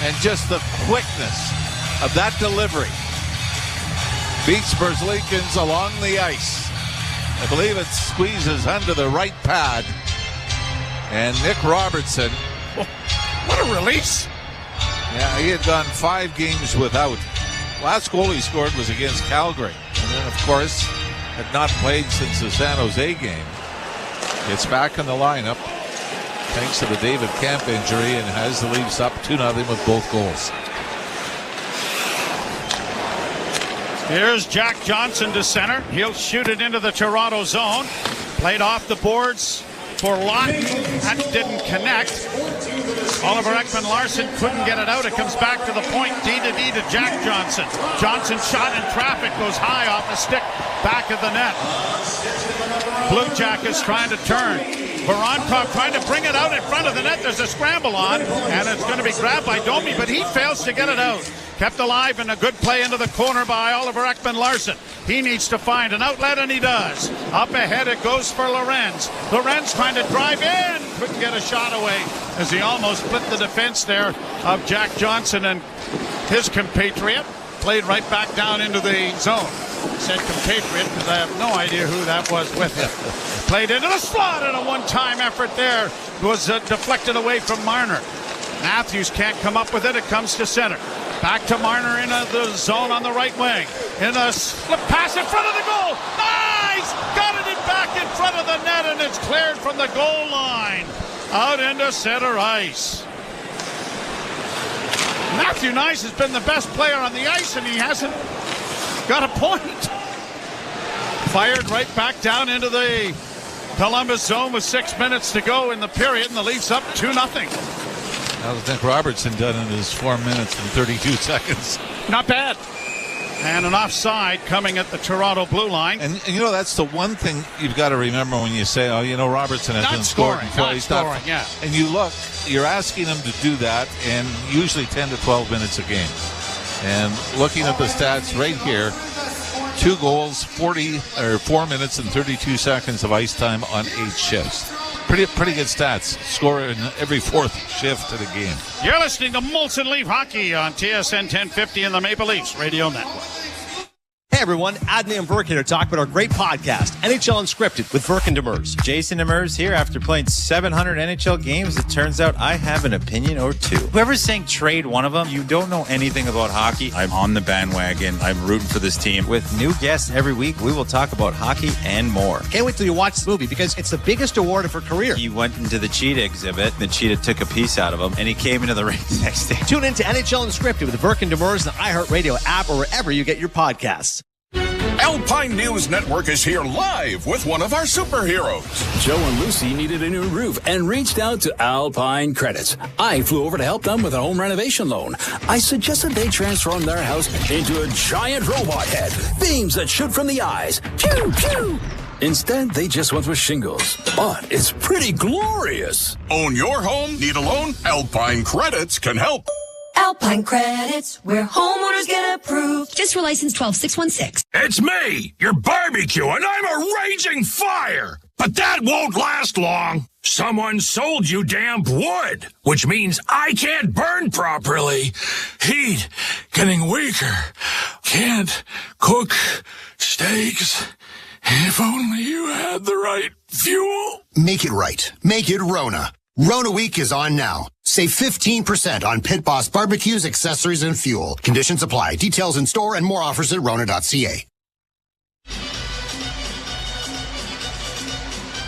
and just the quickness of that delivery beats Merzlikins along the ice. I believe it squeezes under the right pad. And Nick Robertson. What a release. Yeah, he had gone 5 games without. Last goal he scored was against Calgary. And then, of course, had not played since the San Jose game. Gets back in the lineup thanks to the David Kemp injury and has the Leafs up 2-0 with both goals. Here's Jack Johnson to center. He'll shoot it into the Toronto zone. Played off the boards for Lawton. That didn't connect. Oliver Ekman-Larsson couldn't get it out. It comes back to the point. D to Jack Johnson. Johnson shot in traffic, goes high off the stick, back of the net. Blue Jackets trying to turn. Voronkov trying to bring it out in front of the net. There's a scramble on, and it's going to be grabbed by Domi, but he fails to get it out. Kept alive and a good play into the corner by Oliver Ekman-Larsson. He needs to find an outlet, and he does. Up ahead it goes for Lorenz. Lorenz trying to drive in. Couldn't get a shot away as he almost split the defense there of Jack Johnson and his compatriot. Played right back down into the zone. I said compatriot because I have no idea who that was with him. Played into the slot, and a one-time effort there was deflected away from Marner. Matthews can't come up with it. It comes to center. Back to Marner in the zone on the right wing. In a slip pass in front of the goal. Nice! Got it back in front of the net, and it's cleared from the goal line. Out into center ice. Matthew Nice has been the best player on the ice, and he hasn't got a point. Fired right back down into the Columbus zone with 6 minutes to go in the period, and the Leafs up 2-0. How's Nick Robertson done in his 4 minutes and 32 seconds? Not bad. And an offside coming at the Toronto blue line. And that's the one thing you've got to remember when you say, Robertson hasn't scored before. Not scoring, yeah. And you're asking him to do that in usually 10 to 12 minutes a game. And looking at the stats right here, 2 goals, 4 minutes and 32 seconds of ice time on 8 shifts. Pretty good stats. Score in every 4th shift of the game. You're listening to Molson Leaf Hockey on TSN 1050 and the Maple Leafs Radio Network. Hey everyone, Adney and Verkin are talking about our great podcast, NHL Unscripted with Verkin Demers. Jason Demers here. After playing 700 NHL games, it turns out I have an opinion or two. Whoever's saying trade one of them, you don't know anything about hockey. I'm on the bandwagon. I'm rooting for this team. With new guests every week, we will talk about hockey and more. Can't wait till you watch the movie because it's the biggest award of her career. He went into the cheetah exhibit. The cheetah took a piece out of him, and he came into the ring the next day. Tune in to NHL Unscripted with Verkin Demers and the iHeartRadio app or wherever you get your podcasts. Alpine News Network is here live with one of our superheroes. Joe and Lucy needed a new roof and reached out to Alpine Credits. I flew over to help them with a home renovation loan. I suggested they transform their house into a giant robot head, beams that shoot from the eyes. Pew, pew! Instead, they just went with shingles. But it's pretty glorious. Own your home? Need a loan? Alpine Credits can help. Alpine Credits, where homeowners get approved. Just for license 12616. It's me, your barbecue, and I'm a raging fire. But that won't last long. Someone sold you damp wood, which means I can't burn properly. Heat getting weaker. Can't cook steaks. If only you had the right fuel. Make it right. Make it Rona. Rona Week is on now. Save 15% on Pit Boss barbecues, accessories, and fuel. Conditions apply. Details in store and more offers at Rona.ca.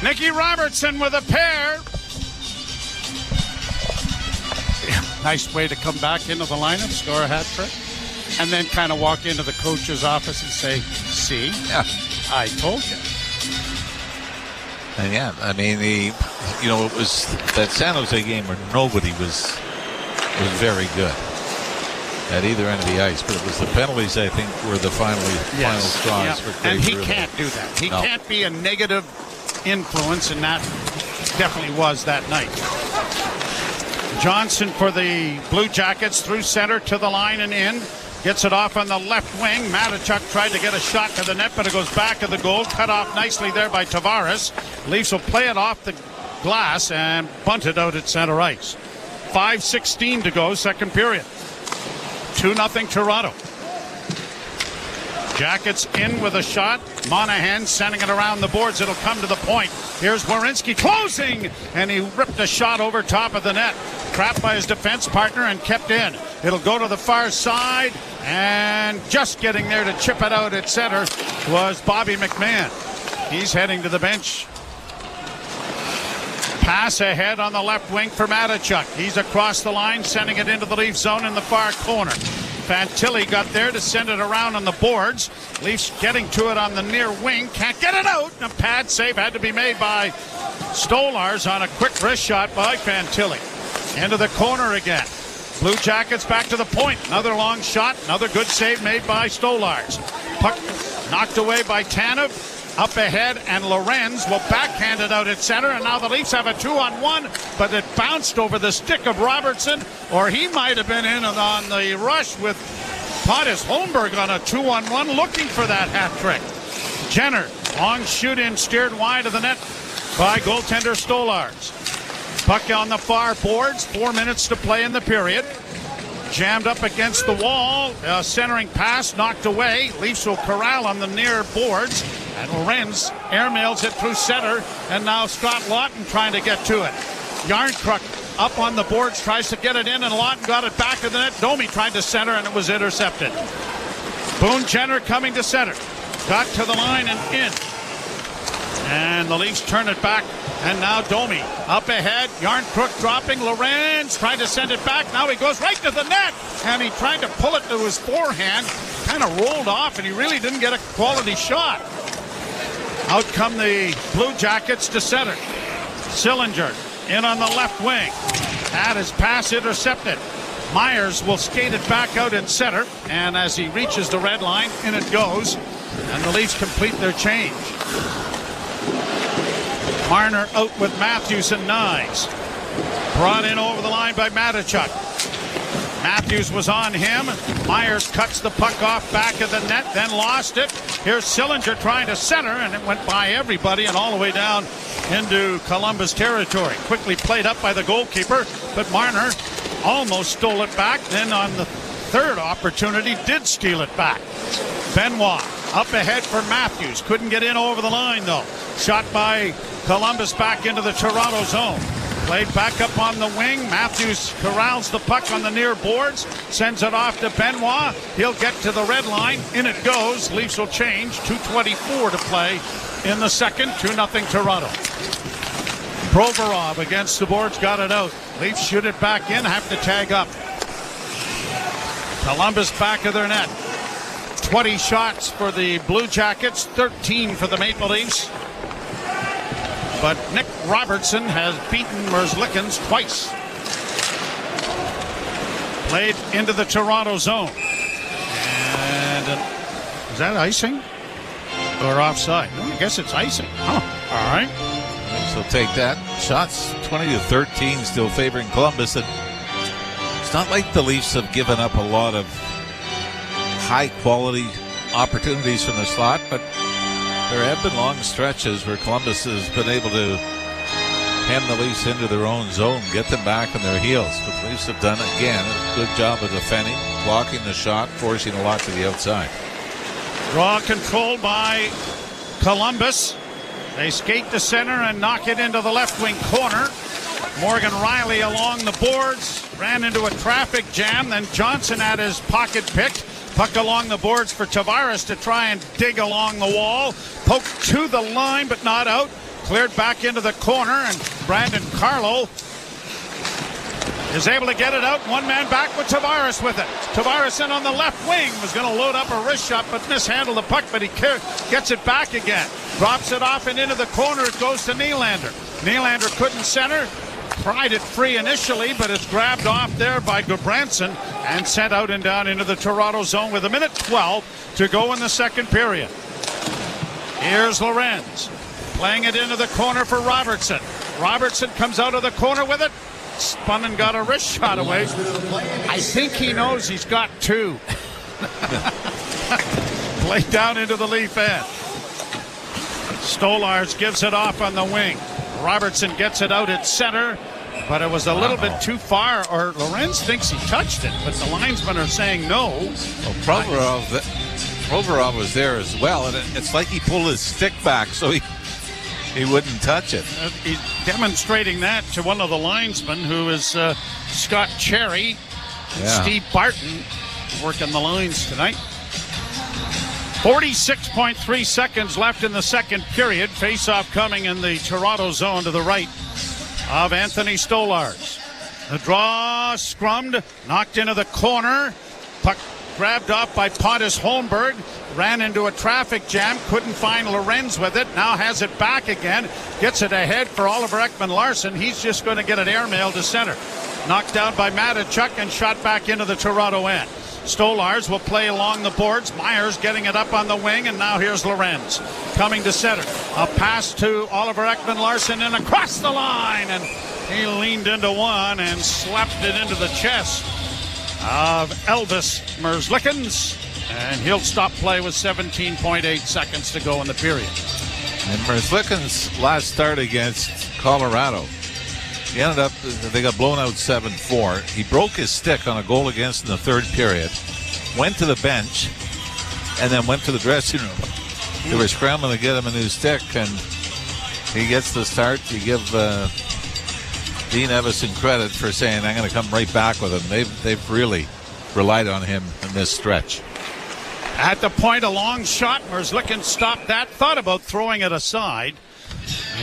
Nicky Robertson with a pair. Nice way to come back into the lineup, score a hat trick, and then kind of walk into the coach's office and say, see, I told you. And it was that San Jose game where nobody was very good at either end of the ice, but it was the penalties, I think, were the final straws for Craig. And he can't do that. He can't be a negative influence, and that definitely was that night. Johnson for the Blue Jackets through center to the line and in. Gets it off on the left wing. Matachuk tried to get a shot to the net, but it goes back of the goal. Cut off nicely there by Tavares. Leafs will play it off the glass and bunt it out at center ice. 5:16 to go, second period. 2-0 Toronto. Jackets in with a shot. Monahan sending it around the boards. It'll come to the point. Here's Werenski closing, and he ripped a shot over top of the net. Trapped by his defense partner and kept in. It'll go to the far side, and just getting there to chip it out at center was Bobby McMahon. He's heading to the bench. Pass ahead on the left wing for Matachuk. He's across the line, sending it into the Leaf zone in the far corner. Fantilli got there to send it around on the boards. Leafs getting to it on the near wing. Can't get it out. A pad save had to be made by Stolars on a quick wrist shot by Fantilli. Into the corner again. Blue Jackets back to the point. Another long shot. Another good save made by Stolars. Puck knocked away by Tanev. Up ahead, and Lorenz will backhand it out at center, and now the Leafs have a 2-on-1, but it bounced over the stick of Robertson, or he might have been in on the rush with Pontus Holmberg on a 2-on-1 looking for that hat trick. Jenner, long shoot in, steered wide of the net by goaltender Stolars. Puck on the far boards, 4 minutes to play in the period. Jammed up against the wall, centering pass knocked away. Leafs will corral on the near boards, and Lorenz airmails it through center, and now Scott Lawton trying to get to it. Yarncrook up on the boards, tries to get it in, and Lawton got it back to the net. Domi tried to center, and it was intercepted. Boone Jenner coming to center. Got to the line and in. And the Leafs turn it back. And now Domi up ahead. Yarncrook dropping. Lorenz trying to send it back. Now he goes right to the net. And he tried to pull it to his forehand. Kind of rolled off, and he really didn't get a quality shot. Out come the Blue Jackets to center. Sillinger in on the left wing. Had his pass intercepted. Myers will skate it back out in center. And as he reaches the red line, in it goes. And the Leafs complete their change. Marner out with Matthews and Nyes. Brought in over the line by Matachuk. Matthews was on him. Myers cuts the puck off back of the net, then lost it. Here's Sillinger trying to center, and it went by everybody and all the way down into Columbus territory. Quickly played up by the goalkeeper, but Marner almost stole it back. Then on the third opportunity, did steal it back. Benoit up ahead for Matthews. Couldn't get in over the line, though. Shot by Columbus back into the Toronto zone. Played back up on the wing. Matthews corrals the puck on the near boards. Sends it off to Benoit. He'll get to the red line. In it goes. Leafs will change. 2:24 to play in the second. 2-0 Toronto. Provorov against the boards. Got it out. Leafs shoot it back in. Have to tag up. Columbus back of their net. 20 shots for the Blue Jackets. 13 for the Maple Leafs. But Nick Robertson has beaten Merzlikins twice. Played into the Toronto zone. And is that icing? Or offside? No, I guess it's icing. Huh. All right. So take that. Shots 20-13 still favoring Columbus. And it's not like the Leafs have given up a lot of high-quality opportunities from the slot, but there have been long stretches where Columbus has been able to hem the Leafs into their own zone, get them back on their heels. But the Leafs have done, again, a good job of defending, blocking the shot, forcing a lot to the outside. Draw controlled by Columbus. They skate to center and knock it into the left wing corner. Morgan Riley along the boards, ran into a traffic jam. Then Johnson had his pocket picked. Puck along the boards for Tavares to try and dig along the wall. Poked to the line, but not out. Cleared back into the corner, and Brandon Carlo is able to get it out. One man back with Tavares with it. Tavares in on the left wing. Was going to load up a wrist shot, but mishandled the puck, but he gets it back again. Drops it off and into the corner. It goes to Nylander. Nylander couldn't center. Pried it free initially, but it's grabbed off there by Gudbranson and sent out and down into the Toronto zone with 1:12 to go in the second period. Here's Lorenz playing it into the corner for Robertson. Robertson comes out of the corner with it. Spun and got a wrist shot away. I think he knows he's got two. Played down into the Leaf end. Stolarz gives it off on the wing. Robertson gets it out at center, but it was a little bit too far, or Lorenz thinks he touched it, but the linesmen are saying no. Well, Provorov was there as well, and it's like he pulled his stick back so he wouldn't touch it. He's demonstrating that to one of the linesmen, who is Scott Cherry. Yeah. Steve Barton working the lines tonight. 46.3 seconds left in the second period. Face-off coming in the Toronto zone to the right of Anthony Stolarz. The draw scrummed, knocked into the corner. Puck grabbed off by Pontus Holmberg. Ran into a traffic jam. Couldn't find Lorenz with it. Now has it back again. Gets it ahead for Oliver Ekman-Larsson. He's just going to get an airmail to center. Knocked down by Matachuk and shot back into the Toronto end. Stolarz will play along the boards. Myers getting it up on the wing, and now here's Lorenz coming to center. A pass to Oliver Ekman-Larsson and across the line, and he leaned into one and slapped it into the chest of Elvis Merzlikins, and he'll stop play with 17.8 seconds to go in the period. And Merzlikins' last start against Colorado, he ended up, they got blown out 7-4. He broke his stick on a goal against in the third period, went to the bench, and then went to the dressing room. They were scrambling to get him a new stick, and he gets the start. You give Dean Evison credit for saying, I'm going to come right back with him. They've really relied on him in this stretch. At the point, a long shot. Merzlikins stopped that. Thought about throwing it aside,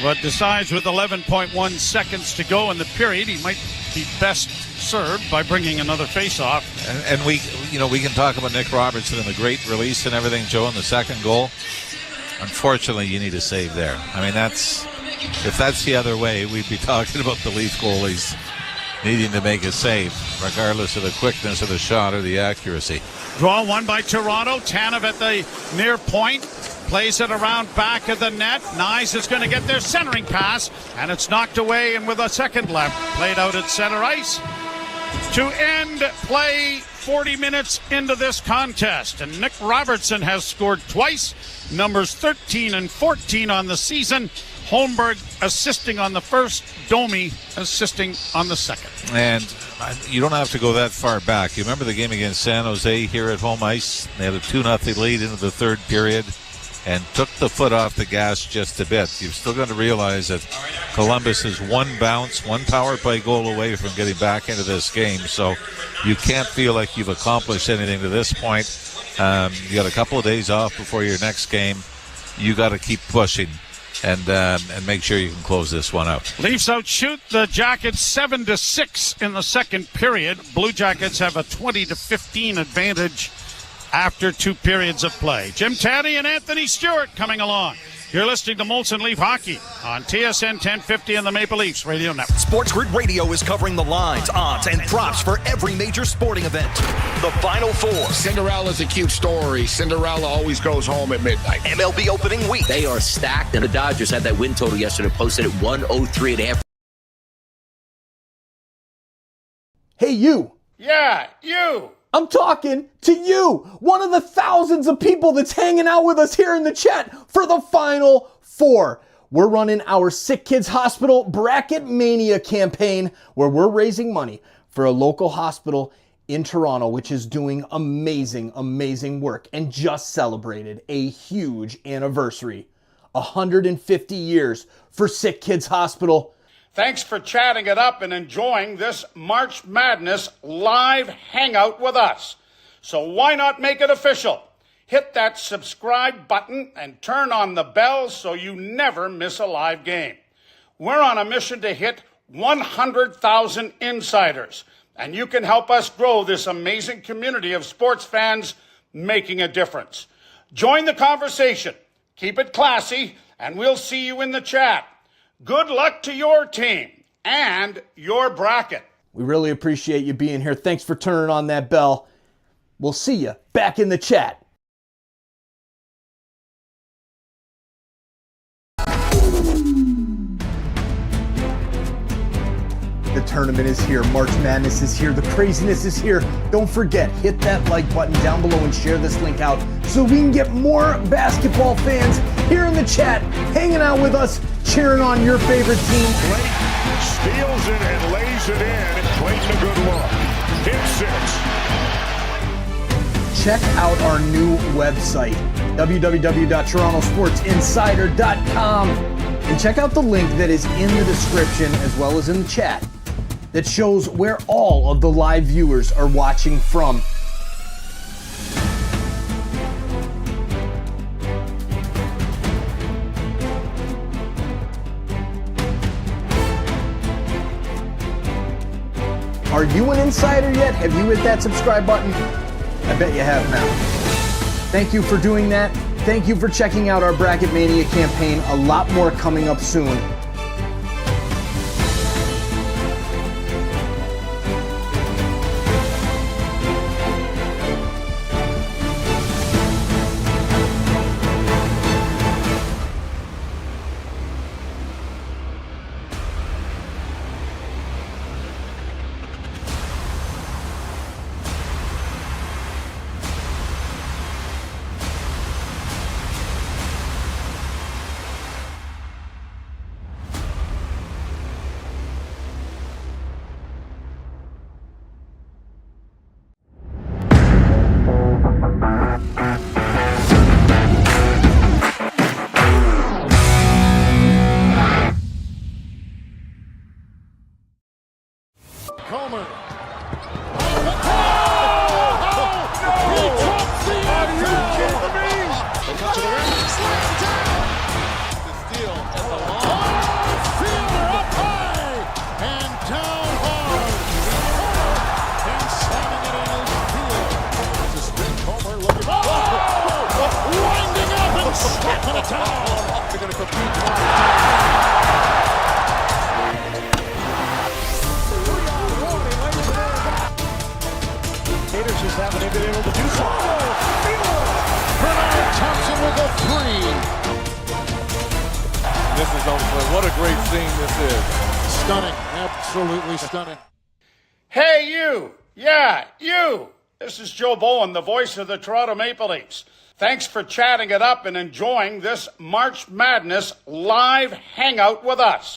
but decides with 11.1 seconds to go in the period, he might be best served by bringing another face-off. And we can talk about Nick Robertson and the great release and everything, Joe, in the second goal. Unfortunately, you need a save there. I mean, if that's the other way, we'd be talking about the Leaf goalies needing to make a save, regardless of the quickness of the shot or the accuracy. Draw one by Toronto. Tanev at the near point. Plays it around back of the net. Nyes is going to get their centering pass, and it's knocked away, and with a second left, played out at center ice. To end play 40 minutes into this contest, and Nick Robertson has scored twice, numbers 13 and 14 on the season. Holmberg assisting on the first, Domi assisting on the second. And you don't have to go that far back. You remember the game against San Jose here at home ice? They had a 2-0 lead into the third period and took the foot off the gas just a bit. You've still got to realize that Columbus is one bounce, one power play goal away from getting back into this game. So you can't feel like you've accomplished anything to this point. You got a couple of days off before your next game. You got to keep pushing and make sure you can close this one out. Leafs outshoot the Jackets 7-6 in the second period. Blue Jackets have a 20-15 advantage after 2 periods of play. Jim Taddy and Anthony Stewart coming along. You're listening to Molson Leaf Hockey on TSN 1050 and the Maple Leafs Radio Network. Sports Grid Radio is covering the lines, odds, and props for every major sporting event. The Final Four. Cinderella's a cute story. Cinderella always goes home at midnight. MLB opening week. They are stacked, and the Dodgers had that win total yesterday, posted at 103.5. Hey, you. Yeah, you. I'm talking to you, one of the thousands of people that's hanging out with us here in the chat for the Final Four. We're running our SickKids Hospital Bracket Mania campaign where we're raising money for a local hospital in Toronto, which is doing amazing work and just celebrated a huge anniversary. 150 years for SickKids Hospital. Thanks for chatting it up and enjoying this March Madness live hangout with us. So why not make it official? Hit that subscribe button and turn on the bell so you never miss a live game. We're on a mission to hit 100,000 insiders, and you can help us grow this amazing community of sports fans making a difference. Join the conversation, keep it classy, and we'll see you in the chat. Good luck to your team and your bracket. We really appreciate you being here. Thanks for turning on that bell. We'll see you back in the chat. The tournament is here. March Madness is here. The craziness is here. Don't forget, hit that like button down below and share this link out so we can get more basketball fans here in the chat, hanging out with us, cheering on your favorite team. Clayton steals it and lays it in. Clayton a good look. Hit 6. Check out our new website, www.torontosportsinsider.com, and check out the link that is in the description as well as in the chat that shows where all of the live viewers are watching from. Are you an insider yet? Have you hit that subscribe button? I bet you have now. Thank you for doing that. Thank you for checking out our Bracket Mania campaign. A lot more coming up soon. This is on the play. What a great scene this is. Stunning. Absolutely stunning. Hey, you. Yeah, you. This is Joe Bowen, the voice of the Toronto Maple Leafs. Thanks for chatting it up and enjoying this March Madness live hangout with us.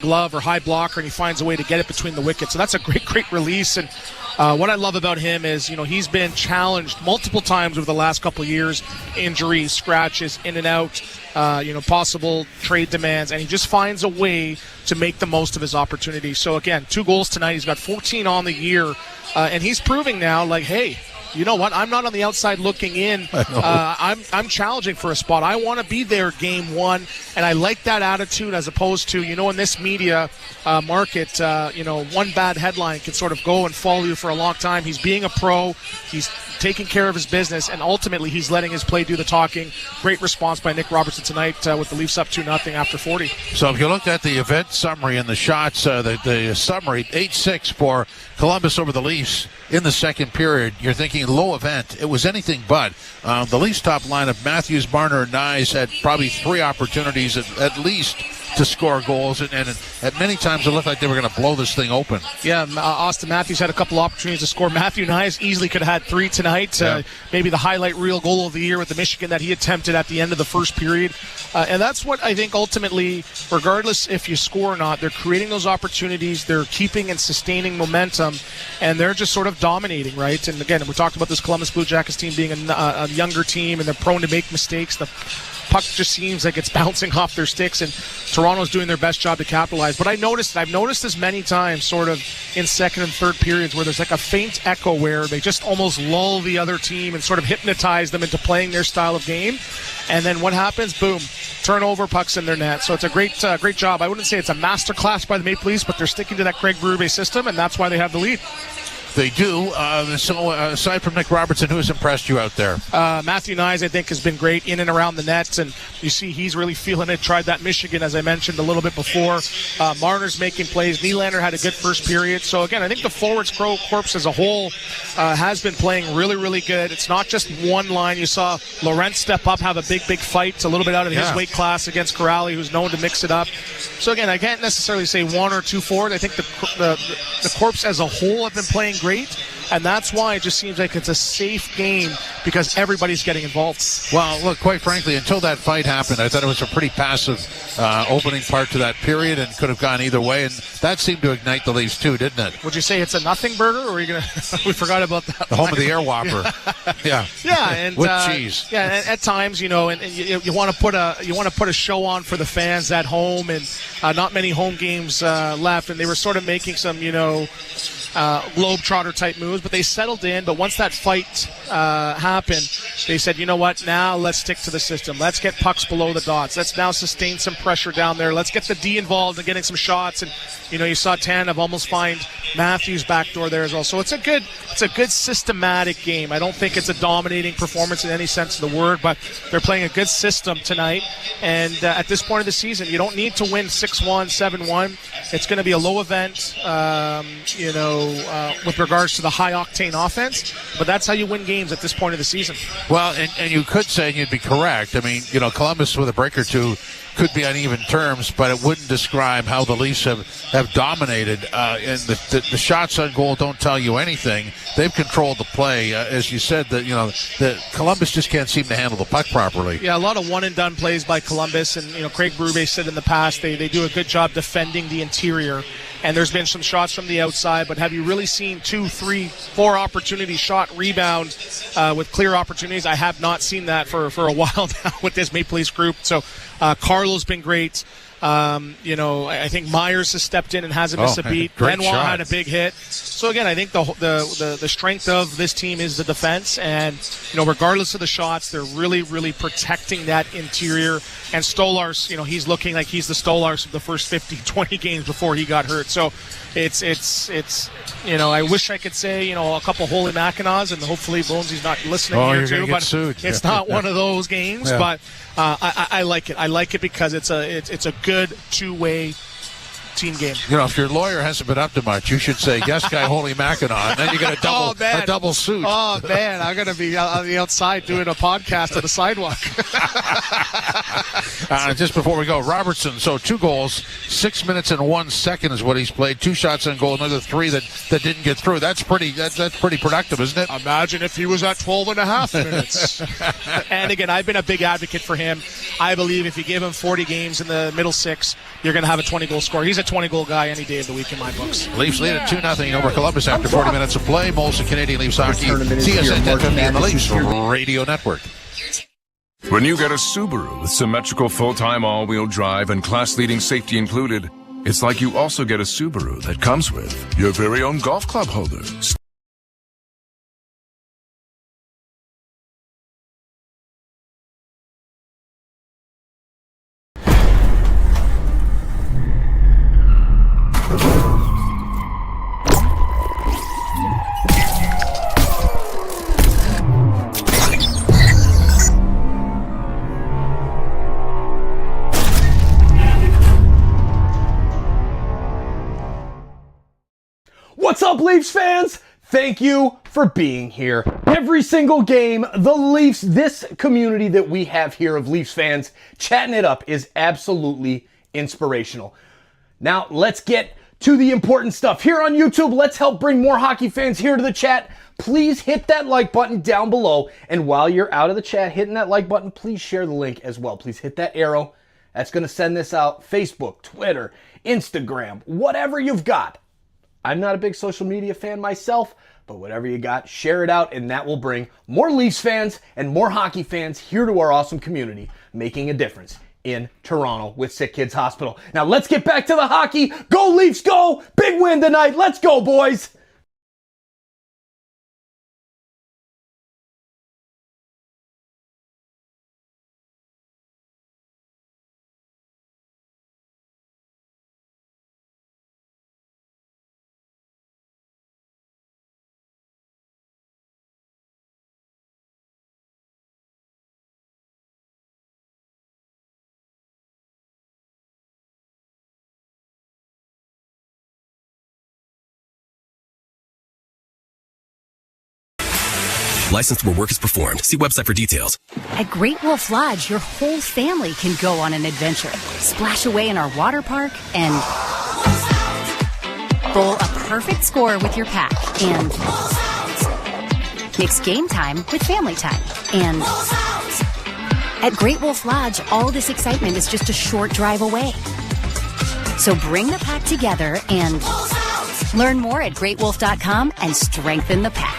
Glove or high blocker, and he finds a way to get it between the wickets. So that's a great release. And what I love about him is, he's been challenged multiple times over the last couple of years, injuries, scratches, in and out, possible trade demands, and he just finds a way to make the most of his opportunities. So again, 2 goals tonight. He's got 14 on the year, and he's proving now, like, hey, you know what? I'm not on the outside looking in. I'm challenging for a spot. I want to be there game one, and I like that attitude as opposed to, in this media market, one bad headline can sort of go and follow you for a long time. He's being a pro. He's taking care of his business, and ultimately he's letting his play do the talking. Great response by Nick Robertson tonight with the Leafs up 2-0 after 40. So if you look at the event summary and the shots, the summary, 8-6 for Columbus over the Leafs in the second period, you're thinking low event. It was anything but. The Leafs top lineup, Matthews, Marner, and Nyes had probably 3 opportunities at least to score goals, and at many times it looked like they were going to blow this thing open. Yeah, Austin Matthews had a couple opportunities to score. Matthew Nyes easily could have had 3 tonight. Yeah. Maybe the highlight reel goal of the year with the Michigan that he attempted at the end of the first period. And that's what I think ultimately, regardless if you score or not, they're creating those opportunities, they're keeping and sustaining momentum, and they're just sort of dominating, right? And again, we talked about this Columbus Blue Jackets team being a younger team, and they're prone to make mistakes. The puck just seems like it's bouncing off their sticks, and Toronto's doing their best job to capitalize. But I've noticed this many times sort of in second and third periods where there's like a faint echo where they just almost lull the other team and sort of hypnotize them into playing their style of game. And then what happens? Boom. Turnover, pucks in their net. So it's a great job. I wouldn't say it's a masterclass by the Maple Leafs, but they're sticking to that Craig Berube system, and that's why they have the lead. They do. So aside from Nick Robertson, who has impressed you out there? Matthew Nyes, I think, has been great in and around the nets, and you see he's really feeling it. Tried that Michigan, as I mentioned a little bit before. Marner's making plays. Nylander had a good first period. So, again, I think the forwards corps as a whole has been playing really, really good. It's not just one line. You saw Laurent step up, have a big fight. It's a little bit out of his weight class against Corrali, who's known to mix it up. So, again, I can't necessarily say 1 or 2 forward. I think the corps as a whole have been playing great, and that's why it just seems like it's a safe game because everybody's getting involved. Well, look, quite frankly, until that fight happened, I thought it was a pretty passive opening part to that period and could have gone either way, and that seemed to ignite the Leafs too, didn't it? Would you say it's a nothing burger, or are you gonna? We forgot about that. The home of the Air Whopper. Yeah. Yeah, and with cheese. Yeah, and at times, and you want to put a show on for the fans at home, and not many home games left, and they were sort of making some, globetrotter type moves, but they settled in. But once that fight happened, they said, you know what, now let's stick to the system. Let's get pucks below the dots. Let's now sustain some pressure down there. Let's get the D involved in getting some shots. And you saw Tanev almost find Matthews backdoor there as well. So it's a good systematic game. I don't think it's a dominating performance in any sense of the word, but they're playing a good system tonight. And at this point of the season, you don't need to win 6-1, 7-1. It's going to be a low event, with regards to the high-octane offense, but that's how you win games at this point of the season. Well, and you could say, and you'd be correct, I mean, Columbus with a break or two could be on even terms, but it wouldn't describe how the Leafs have dominated. And the shots on goal don't tell you anything. They've controlled the play. As you said, that Columbus just can't seem to handle the puck properly. Yeah, a lot of one-and-done plays by Columbus, and Craig Berube said in the past they do a good job defending the interior. And there's been some shots from the outside, but have you really seen 2, 3, 4 opportunities, shot, rebound with clear opportunities? I have not seen that for a while now with this Maple Leafs group. So Carlo's been great. I think Myers has stepped in and hasn't missed a beat. Benoit had a big hit. So again, I think the strength of this team is the defense, and regardless of the shots, they're really, really protecting that interior. And Stolarz, he's looking like he's the Stolarz of the first 20 games before he got hurt. So it's I wish I could say a couple holy Mackinaws, and hopefully Bonesy's not listening here too. But it's not one of those games. Yeah. But I like it. I like it because it's a good two-way team game. If your lawyer hasn't been up to much, you should say, yes, guy, holy Mackinac, and then you get a double suit. Oh, man, I'm going to be on the outside doing a podcast on the sidewalk. Just before we go, Robertson, so 2 goals, 6 minutes and 1 second is what he's played. 2 shots on goal, another 3 that didn't get through. That's pretty productive, isn't it? Imagine if he was at 12 and a half minutes. And again, I've been a big advocate for him. I believe if you give him 40 games in the middle 6, you're going to have a 20-goal score. He's a 20-goal guy any day of the week in my books. Leafs lead at 2-0 over Columbus after 40 minutes of play. Molson Canadian Leafs Hockey, TSN 1050 and the Leafs Radio Network. When you get a Subaru with symmetrical full-time all-wheel drive and class-leading safety included, it's like you also get a Subaru that comes with your very own golf club holder. What's up, Leafs fans? Thank you for being here. Every single game, the Leafs, this community that we have here of Leafs fans chatting it up is absolutely inspirational. Now, let's get to the important stuff. Here on YouTube, let's help bring more hockey fans here to the chat. Please hit that like button down below. And while you're out of the chat hitting that like button, please share the link as well. Please hit that arrow. That's going to send this out. Facebook, Twitter, Instagram, whatever you've got. I'm not a big social media fan myself, but whatever you got, share it out, and that will bring more Leafs fans and more hockey fans here to our awesome community, making a difference in Toronto with SickKids Hospital. Now let's get back to the hockey. Go Leafs, go! Big win tonight. Let's go, boys! Licensed where work is performed. See website for details. At Great Wolf Lodge, your whole family can go on an adventure. Splash away in our water park and bowl a perfect score with your pack. And mix game time with family time. And at Great Wolf Lodge, all this excitement is just a short drive away. So bring the pack together and learn more at greatwolf.com and strengthen the pack.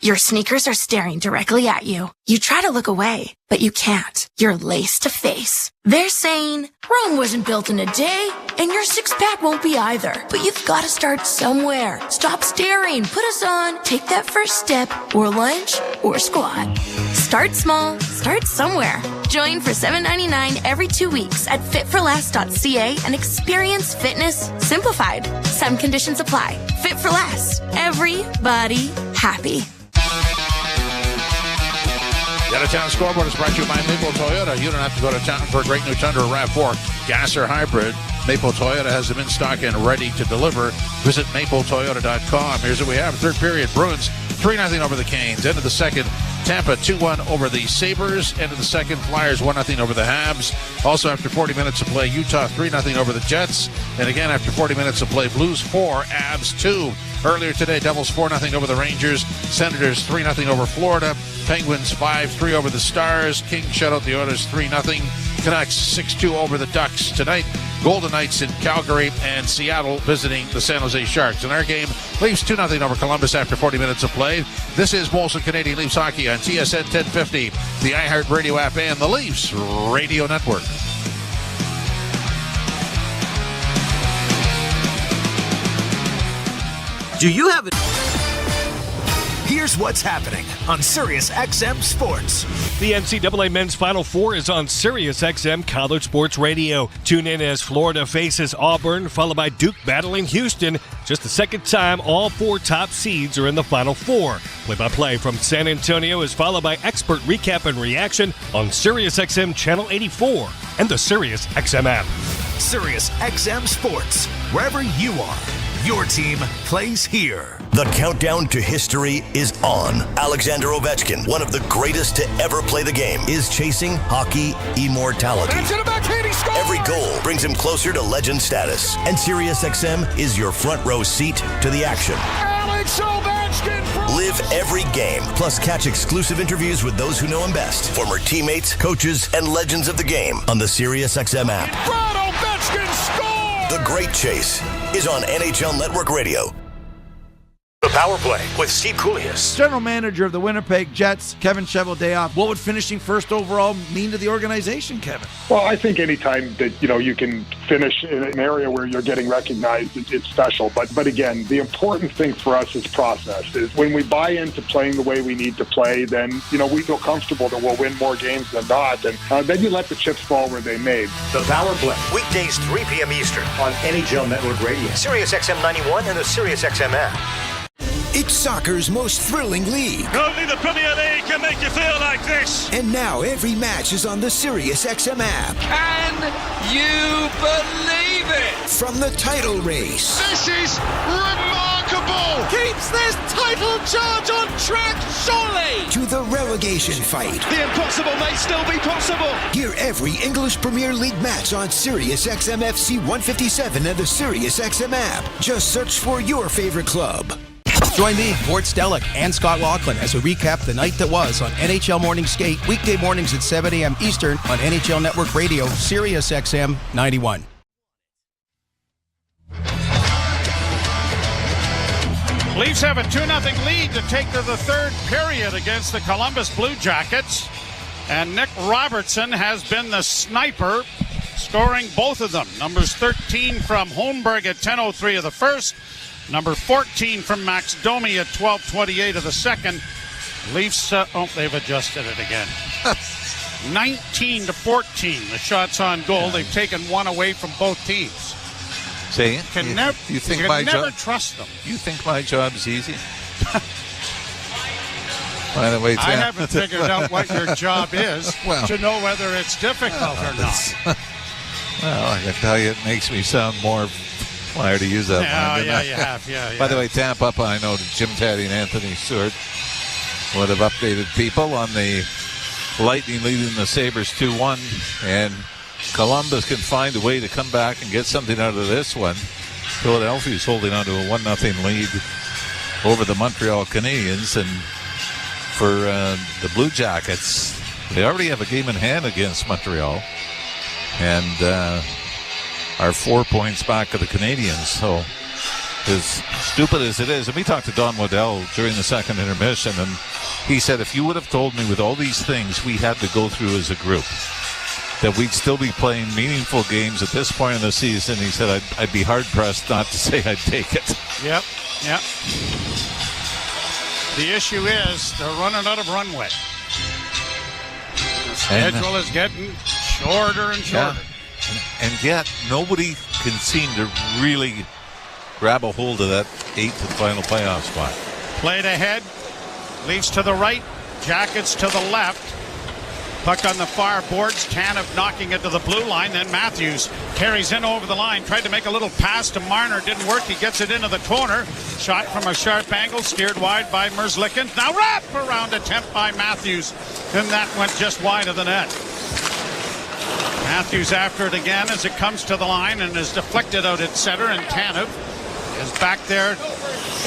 Your sneakers are staring directly at you. You try to look away, but you can't. You're laced to face. They're saying, Rome wasn't built in a day, and your six-pack won't be either. But you've got to start somewhere. Stop staring. Put us on. Take that first step, or lunge, or squat. Start small. Start somewhere. Join for $7.99 every 2 weeks at fitforless.ca and experience fitness simplified. Some conditions apply. Fit for Less. Everybody happy. The out-of-town scoreboard is brought to you by Maple Toyota. You don't have to go to town for a great new Tundra or RAV4, gas or hybrid. Maple Toyota has them in stock and ready to deliver. Visit mapletoyota.com. Here's what we have. Third period, Bruins 3-0 over the Canes. End of the second, Tampa 2-1 over the Sabres. End of the second, Flyers 1-0 over the Habs. Also after 40 minutes of play, Utah 3-0 over the Jets. And again after 40 minutes of play, Blues 4, Avs 2. Earlier today, Devils 4-0 over the Rangers. Senators 3-0 over Florida. Penguins 5-3 over the Stars. Kings shut out the Oilers 3-0. Canucks 6-2 over the Ducks. Tonight, Golden Knights in Calgary, and Seattle visiting the San Jose Sharks. In our game, Leafs 2-0 over Columbus after 40 minutes of play. This is Molson Canadian Leafs Hockey on TSN 1050, the iHeartRadio app, and the Leafs Radio Network. Do you have it? Here's what's happening on Sirius XM Sports. The NCAA Men's Final Four is on Sirius XM College Sports Radio. Tune in as Florida faces Auburn, followed by Duke battling Houston. Just the second time all 4 top seeds are in the Final Four. Play-by-play from San Antonio is followed by expert recap and reaction on Sirius XM Channel 84 and the Sirius XM app. Sirius XM Sports, wherever you are. Your team plays here. The countdown to history is on. Alexander Ovechkin, one of the greatest to ever play the game, is chasing hockey immortality. Every goal brings him closer to legend status. And SiriusXM is your front row seat to the action. Alex Ovechkin! Live every game, plus catch exclusive interviews with those who know him best. Former teammates, coaches, and legends of the game on the SiriusXM app. Brad Ovechkin scores! The Great Chase is on NHL Network Radio. The Power Play with Steve Koulias. General manager of the Winnipeg Jets, Kevin Cheveldayoff. What would finishing first overall mean to the organization, Kevin? Well, I think anytime that, you can finish in an area where you're getting recognized, it's special. But again, the important thing for us is process. Is when we buy into playing the way we need to play, then, we feel comfortable that we'll win more games than not. And then you let the chips fall where they may. The Power Play, weekdays 3 p.m. Eastern on NHL Network Radio, Sirius XM 91, and the Sirius XM app. It's soccer's most thrilling league. Only the Premier League can make you feel like this. And now every match is on the Sirius XM app. Can you believe it? From the title race. This is remarkable. Keeps this title charge on track, surely. To the relegation fight. The impossible may still be possible. Hear every English Premier League match on Sirius XM FC 157 and the Sirius XM app. Just search for your favorite club. Join me, Gord Stellick, and Scott Laughlin as we recap the night that was on NHL Morning Skate, weekday mornings at 7 a.m. Eastern on NHL Network Radio, Sirius XM 91. Leafs have a 2-0 lead to take to the third period against the Columbus Blue Jackets. And Nick Robertson has been the sniper, scoring both of them. Numbers 13 from Holmberg at 10:03 of the first. Number 14 from Max Domi at 12:28 of the second. Leafs, they've adjusted it again. 19-14, the shots on goal. They've taken one away from both teams. Say, you can never trust them. You think my job's easy? By the way, I haven't figured out what your job is to know whether it's difficult or not. Well, I can tell you it makes me sound more fire to use that line. Yeah, you have. Yeah. By the way, Tampa, I know Jim Taddy and Anthony Stewart would have updated people on the Lightning leading the Sabres 2-1, and Columbus can find a way to come back and get something out of this one. Philadelphia's holding on to a 1-0 lead over the Montreal Canadiens, and for the Blue Jackets, they already have a game in hand against Montreal, and are 4 points back of the Canadiens. So as stupid as it is, and we talked to Don Waddell during the second intermission, and he said, if you would have told me with all these things we had to go through as a group, that we'd still be playing meaningful games at this point in the season, he said, I'd be hard-pressed not to say I'd take it. Yep. The issue is they're running out of runway. The schedule is getting shorter and shorter. Yeah. And yet, nobody can seem to really grab a hold of that 8th and final playoff spot. Played ahead. Leafs to the right. Jackets to the left. Puck on the far boards. Tanev knocking it to the blue line. Then Matthews carries in over the line. Tried to make a little pass to Marner. Didn't work. He gets it into the corner. Shot from a sharp angle. Steered wide by Merzlikins. Now wrap around attempt by Matthews. And that went just wide of the net. Matthews after it again as it comes to the line and is deflected out at center, and Tanev is back there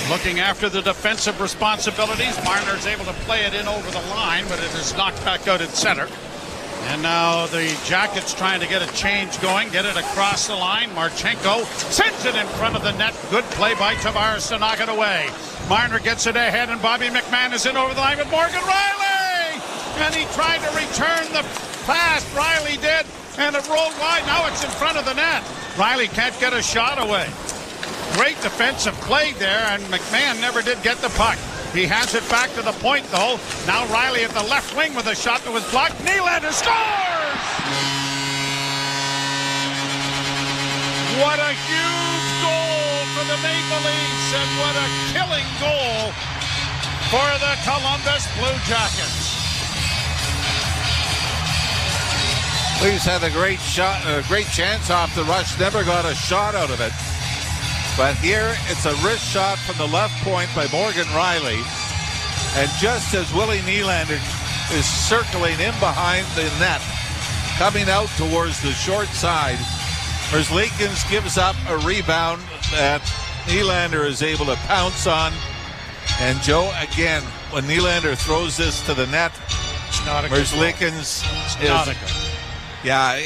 looking after the defensive responsibilities. Marner's able to play it in over the line, but it is knocked back out at center. And now the Jackets trying to get a change going, get it across the line. Marchenko sends it in front of the net. Good play by Tavares to knock it away. Marner gets it ahead, and Bobby McMahon is in over the line with Morgan Riley. And he tried to return the pass. Riley did, and it rolled wide. Now it's in front of the net. Riley can't get a shot away. Great defensive play there, and McMahon never did get the puck. He has it back to the point, though. Now Riley at the left wing with a shot that was blocked. Nylander scores! What a huge goal for the Maple Leafs, and what a killing goal for the Columbus Blue Jackets. Leafs had a great shot, a great chance off the rush. Never got a shot out of it. But here, it's a wrist shot from the left point by Morgan Riley. And just as Willie Nylander is circling in behind the net, coming out towards the short side, Merzlikins gives up a rebound that Nylander is able to pounce on. And Joe, again, when Nylander throws this to the net, Merzlikins is... Yeah,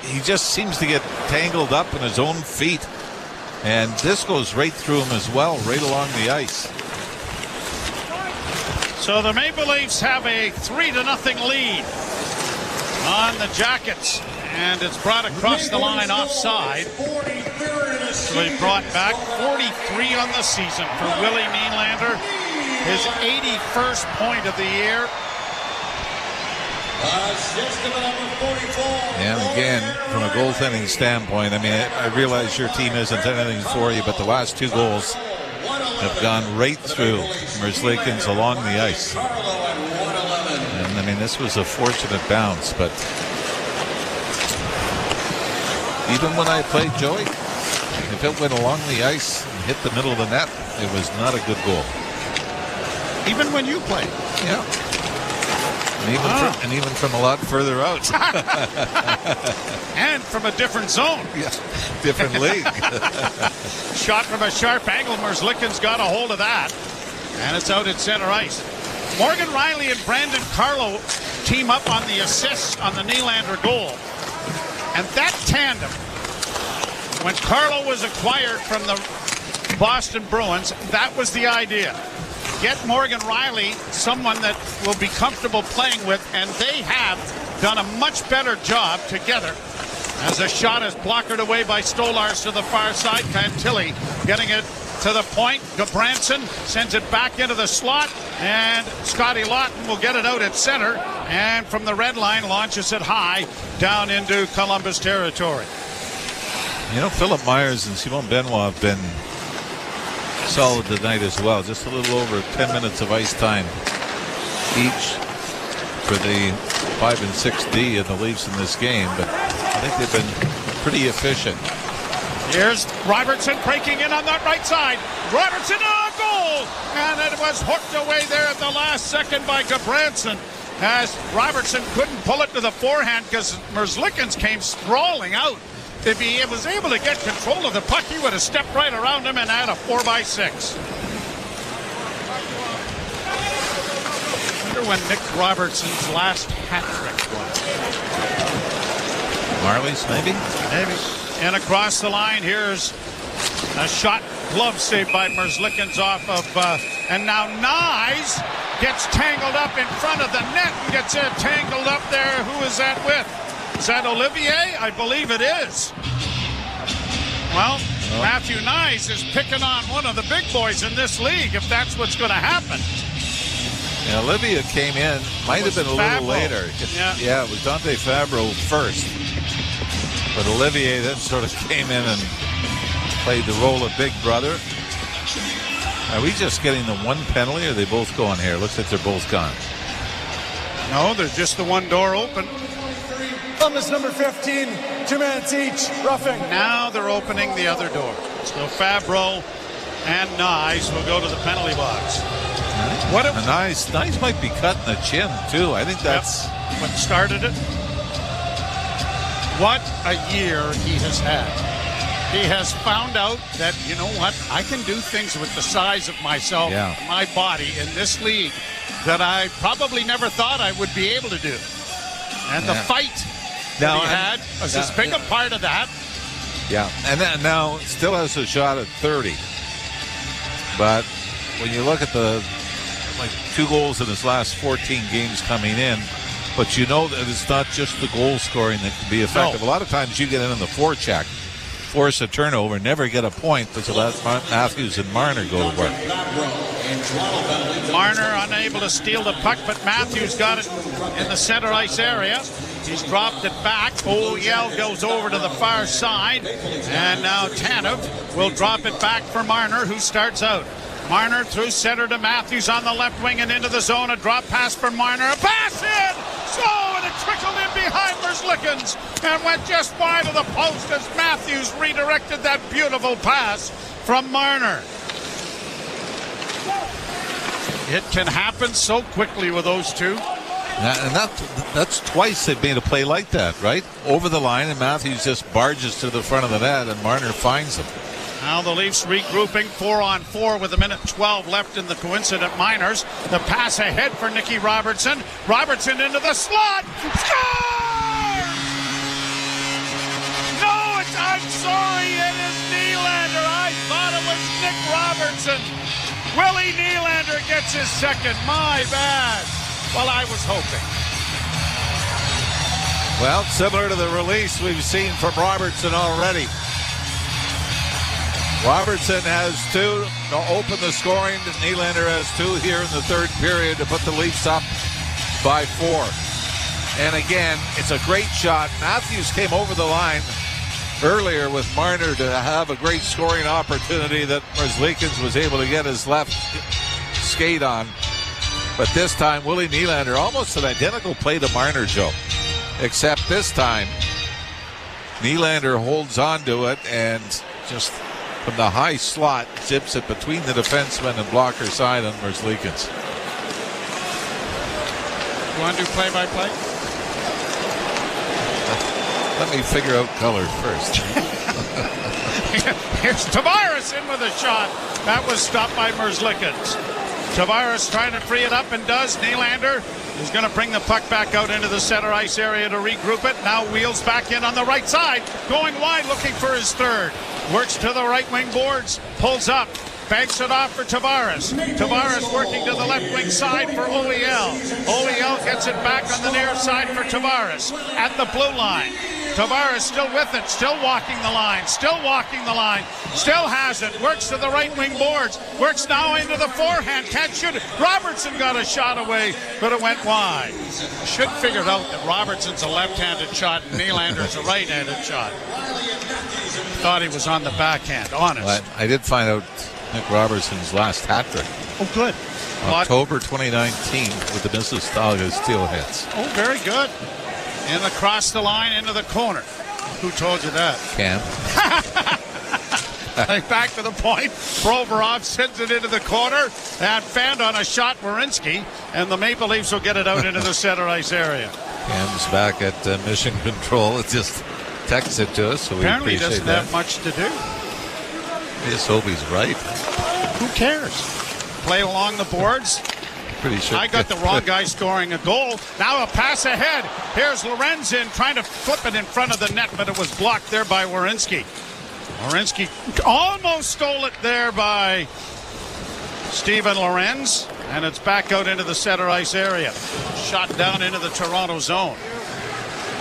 he just seems to get tangled up in his own feet. And this goes right through him as well, right along the ice. So the Maple Leafs have a 3-0 lead on the Jackets. And it's brought across the line offside. So he brought back 43 on the season for Willie Nylander. His 81st point of the year. And again, from a goaltending standpoint, I mean, I realize your team isn't anything for you, but the last two goals have gone right through Merzlikins along the ice. And I mean, this was a fortunate bounce, but even when I played Joey, if it went along the ice and hit the middle of the net, it was not a good goal. Even when you played? Yeah. And even from a lot further out. And from a different zone. Yeah, different league. Shot from a sharp angle. Merzlikins got a hold of that. And it's out at center ice. Morgan Riley and Brandon Carlo team up on the assist on the Nylander goal. And that tandem, when Carlo was acquired from the Boston Bruins, that was the idea. Get Morgan Riley, someone that will be comfortable playing with, and they have done a much better job together. As a shot is blockered away by Stolarz to the far side. Fantilli getting it to the point. Gabranson sends it back into the slot, and Scotty Lawton will get it out at center, and from the red line launches it high down into Columbus territory. You know, Philip Myers and Simon Benoit have been solid tonight as well. Just a little over 10 minutes of ice time each for the 5 and 6D of the Leafs in this game, but I think they've been pretty efficient. Here's Robertson breaking in on that right side. Robertson, goal! And it was hooked away there at the last second by Gabranson, as Robertson couldn't pull it to the forehand because Merzlikins came sprawling out. If he was able to get control of the puck, he would have stepped right around him and had a 4x6. I wonder when Nick Robertson's last hat trick was. Marley's, maybe? Maybe. And across the line, here's a shot, glove save by Merzlikins off of, and now Nyes gets tangled up in front of the net and gets tangled up there. Who is that with? Is that Olivier? I believe it is. Well, Matthew Nyes is picking on one of the big boys in this league, if that's what's going to happen. Yeah, Olivier came in, might have been a little later. Yeah, it was Dante Fabro first. But Olivier then sort of came in and played the role of big brother. Are we just getting the one penalty, or are they both going here? Looks like they're both gone. No, there's just the one door open. Columbus number 15, 2 minutes each, roughing. Now they're opening the other door. So Fabro and Nyes will go to the penalty box. What Nyes might be cutting the chin too. I think that's what started it. What a year he has had. He has found out that, you know what, I can do things with the size of myself, my body in this league that I probably never thought I would be able to do. And the fight that he had was as big a part of that. Yeah, and then now still has a shot at 30. But when you look at the 2 goals in his last 14 games coming in, but you know that it's not just the goal scoring that can be effective. No. A lot of times you get in the forecheck, force a turnover, never get a point, but so let Matthews and Marner go to work. Marner unable to steal the puck, but Matthews got it in the center ice area. He's dropped it back. OEL goes over to the far side, and now Tanev will drop it back for Marner, who starts out. Marner through center to Matthews on the left wing and into the zone. A drop pass for Marner. A pass in! And it trickled in behind Merzlikins and went just wide of the post as Matthews redirected that beautiful pass from Marner. It can happen so quickly with those two. And that's twice they've made a play like that, right? Over the line, and Matthews just barges to the front of the net, and Marner finds him. Now the Leafs regrouping 4-on-4 with 1:12 left in the coincident minors. The pass ahead for Nicky Robertson. Robertson into the slot. Scores! No, I'm sorry, it is Nylander. I thought it was Nick Robertson. Willie Nylander gets his second. My bad. Well, I was hoping. Well, similar to the release we've seen from Robertson already. Robertson has 2 to open the scoring. Nylander has 2 here in the third period to put the Leafs up by 4. And again, it's a great shot. Matthews came over the line earlier with Marner to have a great scoring opportunity that Merzlikins was able to get his left skate on. But this time, Willie Nylander, almost an identical play to Marner, Joe. Except this time, Nylander holds on to it and just from the high slot zips it between the defenseman and blocker side on Merzlikins. You want to do play-by-play? Let me figure out color first. Here's Tavares in with a shot. That was stopped by Merzlikins. Tavares trying to free it up and does. Nylander is going to bring the puck back out into the center ice area to regroup it. Now wheels back in on the right side. Going wide looking for his third. Works to the right wing boards. Pulls up. Banks it off for Tavares. Tavares working to the left wing side for OEL. OEL gets it back on the near side for Tavares at the blue line. Tavares still with it, still walking the line, still has it, works to the right wing boards, works now into the forehand, can't shoot it. Robertson got a shot away, but it went wide. Should figure out that Robertson's a left-handed shot and Nylander's a right-handed shot. Thought he was on the backhand, honest. Well, I did find out Nick Robertson's last hat trick. Oh, good. October 2019 with the Mississauga Steelheads. Oh, very good. In across the line, into the corner. Who told you that? Cam. Back to the point. Provorov sends it into the corner and fanned on a shot Werenski, and the Maple Leafs will get it out into the center ice area. Cam's back at mission control. It just texts it to us, so we apparently appreciate doesn't have much to do. I just hope he's right. Who cares? Play along the boards. Pretty sure. I got the wrong guy scoring a goal. Now a pass ahead. Here's Lorenzen trying to flip it in front of the net, but it was blocked there by Werenski. Werenski almost stole it there by Steven Lorenz, and it's back out into the center ice area. Shot down into the Toronto zone.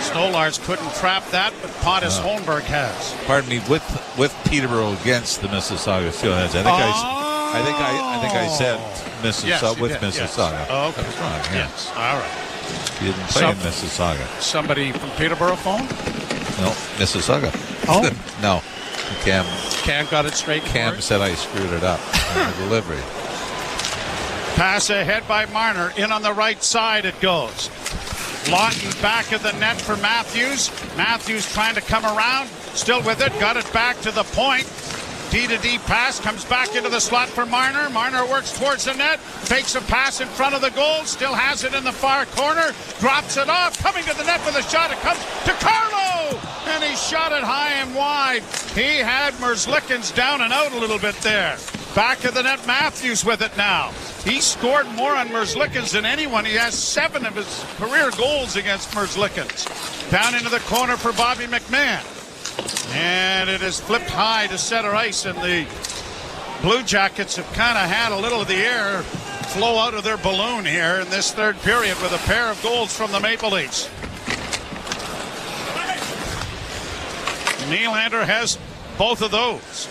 Stolars couldn't trap that, but Pontus Holmberg has. Pardon me, with Peterborough against the Mississauga Steelheads. I think I said Mississauga with Mississauga. Yes. Oh, okay. That was wrong. Yeah. Yes. All right. You didn't play in Mississauga. Somebody from Peterborough phone? No, Mississauga. Oh. No. Cam got it straight. Cam said I screwed it up in the delivery. Pass ahead by Marner. In on the right side it goes. Lawton back of the net for Matthews. Matthews trying to come around. Still with it. Got it back to the point. D-to-D pass. Comes back into the slot for Marner. Marner works towards the net. Fakes a pass in front of the goal. Still has it in the far corner. Drops it off. Coming to the net with a shot. It comes to Carlo. And he shot it high and wide. He had Merzlikins down and out a little bit there. Back of the net. Matthews with it now. He scored more on Merzlikins than anyone. He has 7 of his career goals against Merzlikins. Down into the corner for Bobby McMahon. And it is flipped high to center ice, and the Blue Jackets have kind of had a little of the air flow out of their balloon here in this third period with a pair of goals from the Maple Leafs. Nylander has both of those.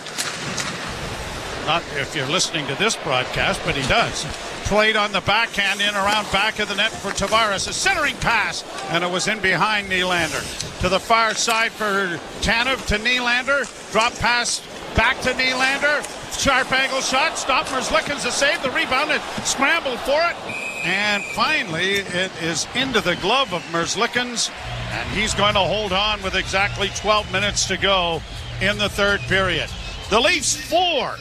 Not if you're listening to this broadcast, but he does. Played on the backhand in around back of the net for Tavares. A centering pass, and it was in behind Nylander. To the far side for Tanev to Nylander. Drop pass back to Nylander. Sharp angle shot. Stop Merzlikins to save the rebound and scramble for it. And finally, it is into the glove of Merzlikins. And he's going to hold on with exactly 12 minutes to go in the third period. The Leafs 4.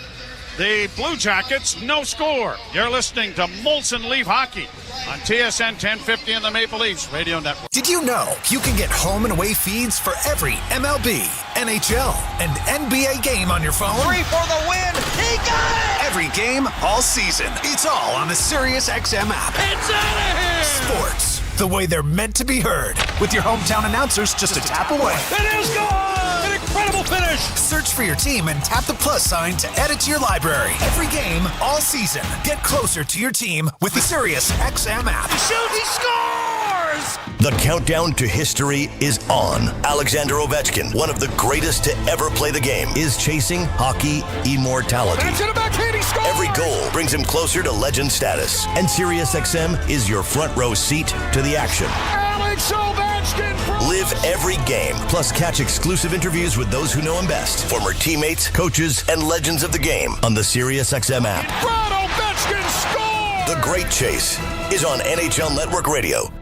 The Blue Jackets, no score. You're listening to Molson Leaf Hockey on TSN 1050 and the Maple Leafs Radio Network. Did you know you can get home and away feeds for every MLB, NHL, and NBA game on your phone? 3 for the win. He got it! Every game, all season. It's all on the SiriusXM app. It's out of here! Sports, the way they're meant to be heard. With your hometown announcers just a tap away. It is gone! An incredible finish! Search for your team and tap the plus sign to add it to your library. Every game, all season. Get closer to your team with the SiriusXM app. Shoot, he scores! The countdown to history is on. Alexander Ovechkin, one of the greatest to ever play the game, is chasing hockey immortality. That's in the backhand, he scores! Every goal brings him closer to legend status. And SiriusXM is your front row seat to the action. Alex Ovechkin! Live every game, plus catch exclusive interviews with those who know him best, former teammates, coaches, and legends of the game on the SiriusXM app. Brad Ovechkin scores! The Great Chase is on NHL Network Radio.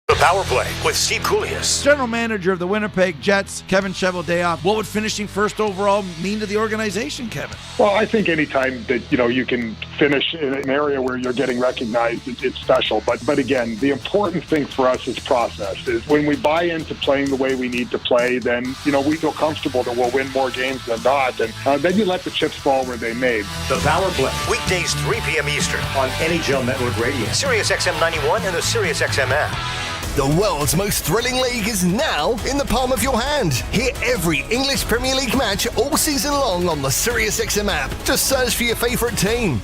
The Power Play with Steve Koulias. General manager of the Winnipeg Jets, Kevin Cheveldayoff. What would finishing first overall mean to the organization, Kevin? Well, I think anytime that you can finish in an area where you're getting recognized, it's special. But again, the important thing for us is process. Is when we buy into playing the way we need to play, then we feel comfortable that we'll win more games than not, and then you let the chips fall where they may. The Power Play, weekdays 3 p.m. Eastern on NHL Network Radio, SiriusXM 91, and the SiriusXM app. The world's most thrilling league is now in the palm of your hand. Hear every English Premier League match all season long on the SiriusXM app. Just search for your favourite team.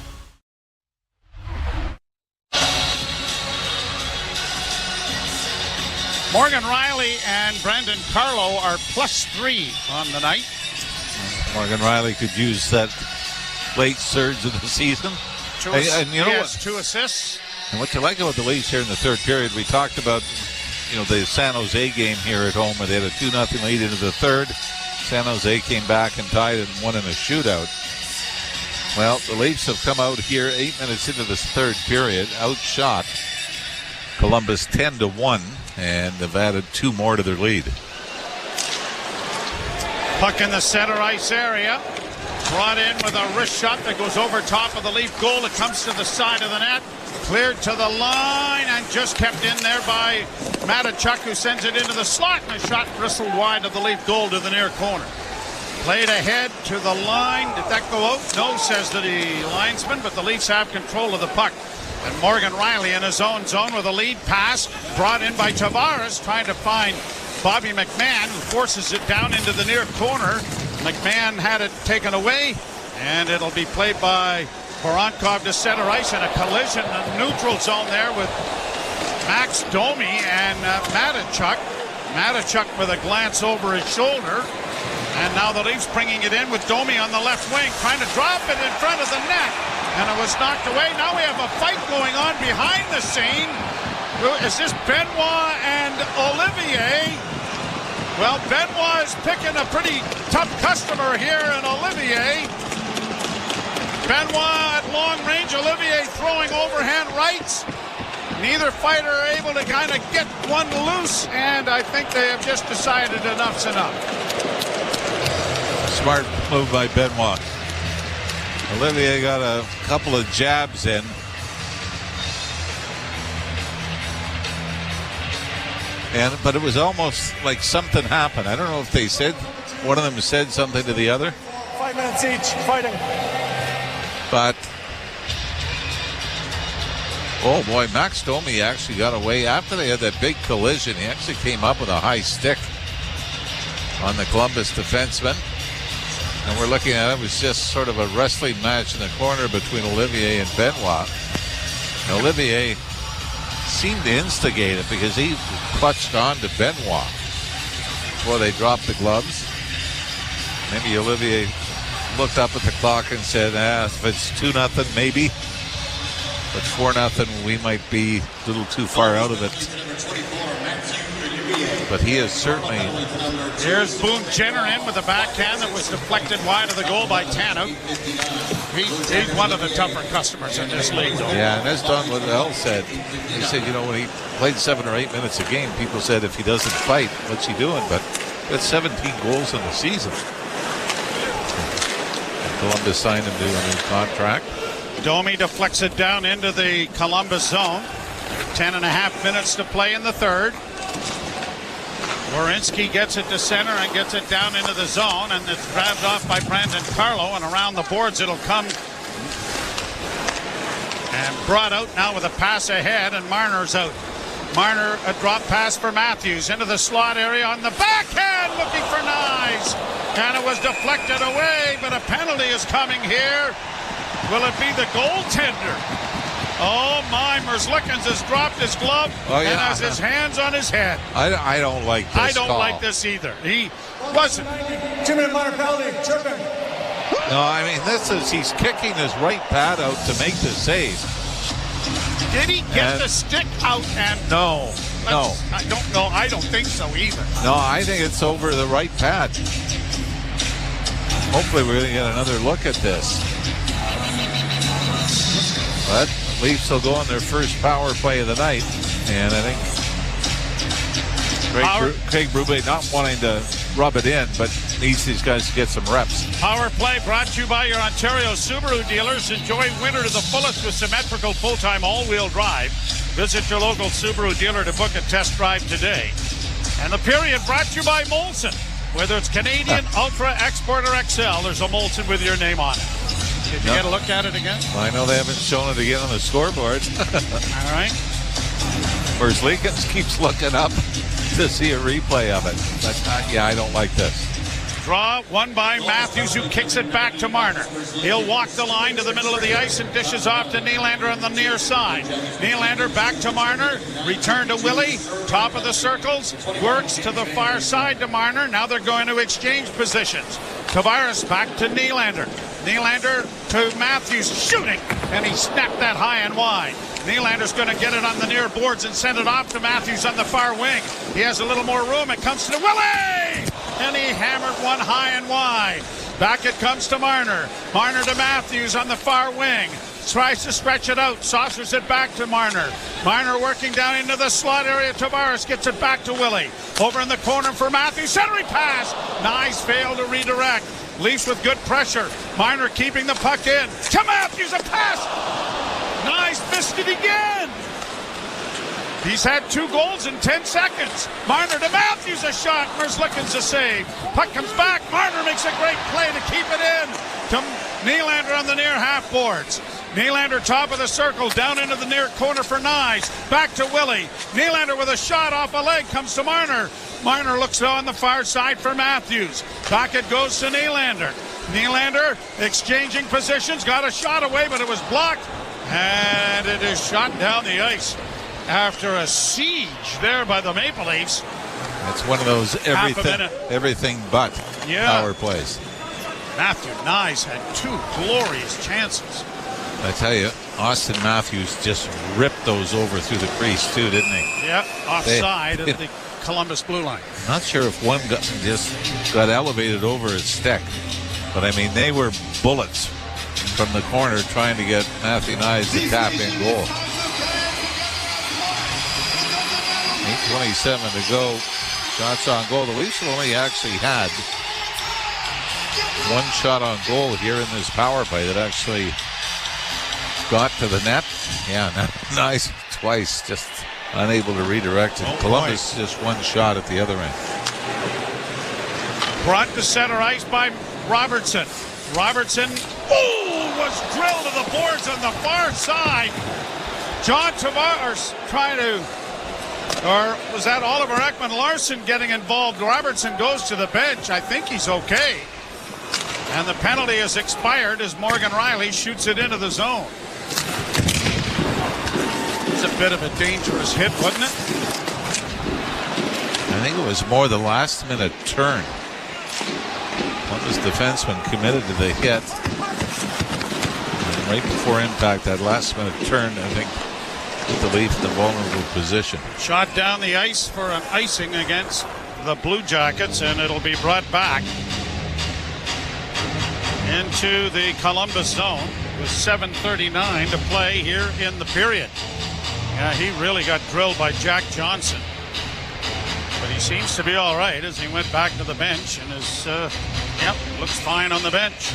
Morgan Riley and Brandon Carlo are +3 on the night. Morgan Riley could use that late surge of the season. He has 2 assists. And what you like about the Leafs here in the third period, we talked about, the San Jose game here at home where they had a 2-0 lead into the third. San Jose came back and tied and won in a shootout. Well, the Leafs have come out here 8 minutes into this third period, outshot Columbus 10-1, and they've added 2 more to their lead. Puck in the center ice area. Brought in with a wrist shot that goes over top of the Leaf goal. It comes to the side of the net. Cleared to the line and just kept in there by Matachuk, who sends it into the slot, and the shot bristled wide of the Leaf goal to the near corner. Played ahead to the line. Did that go out? No, says the linesman, but the Leafs have control of the puck. And Morgan Riley in his own zone with a lead pass brought in by Tavares, trying to find Bobby McMahon, who forces it down into the near corner. McMahon had it taken away, and it'll be played by Voronkov to center ice, and a collision in the neutral zone there with Max Domi and Matachuk. Matachuk with a glance over his shoulder. And now the Leafs bringing it in with Domi on the left wing, trying to drop it in front of the net. And it was knocked away. Now we have a fight going on behind the scene. Is this Benoit and Olivier? Well, Benoit is picking a pretty tough customer here in Olivier. Benoit at long range, Olivier throwing overhand rights. Neither fighter are able to kind of get one loose, and I think they have just decided enough's enough. Smart move by Benoit. Olivier got a couple of jabs in. But it was almost like something happened. I don't know if they said, one of them said something to the other. 5 minutes each, fighting. But Oh, boy, Max Domi actually got away. After they had that big collision, he actually came up with a high stick on the Columbus defenseman. And we're looking at it. It was just sort of a wrestling match in the corner between Olivier and Benoit. And Olivier seemed to instigate it because he clutched on to Benoit before they dropped the gloves. Maybe Olivier looked up at the clock and said, if it's 2-0, maybe. But 4-0, we might be a little too far out of it. But he is certainly... Here's Boone Jenner in with a backhand that was deflected wide of the goal by Tanev. He's one of the tougher customers in this league, though. Yeah, and as Don Liddell said, he said, when he played 7 or 8 minutes a game, people said if he doesn't fight, what's he doing? But that's 17 goals in the season. Columbus signed him to a new contract. Domi deflects it down into the Columbus zone. 10.5 minutes to play in the third. Werenski gets it to center and gets it down into the zone, and it's grabbed off by Brandon Carlo, and around the boards it'll come. And brought out now with a pass ahead, and Marner's out. Marner, a drop pass for Matthews into the slot area on the backhand, looking for Nyes. And it was deflected away, but a penalty is coming here. Will it be the goaltender? Oh my, Merzlikins has dropped his glove and has his hands on his head. I don't like this I don't call. like this either. He wasn't. 2-minute minor penalty, tripping. No, I mean, this is, he's kicking his right pad out to make the save. Did he get the stick out? And No. I don't know. I don't think so either. No, I think it's over the right pad. Hopefully we're going to get another look at this. But Leafs will go on their first power play of the night. And I think Craig Berube not wanting to rub it in, but needs these guys to get some reps. Power play brought to you by your Ontario Subaru dealers. Enjoy winter to the fullest with symmetrical full-time all-wheel drive. Visit your local Subaru dealer to book a test drive today. And the period brought to you by Molson. Whether it's Canadian, Ultra, Export, or XL, there's a Molson with your name on it. Did you get a look at it again? Well, I know they haven't shown it again on the scoreboard. All right. Merzlikins keeps looking up to see a replay of it. But, I don't like this. Draw won by Matthews, who kicks it back to Marner. He'll walk the line to the middle of the ice and dishes off to Nylander on the near side. Nylander back to Marner. Return to Willie. Top of the circles. Works to the far side to Marner. Now they're going to exchange positions. Tavares back to Nylander. Nylander to Matthews, shooting, and he snapped that high and wide. Nylander's going to get it on the near boards and send it off to Matthews on the far wing. He has a little more room. It comes to Willie, and he hammered one high and wide. Back it comes to Marner. Marner to Matthews on the far wing. Tries to stretch it out. Saucers it back to Marner. Marner working down into the slot area. Tavares gets it back to Willie. Over in the corner for Matthews. Centering pass. Nyes failed to redirect. Leafs with good pressure. Marner keeping the puck in. To Matthews, a pass. Nyes missed it again. He's had 2 goals in 10 seconds. Marner to Matthews, a shot. Merzlikins a save. Puck comes back. Marner makes a great play to keep it in. To Nylander on the near half boards. Nylander top of the circle, down into the near corner for Nyes. Back to Willie. Nylander with a shot off a leg, comes to Marner. Marner looks on the far side for Matthews. Back it goes to Nylander. Nylander exchanging positions, got a shot away, but it was blocked. And it is shot down the ice after a siege there by the Maple Leafs. That's one of those everything but power plays. Matthew Nyes had 2 glorious chances. I tell you, Austin Matthews just ripped those over through the crease too, didn't he? Yep, offside at the Columbus blue line. Not sure if one just got elevated over his stick, but I mean, they were bullets from the corner trying to get Matthew Nyes to tap in goal. 8:27 to go. Shots on goal. The Leafs have only actually had 1 shot on goal here in this power play that actually got to the net. Yeah, Nyes twice, just unable to redirect it. Columbus just 1 shot at the other end. Brought to center ice by Robertson. Robertson was drilled to the boards on the far side. John Tavares trying to, or was that Oliver Ekman-Larsson getting involved? Robertson goes to the bench. I think he's okay. And the penalty is expired as Morgan Riley shoots it into the zone. It's a bit of a dangerous hit, wasn't it? I think it was more the last-minute turn. Columbus defenseman committed to the hit. And right before impact, that last-minute turn, I think, put the Leafs in a vulnerable position. Shot down the ice for an icing against the Blue Jackets, and it'll be brought back into the Columbus zone with 7:39 to play here in the period. Yeah, he really got drilled by Jack Johnson. But he seems to be all right as he went back to the bench and is, looks fine on the bench.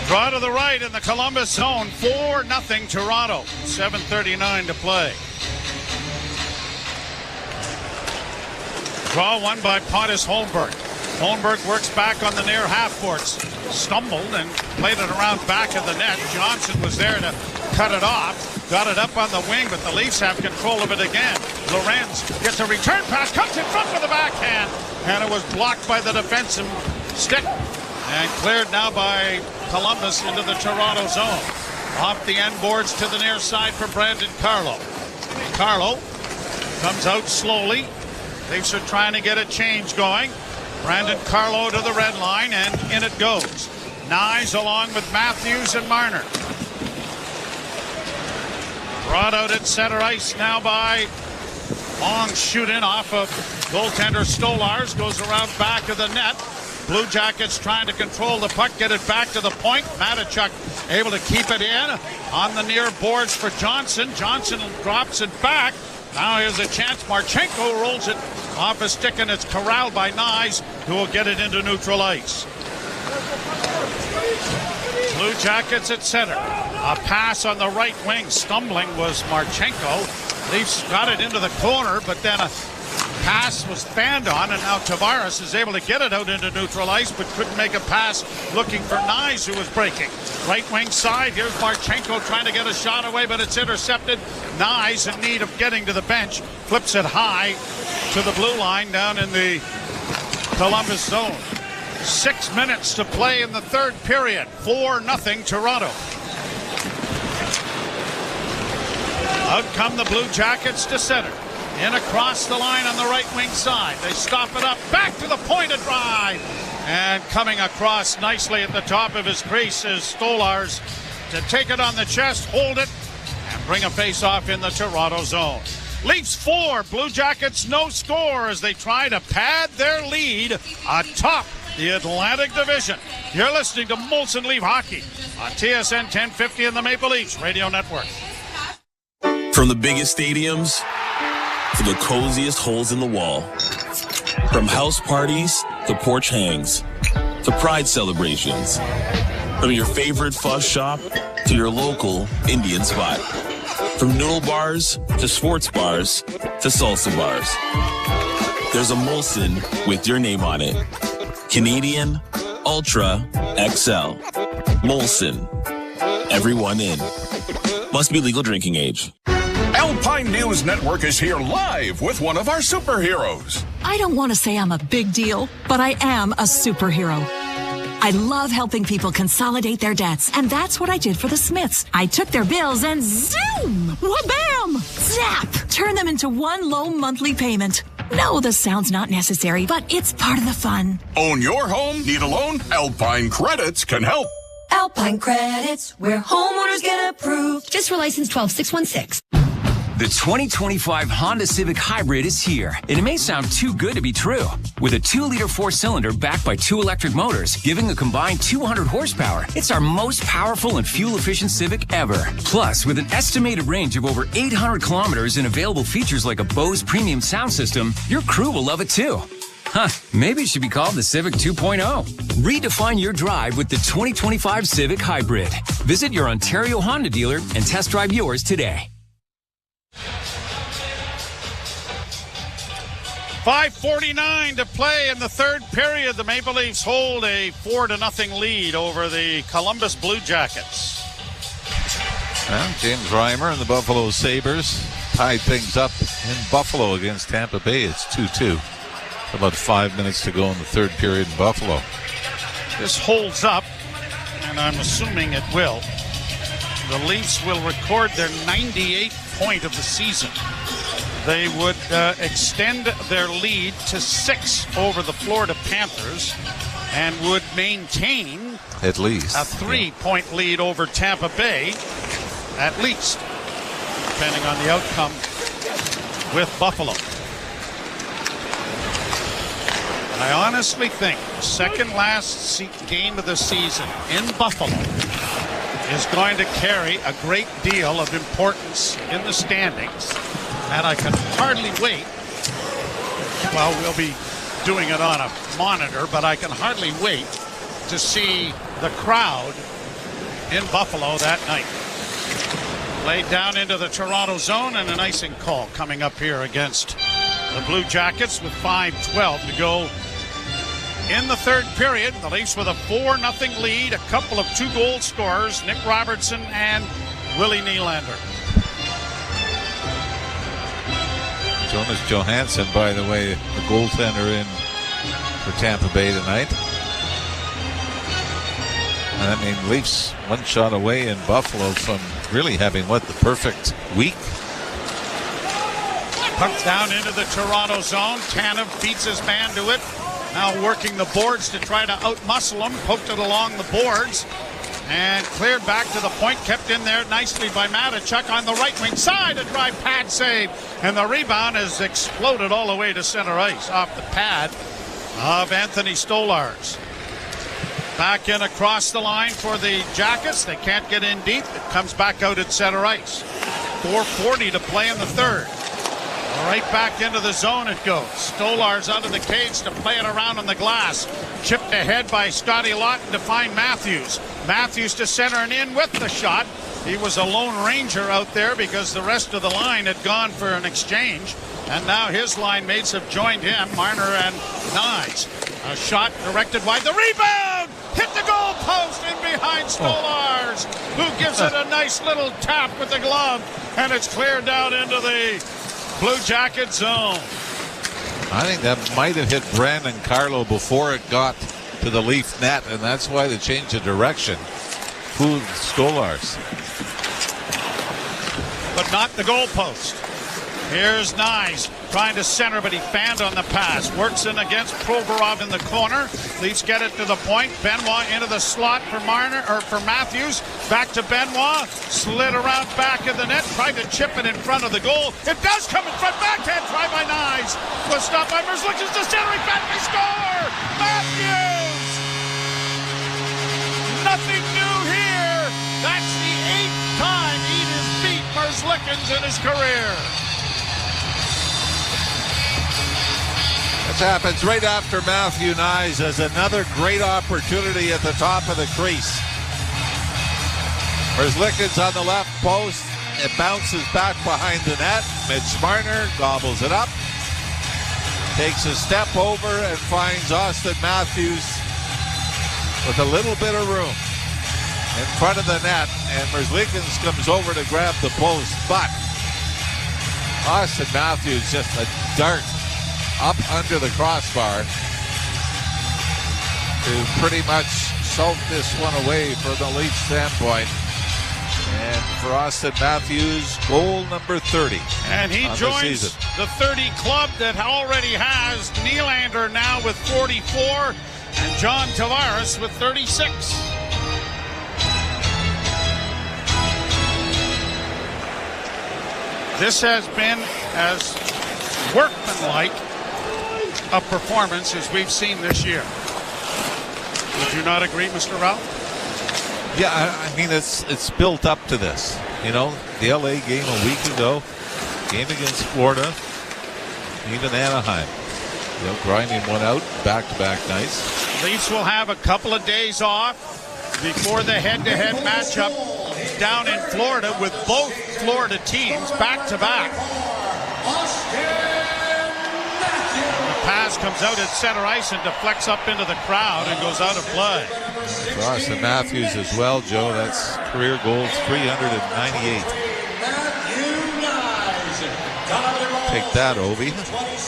Draw to the right in the Columbus zone, 4-0 Toronto, 7:39 to play. Draw one by Pontus Holmberg. Holmberg works back on the near half boards. Stumbled and played it around back of the net. Johnson was there to cut it off. Got it up on the wing, but the Leafs have control of it again. Lorenz gets a return pass, comes in front with the backhand, and it was blocked by the defensive stick. And cleared now by Columbus into the Toronto zone. Off the end boards to the near side for Brandon Carlo. Carlo comes out slowly. Leafs are trying to get a change going. Brandon Carlo to the red line, and in it goes. Nyes along with Matthews and Marner. Brought out at center ice now by long shoot-in off of goaltender Stolars. Goes around back of the net. Blue Jackets trying to control the puck, get it back to the point. Matachuk able to keep it in on the near boards for Johnson. Johnson drops it back. Now here's a chance. Marchenko rolls it off a stick, and it's corralled by Nyes, who will get it into neutral ice. Blue Jackets at center. A pass on the right wing. Stumbling was Marchenko. Leafs got it into the corner, but then a pass was fanned on, and now Tavares is able to get it out into neutral ice, but couldn't make a pass looking for Nyes, who was breaking. Right wing side, here's Marchenko trying to get a shot away, but it's intercepted. Nyes in need of getting to the bench, flips it high to the blue line down in the Columbus zone. 6 minutes to play in the third period. 4-0 Toronto. Out come the Blue Jackets to center. In across the line on the right wing side. They stop it up. Back to the point of drive. And coming across nicely at the top of his crease is Stolars to take it on the chest, hold it, and bring a face-off in the Toronto zone. Leafs 4, Blue Jackets no score as they try to pad their lead atop the Atlantic Division. You're listening to Molson Leaf Hockey on TSN 1050 and the Maple Leafs Radio Network. From the biggest stadiums to the coziest holes in the wall. From house parties to porch hangs to pride celebrations. From your favorite fuzz shop to your local Indian spot. From noodle bars to sports bars to salsa bars. There's a Molson with your name on it. Canadian Ultra XL. Molson. Everyone in. Must be legal drinking age. Alpine News Network is here live with one of our superheroes. I don't want to say I'm a big deal, but I am a superhero. I love helping people consolidate their debts, and that's what I did for the Smiths. I took their bills and zoom, wha-bam, zap, turn them into one low monthly payment. No, the sound's not necessary, but it's part of the fun. Own your home? Need a loan? Alpine Credits can help. Alpine Credits, where homeowners get approved. Just for license 12616. The 2025 Honda Civic Hybrid is here, and it may sound too good to be true. With a 2-liter 4-cylinder backed by 2 electric motors, giving a combined 200 horsepower, it's our most powerful and fuel-efficient Civic ever. Plus, with an estimated range of over 800 kilometers and available features like a Bose premium sound system, your crew will love it too. Huh, maybe it should be called the Civic 2.0. Redefine your drive with the 2025 Civic Hybrid. Visit your Ontario Honda dealer and test drive yours today. 5:49 to play in the third period. The Maple Leafs hold a 4-0 lead over the Columbus Blue Jackets. Well, James Reimer and the Buffalo Sabres tied things up in Buffalo against Tampa Bay. It's 2-2. About 5 minutes to go in the third period in Buffalo. This holds up, and I'm assuming it will. The Leafs will record their 98th point of the season. They would extend their lead to 6 over the Florida Panthers and would maintain at least a 3-point lead over Tampa Bay, at least, depending on the outcome with Buffalo. I honestly think the second last game of the season in Buffalo is going to carry a great deal of importance in the standings, and I can hardly wait. Well, we'll be doing it on a monitor, but I can hardly wait to see the crowd in Buffalo that night. Laid down into the Toronto zone, and an icing call coming up here against the Blue Jackets with 5:12 to go in the third period. The Leafs with a 4-0 lead, a couple of 2-goal scorers, Nick Robertson and Willie Nylander. Jonas Johansson, by the way, the goaltender in for Tampa Bay tonight. And I mean, Leafs one shot away in Buffalo from really having, the perfect week. Puck down into the Toronto zone. Tanev beats his man to it. Now working the boards to try to outmuscle him. Poked it along the boards. And cleared back to the point. Kept in there nicely by Matachuk on the right wing side. A dry pad save. And the rebound has exploded all the way to center ice off the pad of Anthony Stolarz. Back in across the line for the Jackets. They can't get in deep. It comes back out at center ice. 4:40 to play in the third. Right back into the zone it goes. Stolarz out of the cage to play it around on the glass. Chipped ahead by Scotty Lawton to find Matthews. Matthews to center and in with the shot. He was a lone ranger out there because the rest of the line had gone for an exchange. And now his line mates have joined him, Marner and Nyes. A shot directed wide. The rebound! Hit the goal post in behind Stolarz, who gives it a nice little tap with the glove. And it's cleared down into the Blue Jacket zone. I think that might have hit Brandon Carlo before it got to the Leaf net, and that's why they changed the direction. Fooled Stolarz. But not the goalpost. Here's Nyes trying to center, but he fanned on the pass. Works in against Provorov in the corner. Leafs get it to the point. Benoit into the slot for Marner, or for Matthews. Back to Benoit. Slid around back of the net. Tried to chip it in front of the goal. It does come in front. Backhand try by Nyes. Was stopped by Merzlikins to center. He back to score. Matthews. Nothing new here. That's the 8th time Eat has beat Merzlikins in his career. This happens right after Matthew Nyes has another great opportunity at the top of the crease. Merzlikins on the left post. It bounces back behind the net. Mitch Marner gobbles it up. Takes a step over and finds Austin Matthews with a little bit of room in front of the net. And Merzlikins comes over to grab the post. But Austin Matthews just a dart up under the crossbar to pretty much soak this one away from the Leafs standpoint. And for Austin Matthews, goal number 30. And he joins the 30 club that already has Nylander now with 44 and John Tavares with 36. This has been as workmanlike a performance as we've seen this year. Would you not agree, Mr. Ralph? Yeah, I mean, it's built up to this. You know, the LA game a week ago, game against Florida, even Anaheim. You know, grinding one out, back-to-back nights. Leafs will have a couple of days off before the head-to-head matchup down in Florida with both Florida teams back-to-back. The past Matthews comes out at center ice and deflects up into the crowd and goes out of play. For Austin Matthews as well, Joe. That's career goals 398. Take that, Ovi.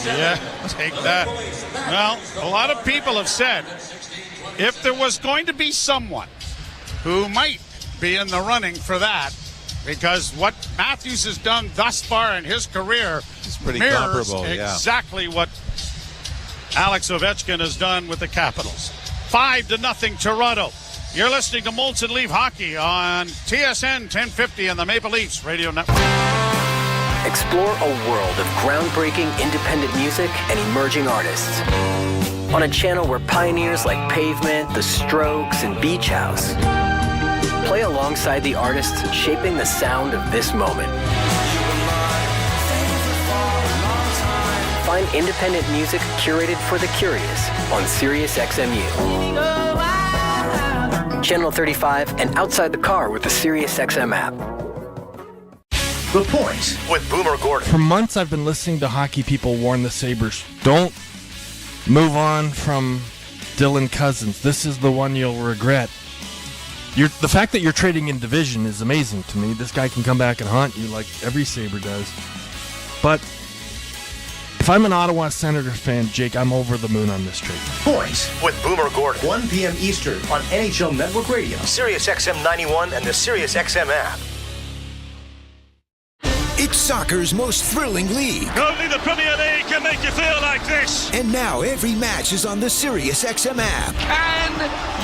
Yeah, take that. Well, a lot of people have said if there was going to be someone who might be in the running for that, because what Matthews has done thus far in his career pretty mirrors comparable, yeah. exactly what Alex Ovechkin has done with the Capitals. 5-0 Toronto. You're listening to Molson Leaf Hockey on TSN 1050 and the Maple Leafs Radio Network. Explore a world of groundbreaking independent music and emerging artists on a channel where pioneers like Pavement, The Strokes, and Beach House play alongside the artists shaping the sound of this moment. Find independent music curated for the curious on SiriusXMU. Channel 35 and outside the car with the SiriusXM app. The Point with Boomer Gordon. For months I've been listening to hockey people warn the Sabres, don't move on from Dylan Cousins. This is the one you'll regret. The fact that you're trading in division is amazing to me. This guy can come back and haunt you like every Sabre does. But if I'm an Ottawa Senator fan, Jake, I'm over the moon on this trade. Point with Boomer Gordon. 1 p.m. Eastern on NHL Network Radio, SiriusXM 91, and the SiriusXM app. It's soccer's most thrilling league. Only the Premier League can make you feel like this. And now every match is on the SiriusXM app. Can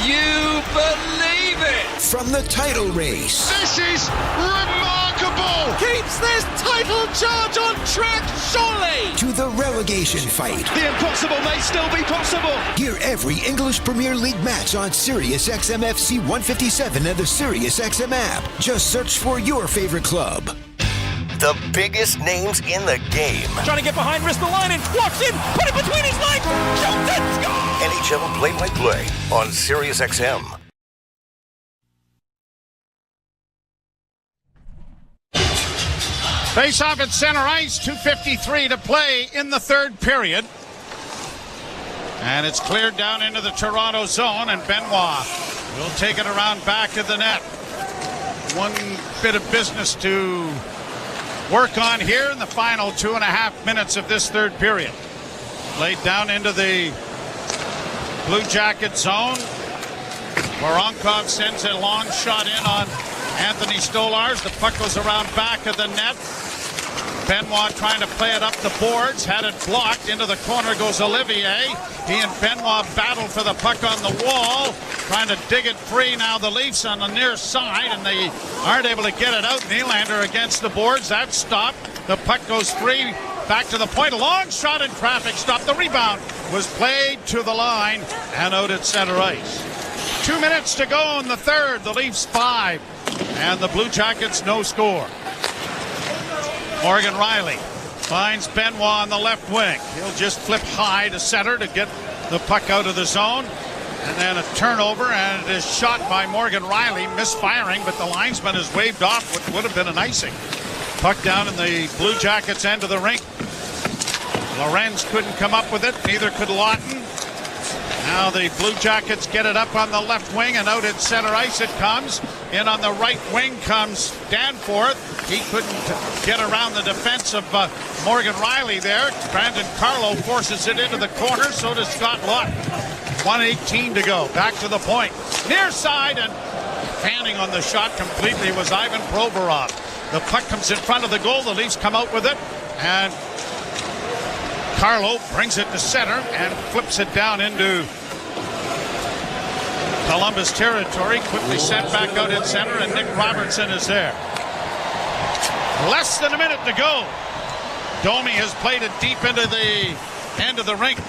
you believe it? From the title race. This is remarkable. Keeps this title charge on track, surely. To the relegation fight. The impossible may still be possible. Hear every English Premier League match on SiriusXM FC 157 and the SiriusXM app. Just search for your favorite club. The biggest names in the game. Trying to get behind Ristolainen, walks in, put it between his legs, shoots it, score! NHL play-by-play on SiriusXM. Face off at center ice, 2:53 to play in the third period. And it's cleared down into the Toronto zone, and Benoit will take it around back of the net. One bit of business to work on here in the final 2.5 minutes of this third period. Laid down into the Blue Jacket zone. Voronkov sends a long shot in on Anthony Stolarz. The puck goes around back of the net. Benoit trying to play it up the boards. Had it blocked. Into the corner goes Olivier. He and Benoit battle for the puck on the wall. Trying to dig it free. Now the Leafs on the near side, and they aren't able to get it out. Nylander against the boards. That's stopped. The puck goes free. Back to the point. A long shot in traffic. Stopped. The rebound was played to the line and out at center ice. 2 minutes to go in the third. The Leafs 5 and the Blue Jackets no score. Morgan Riley finds Benoit on the left wing. He'll just flip high to center to get the puck out of the zone. And then a turnover, and it is shot by Morgan Riley, misfiring, but the linesman has waved off what would have been an icing. Puck down in the Blue Jackets' end of the rink. Lorenz couldn't come up with it, neither could Lawton. Now the Blue Jackets get it up on the left wing, and out at center ice it comes. In on the right wing comes Danforth. He couldn't get around the defense of Morgan Riley there. Brandon Carlo forces it into the corner, so does Scott Lawton. 1:18 to go. Back to the point. Near side, and fanning on the shot completely was Ivan Provorov. The puck comes in front of the goal. The Leafs come out with it, and Carlo brings it to center and flips it down into Columbus territory. Quickly sent back out in center, and Nick Robertson is there. Less than a minute to go. Domi has played it deep into the end of the rink.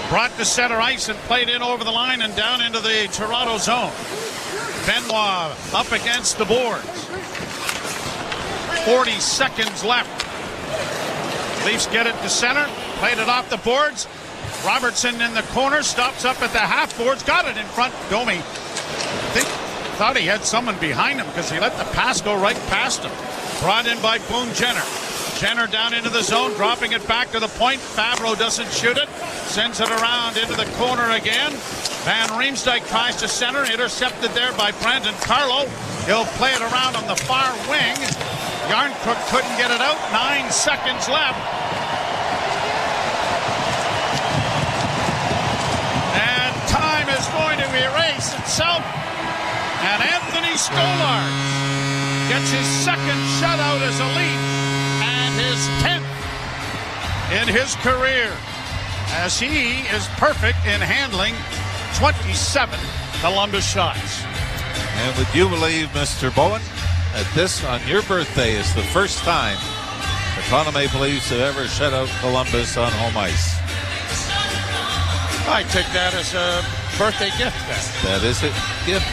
Brought to center ice and played in over the line and down into the Toronto zone. Benoit up against the boards. 40 seconds left. Leafs get it to center. Played it off the boards. Robertson in the corner. Stops up at the half boards. Got it in front. Domi thought he had someone behind him because he let the pass go right past him. Brought in by Boone Jenner. Jenner down into the zone, dropping it back to the point. Fabro doesn't shoot it. Sends it around into the corner again. Van Riemsdyk tries to center. Intercepted there by Brandon Carlo. He'll play it around on the far wing. Yarncrook couldn't get it out. 9 seconds left. And time is going to erase itself. And Anthony Stolarz gets his second shutout as a Leaf and his 10th in his career, as he is perfect in handling 27 Columbus shots. And would you believe, Mr. Bowen, that this, on your birthday, is the first time the Toronto Maple Leafs have ever shut out Columbus on home ice? I take that as a birthday gift then. That is a gift.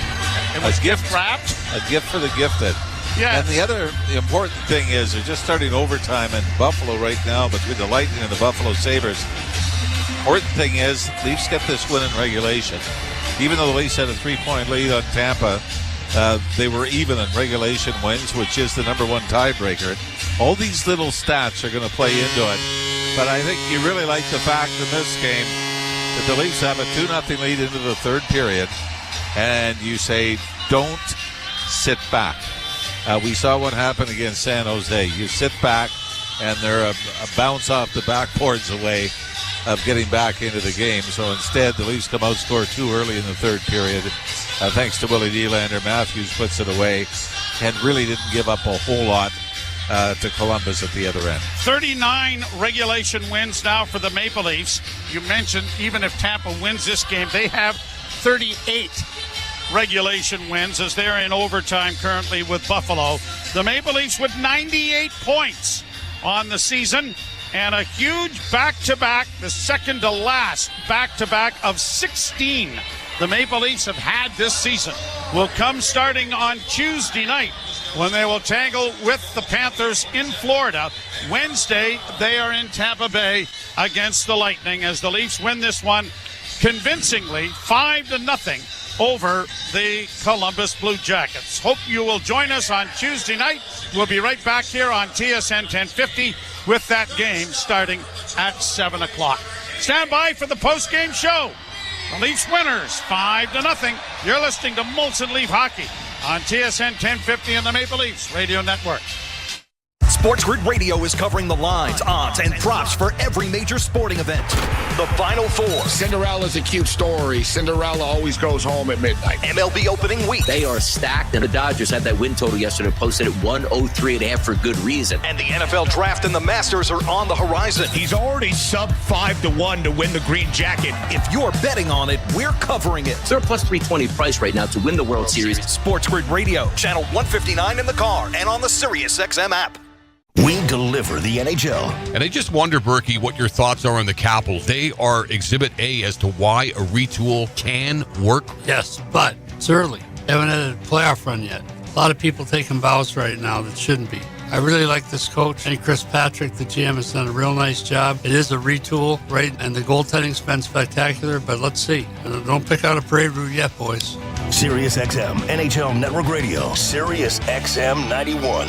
It was gift wrapped? A gift for the gifted. Yes. And the other important thing is they're just starting overtime in Buffalo right now between the Lightning and the Buffalo Sabres. Important thing is Leafs get this win in regulation. Even though the Leafs had a 3-point lead on Tampa, they were even in regulation wins, which is the number one tiebreaker. All these little stats are going to play into it. But I think you really like the fact in this game that the Leafs have a 2-0 lead into the third period. And you say, don't sit back. We saw what happened against San Jose. You sit back, and they're a bounce off the backboards away of getting back into the game. So instead, the Leafs come out, score 2 early in the third period. Thanks to Willie Nylander, Matthews puts it away and really didn't give up a whole lot to Columbus at the other end. 39 regulation wins now for the Maple Leafs. You mentioned even if Tampa wins this game, they have 38 regulation wins as they're in overtime currently with Buffalo. The Maple Leafs with 98 points on the season and a huge back-to-back, the second to last back-to-back of 16 the Maple Leafs have had this season will come starting on Tuesday night when they will tangle with the Panthers in Florida. Wednesday, they are in Tampa Bay against the Lightning as the Leafs win this one convincingly 5-0 over the Columbus Blue Jackets. Hope you will join us on Tuesday night. We'll be right back here on TSN 1050 with that game starting at 7 o'clock. Stand by for the post-game show. The Leafs winners 5-0. You're listening to Molson Leaf Hockey on TSN 1050 and the Maple Leafs Radio Network. Sports Grid Radio is covering the lines, odds, and props for every major sporting event. The Final Four. Cinderella's a cute story. Cinderella always goes home at midnight. MLB opening week. They are stacked, and the Dodgers had that win total yesterday, posted at 103.5 for good reason. And the NFL Draft and the Masters are on the horizon. He's already sub 5-1 to win the green jacket. If you're betting on it, we're covering it. They're plus 320 price right now to win the World Series. Sports Grid Radio, channel 159 in the car and on the SiriusXM app. We deliver the NHL. And I just wonder, Berkey, what your thoughts are on the Capitals. They are Exhibit A as to why a retool can work. Yes, but it's early. They haven't had a playoff run yet. A lot of people taking bows right now that shouldn't be. I really like this coach. And Chris Patrick, the GM, has done a real nice job. It is a retool, right? And the goaltending's been spectacular, but let's see. Don't pick out a parade route yet, boys. SiriusXM, NHL Network Radio, SiriusXM 91.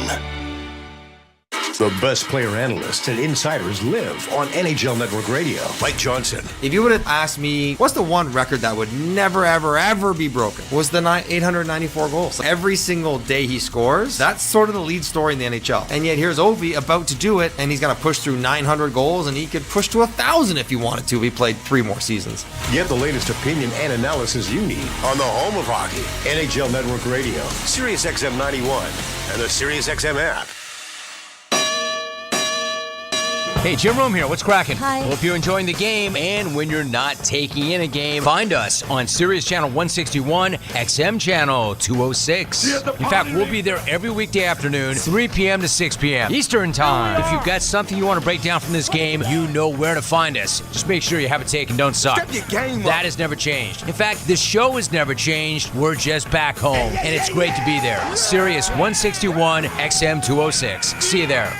The best player analysts and insiders live on NHL Network Radio. Mike Johnson. If you would have asked me, what's the one record that would never, ever, ever be broken? Was the 894 goals. Every single day he scores, that's sort of the lead story in the NHL. And yet here's Ovi about to do it, and he's going to push through 900 goals, and he could push to 1,000 if he wanted to. He played 3 more seasons. Get the latest opinion and analysis you need on the home of hockey. NHL Network Radio, SiriusXM 91, and the SiriusXM app. Hey, Jim Rome here. What's cracking? Hi. Hope you're enjoying the game. And when you're not taking in a game, find us on Sirius Channel 161, XM Channel 206. In fact, we'll be there every weekday afternoon, 3 p.m. to 6 p.m. Eastern Time. If you've got something you want to break down from this game, you know where to find us. Just make sure you have it taken, don't suck. Step your game up. That has never changed. In fact, the show has never changed. We're just back home. And it's great to be there. Sirius 161, XM 206. See you there.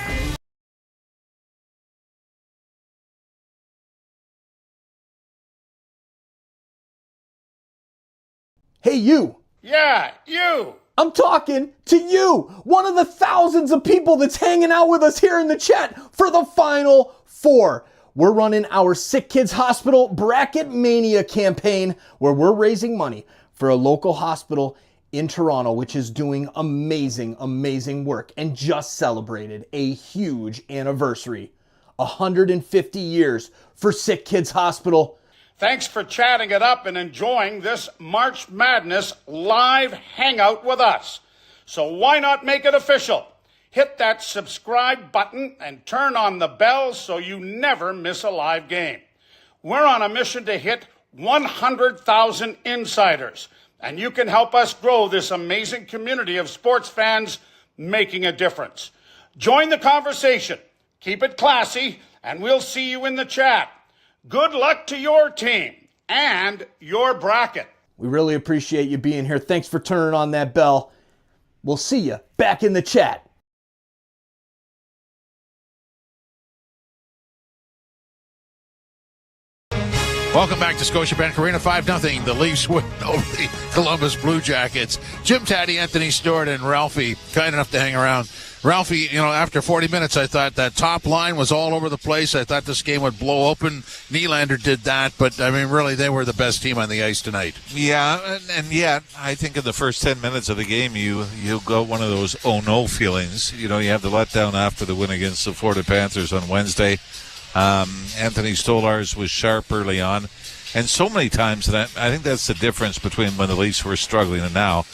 Hey, you. Yeah, you. I'm talking to you, one of the thousands of people that's hanging out with us here in the chat for the Final Four. We're running our SickKids Hospital Bracket Mania campaign where we're raising money for a local hospital in Toronto, which is doing amazing, amazing work and just celebrated a huge anniversary. 150 years for SickKids Hospital. Thanks for chatting it up and enjoying this March Madness live hangout with us. So why not make it official? Hit that subscribe button and turn on the bell so you never miss a live game. We're on a mission to hit 100,000 insiders, and you can help us grow this amazing community of sports fans making a difference. Join the conversation, keep it classy, and we'll see you in the chat. Good luck to your team and your bracket. We really appreciate you being here. Thanks for turning on that bell. We'll see you back in the chat. Welcome back to Scotiabank Arena. 5-0. The Leafs win over the Columbus Blue Jackets. Jim Taddy, Anthony Stewart, and Ralphie kind enough to hang around. Ralphie, after 40 minutes, I thought that top line was all over the place. I thought this game would blow open. Nylander did that, but, really, they were the best team on the ice tonight. Yeah, and yet, I think in the first 10 minutes of the game, you got one of those oh-no feelings. You have the letdown after the win against the Florida Panthers on Wednesday. Anthony Stolarz was sharp early on, and so many times, and I think that's the difference between when the Leafs were struggling and now.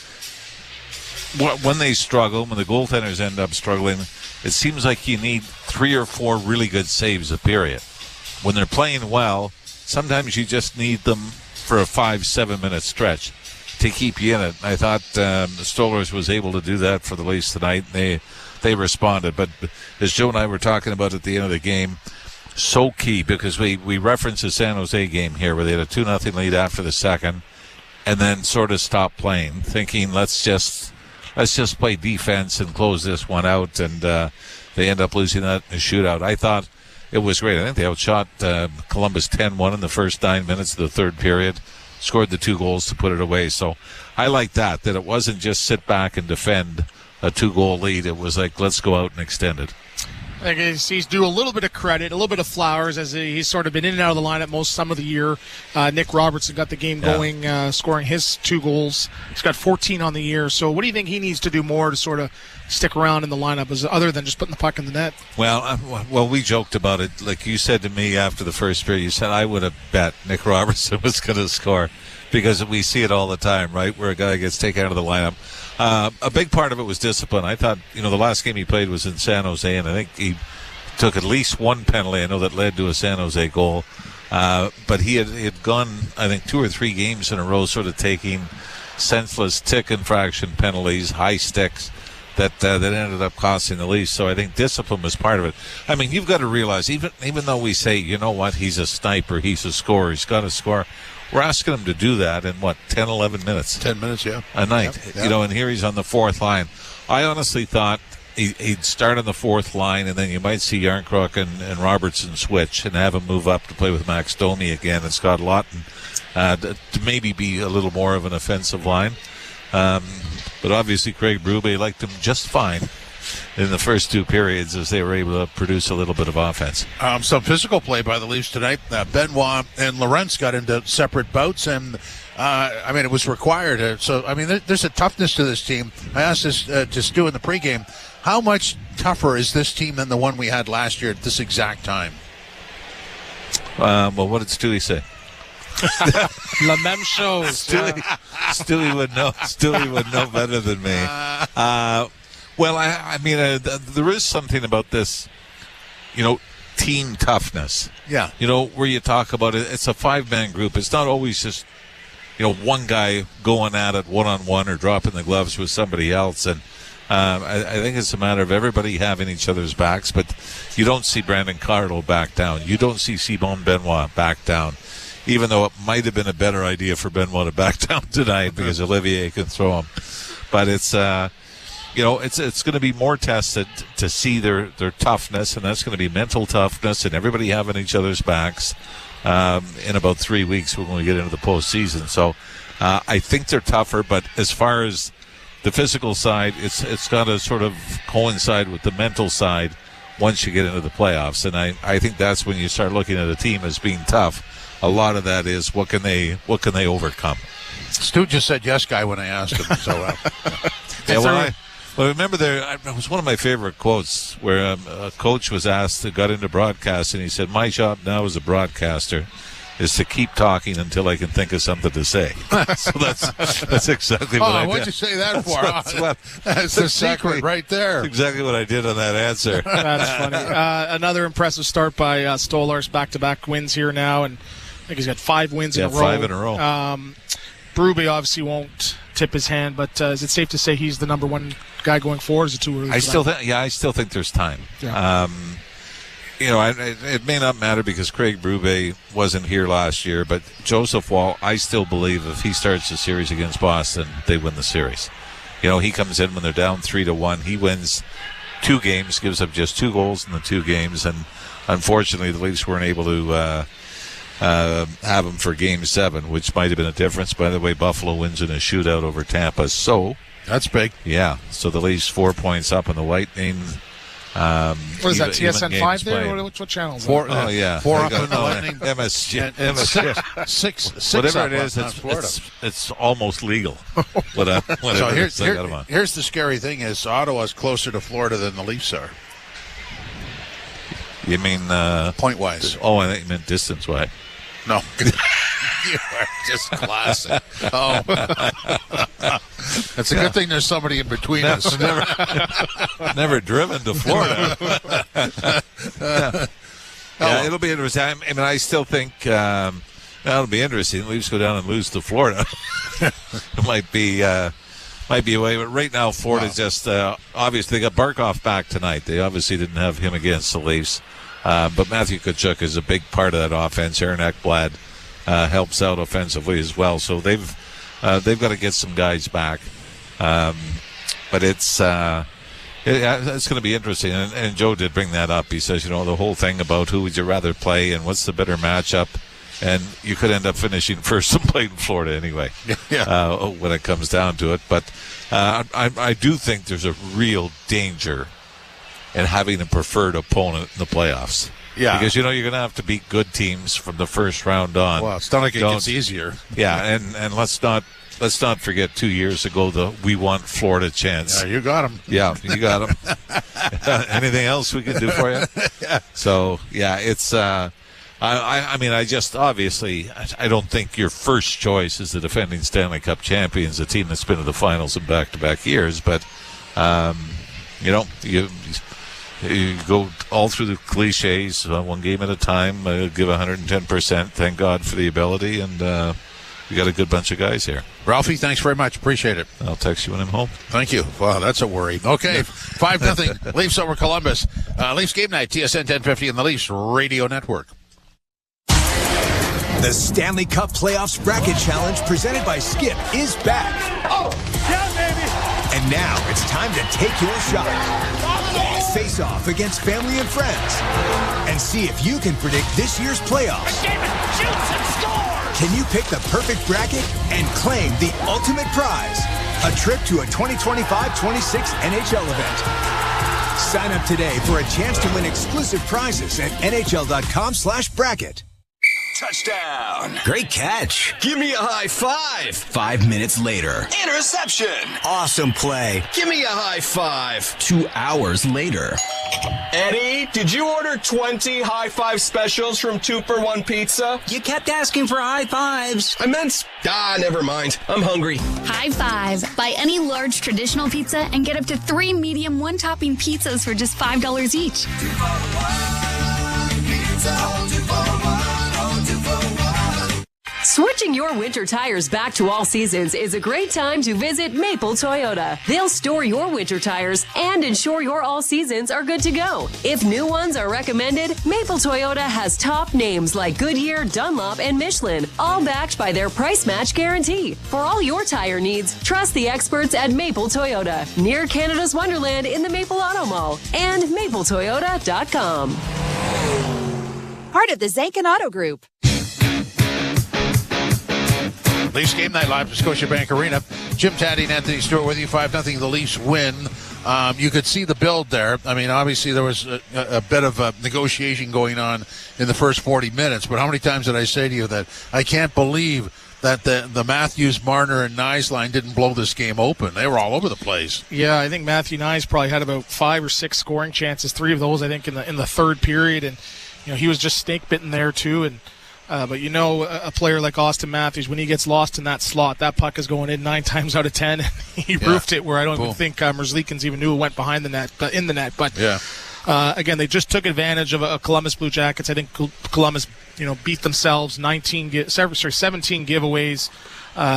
When they struggle, when the goaltenders end up struggling, it seems like you need 3 or 4 really good saves a period. When they're playing well, sometimes you just need them for a 5-7 minute stretch to keep you in it. I thought Stolarz was able to do that for the Leafs tonight. They responded, but as Joe and I were talking about at the end of the game, so key, because we referenced the San Jose game here where they had a 2-0 lead after the second and then sort of stopped playing, thinking let's just play defense and close this one out, and they end up losing that in a shootout. I thought it was great. I think they outshot Columbus 10-1 in the first 9 minutes of the third period, scored the 2 goals to put it away. So I like that it wasn't just sit back and defend a 2-goal lead. It was like, let's go out and extend it. I think he's due a little bit of credit, a little bit of flowers, as he's sort of been in and out of the lineup some of the year. Nick Robertson got the game going, scoring his 2 goals. He's got 14 on the year. So what do you think he needs to do more to sort of stick around in the lineup, other than just putting the puck in the net? Well, we joked about it. Like you said to me after the first period, you said I would have bet Nick Robertson was going to score, because we see it all the time, right, where a guy gets taken out of the lineup. A big part of it was discipline. I thought, the last game he played was in San Jose, and I think he took at least 1 penalty. I know that led to a San Jose goal. But he had gone, I think, 2 or 3 games in a row sort of taking senseless tick infraction penalties, high sticks, that ended up costing the Leafs. So I think discipline was part of it. I mean, you've got to realize, even though we say, he's a sniper, he's a scorer, he's got to score, we're asking him to do that in 10, 11 minutes? 10 minutes, yeah. A night. Yep. And here he's on the 4th line. I honestly thought he'd start on the 4th line, and then you might see Yarncroc and Robertson switch and have him move up to play with Max Domi again and Scott Laughton to maybe be a little more of an offensive line. But obviously Craig Berube liked him just fine in the first 2 periods as they were able to produce a little bit of offense. Some physical play by the Leafs tonight. Benoit and Lorentz got into separate bouts, and it was required. There's a toughness to this team. I asked this to Stu in the pregame. How much tougher is this team than the one we had last year at this exact time? What did Stewie say? La même chose. Stewie would know. Stewie would know better than me. There is something about this, team toughness. Yeah. Where you talk about it, it's a 5-man group. It's not always just, one guy going at it one-on-one or dropping the gloves with somebody else. And I think it's a matter of everybody having each other's backs, but you don't see Brandon Carlo back down. You don't see Simon Benoit back down, even though it might have been a better idea for Benoit to back down tonight because Olivier can throw him. But it's going to be more tested to see their toughness, and that's going to be mental toughness and everybody having each other's backs in about 3 weeks when we get into the postseason. So I think they're tougher, but as far as the physical side, it's got to sort of coincide with the mental side once you get into the playoffs. And I think that's when you start looking at a team as being tough. A lot of that is what can they overcome. Stu just said yes, guy, when I asked him. So, well, remember it was one of my favorite quotes where a coach was asked, got into broadcasting, he said, "My job now as a broadcaster is to keep talking until I can think of something to say." So that's exactly what I did. What'd you say that for? That's the secret right there. That's exactly what I did on that answer. That's funny. Another impressive start by Stolarz, back-to-back wins here now, and I think he's got 5 wins in a row. 5 in a row. Berube obviously won't tip his hand, but is it safe to say he's the number one guy going forward? Is it too early? I still think there's time. Yeah. It may not matter because Craig Berube wasn't here last year, but Joseph Woll, I still believe if he starts the series against Boston, they win the series. He comes in when they're down 3-1. He wins 2 games, gives up just 2 goals in the 2 games, and unfortunately the Leafs weren't able to have him for Game 7, which might have been a difference. By the way, Buffalo wins in a shootout over Tampa, so that's big. Yeah, so the Leafs 4 points up in the Lightning. What is that, TSN 5 there? What channel is that? 4 up in the Lightning. MSG. Six whatever it is, it's almost legal. So here's the scary thing is Ottawa's closer to Florida than the Leafs are. You mean point-wise? Oh, I think you meant distance-wise. No. You are just classic. Oh. It's a good thing there's somebody in between us. Never driven to Florida. It'll be interesting. I mean, I still think it'll be interesting. The Leafs go down and lose to Florida. It might be a way. But right now, Florida's just obviously they got Barkov back tonight. They obviously didn't have him against the Leafs. But Matthew Tkachuk is a big part of that offense. Aaron Ekblad helps out offensively as well. So they've got to get some guys back. But it's going to be interesting. And Joe did bring that up. He says, the whole thing about who would you rather play and what's the better matchup. And you could end up finishing first and playing Florida anyway when it comes down to it. But I do think there's a real danger and having a preferred opponent in the playoffs. Yeah. Because, you're going to have to beat good teams from the first round on. Well, it's not like it gets easier. Yeah, and let's not forget 2 years ago we want Florida chance. Yeah, you got them. Yeah, you got them. Anything else we can do for you? Yeah. So, yeah, it's I don't think your first choice is the defending Stanley Cup champions, a team that's been to the finals in back-to-back years. But, you go all through the cliches, one game at a time, give 110%. Thank God for the ability, and we got a good bunch of guys here. Ralphie, thanks very much. Appreciate it. I'll text you when I'm home. Thank you. Wow, that's a worry. Okay, 5-0 Leafs over Columbus. Leafs game night, TSN 1050 and the Leafs Radio Network. The Stanley Cup Playoffs Bracket Challenge presented by Skip is back. Oh, yeah, baby. And now it's time to take your shot. Face off against family and friends and see if you can predict this year's playoffs. McDavid shoots and scores! Can you pick the perfect bracket and claim the ultimate prize? A trip to a 2025-26 NHL event. Sign up today for a chance to win exclusive prizes at NHL.com/bracket. Touchdown. Great catch. Give me a high five. 5 minutes later. Interception. Awesome play. Give me a high five. 2 hours later. Eddie, did you order 20 high five specials from 2-for-1 Pizza? You kept asking for high fives. I meant, never mind. I'm hungry. High five. Buy any large traditional pizza and get up to 3 medium 1-topping pizzas for just $5 each. 2-for-1 pizza. 2-for-1. Switching your winter tires back to all seasons is a great time to visit Maple Toyota. They'll store your winter tires and ensure your all seasons are good to go. If new ones are recommended, Maple Toyota has top names like Goodyear, Dunlop, and Michelin, all backed by their price match guarantee. For all your tire needs, trust the experts at Maple Toyota, near Canada's Wonderland in the Maple Auto Mall and mapletoyota.com. Part of the Zankin Auto Group. Leafs game night live from Scotiabank Arena. Jim Taddy and Anthony Stewart with you. 5-0. The Leafs win. You could see the build there. I mean, obviously there was a bit of a negotiation going on in the first 40 minutes. But how many times did I say to you that I can't believe that the Matthews, Marner, and Nyes line didn't blow this game open? They were all over the place. Yeah, I think Matthew Nyes probably had about 5 or 6 scoring chances. 3 of those, I think, in the third period, and he was just snake bitten there too. And but a player like Austin Matthews, when he gets lost in that slot, that puck is going in 9 times out of 10. He roofed it where I don't even think Merzlikins even knew it went behind the net, in the net. But again, they just took advantage of a Columbus Blue Jackets. I think Columbus, beat themselves. 17 giveaways.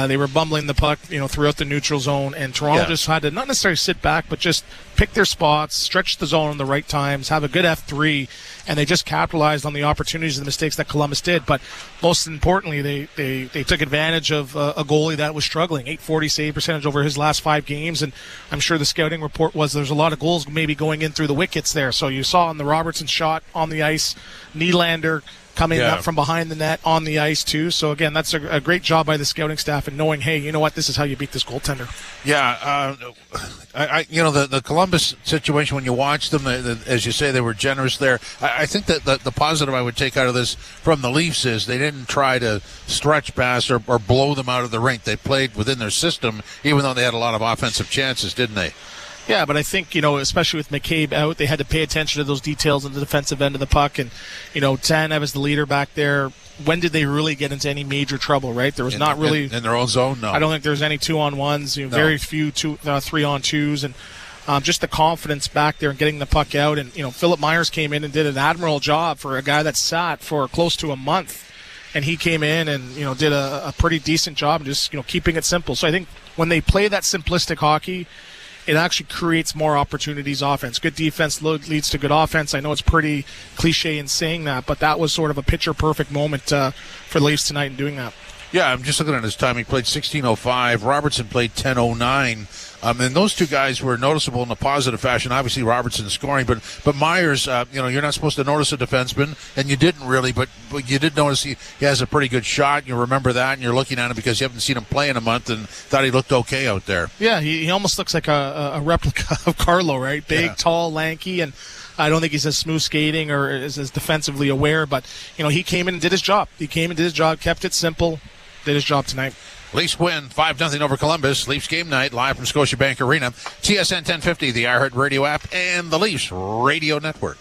They were bumbling the puck, throughout the neutral zone, and Toronto just had to not necessarily sit back, but just pick their spots, stretch the zone in the right times, have a good F3, and they just capitalized on the opportunities and the mistakes that Columbus did. But most importantly, they took advantage of a goalie that was struggling. .840 save percentage over his last 5 games, and I'm sure the scouting report was there's a lot of goals maybe going in through the wickets there. So you saw on the Robertson shot on the ice, Nylander coming up from behind the net on the ice too. So again, that's a great job by the scouting staff and knowing, hey, you know what, this is how you beat this goaltender. Yeah, the Columbus situation, when you watch them, as you say, they were generous there. I think that the positive I would take out of this from the Leafs is they didn't try to stretch pass or blow them out of the rink. They played within their system, even though they had a lot of offensive chances, didn't they? Yeah, but I think, especially with McCabe out, they had to pay attention to those details on the defensive end of the puck. And, Tanev as the leader back there, when did they really get into any major trouble, right? There was not really... In their own zone, no. I don't think there was any 2-on-1s, very few 3-on-2s. And just the confidence back there and getting the puck out. And, Philip Myers came in and did an admirable job for a guy that sat for close to a month. And he came in and, did a pretty decent job just, keeping it simple. So I think when they play that simplistic hockey, it actually creates more opportunities offense. Good defense leads to good offense. I know it's pretty cliche in saying that, but that was sort of a picture-perfect moment for the Leafs tonight in doing that. Yeah, I'm just looking at his time. He played 16:05. Robertson played 10:09. And those two guys were noticeable in a positive fashion. Obviously, Robertson scoring, but Myers, you're not supposed to notice a defenseman, and you didn't really, but you did notice he has a pretty good shot. You remember that, and you're looking at him because you haven't seen him play in a month and thought he looked okay out there. Yeah, he almost looks like a replica of Carlo, right? Big, tall, lanky, and I don't think he's as smooth skating or is as defensively aware, but, he came in and did his job. He came and did his job, kept it simple, did his job tonight. Leafs win 5-0 over Columbus. Leafs game night live from Scotiabank Arena. TSN 1050, the iHeart Radio app, and the Leafs Radio Network.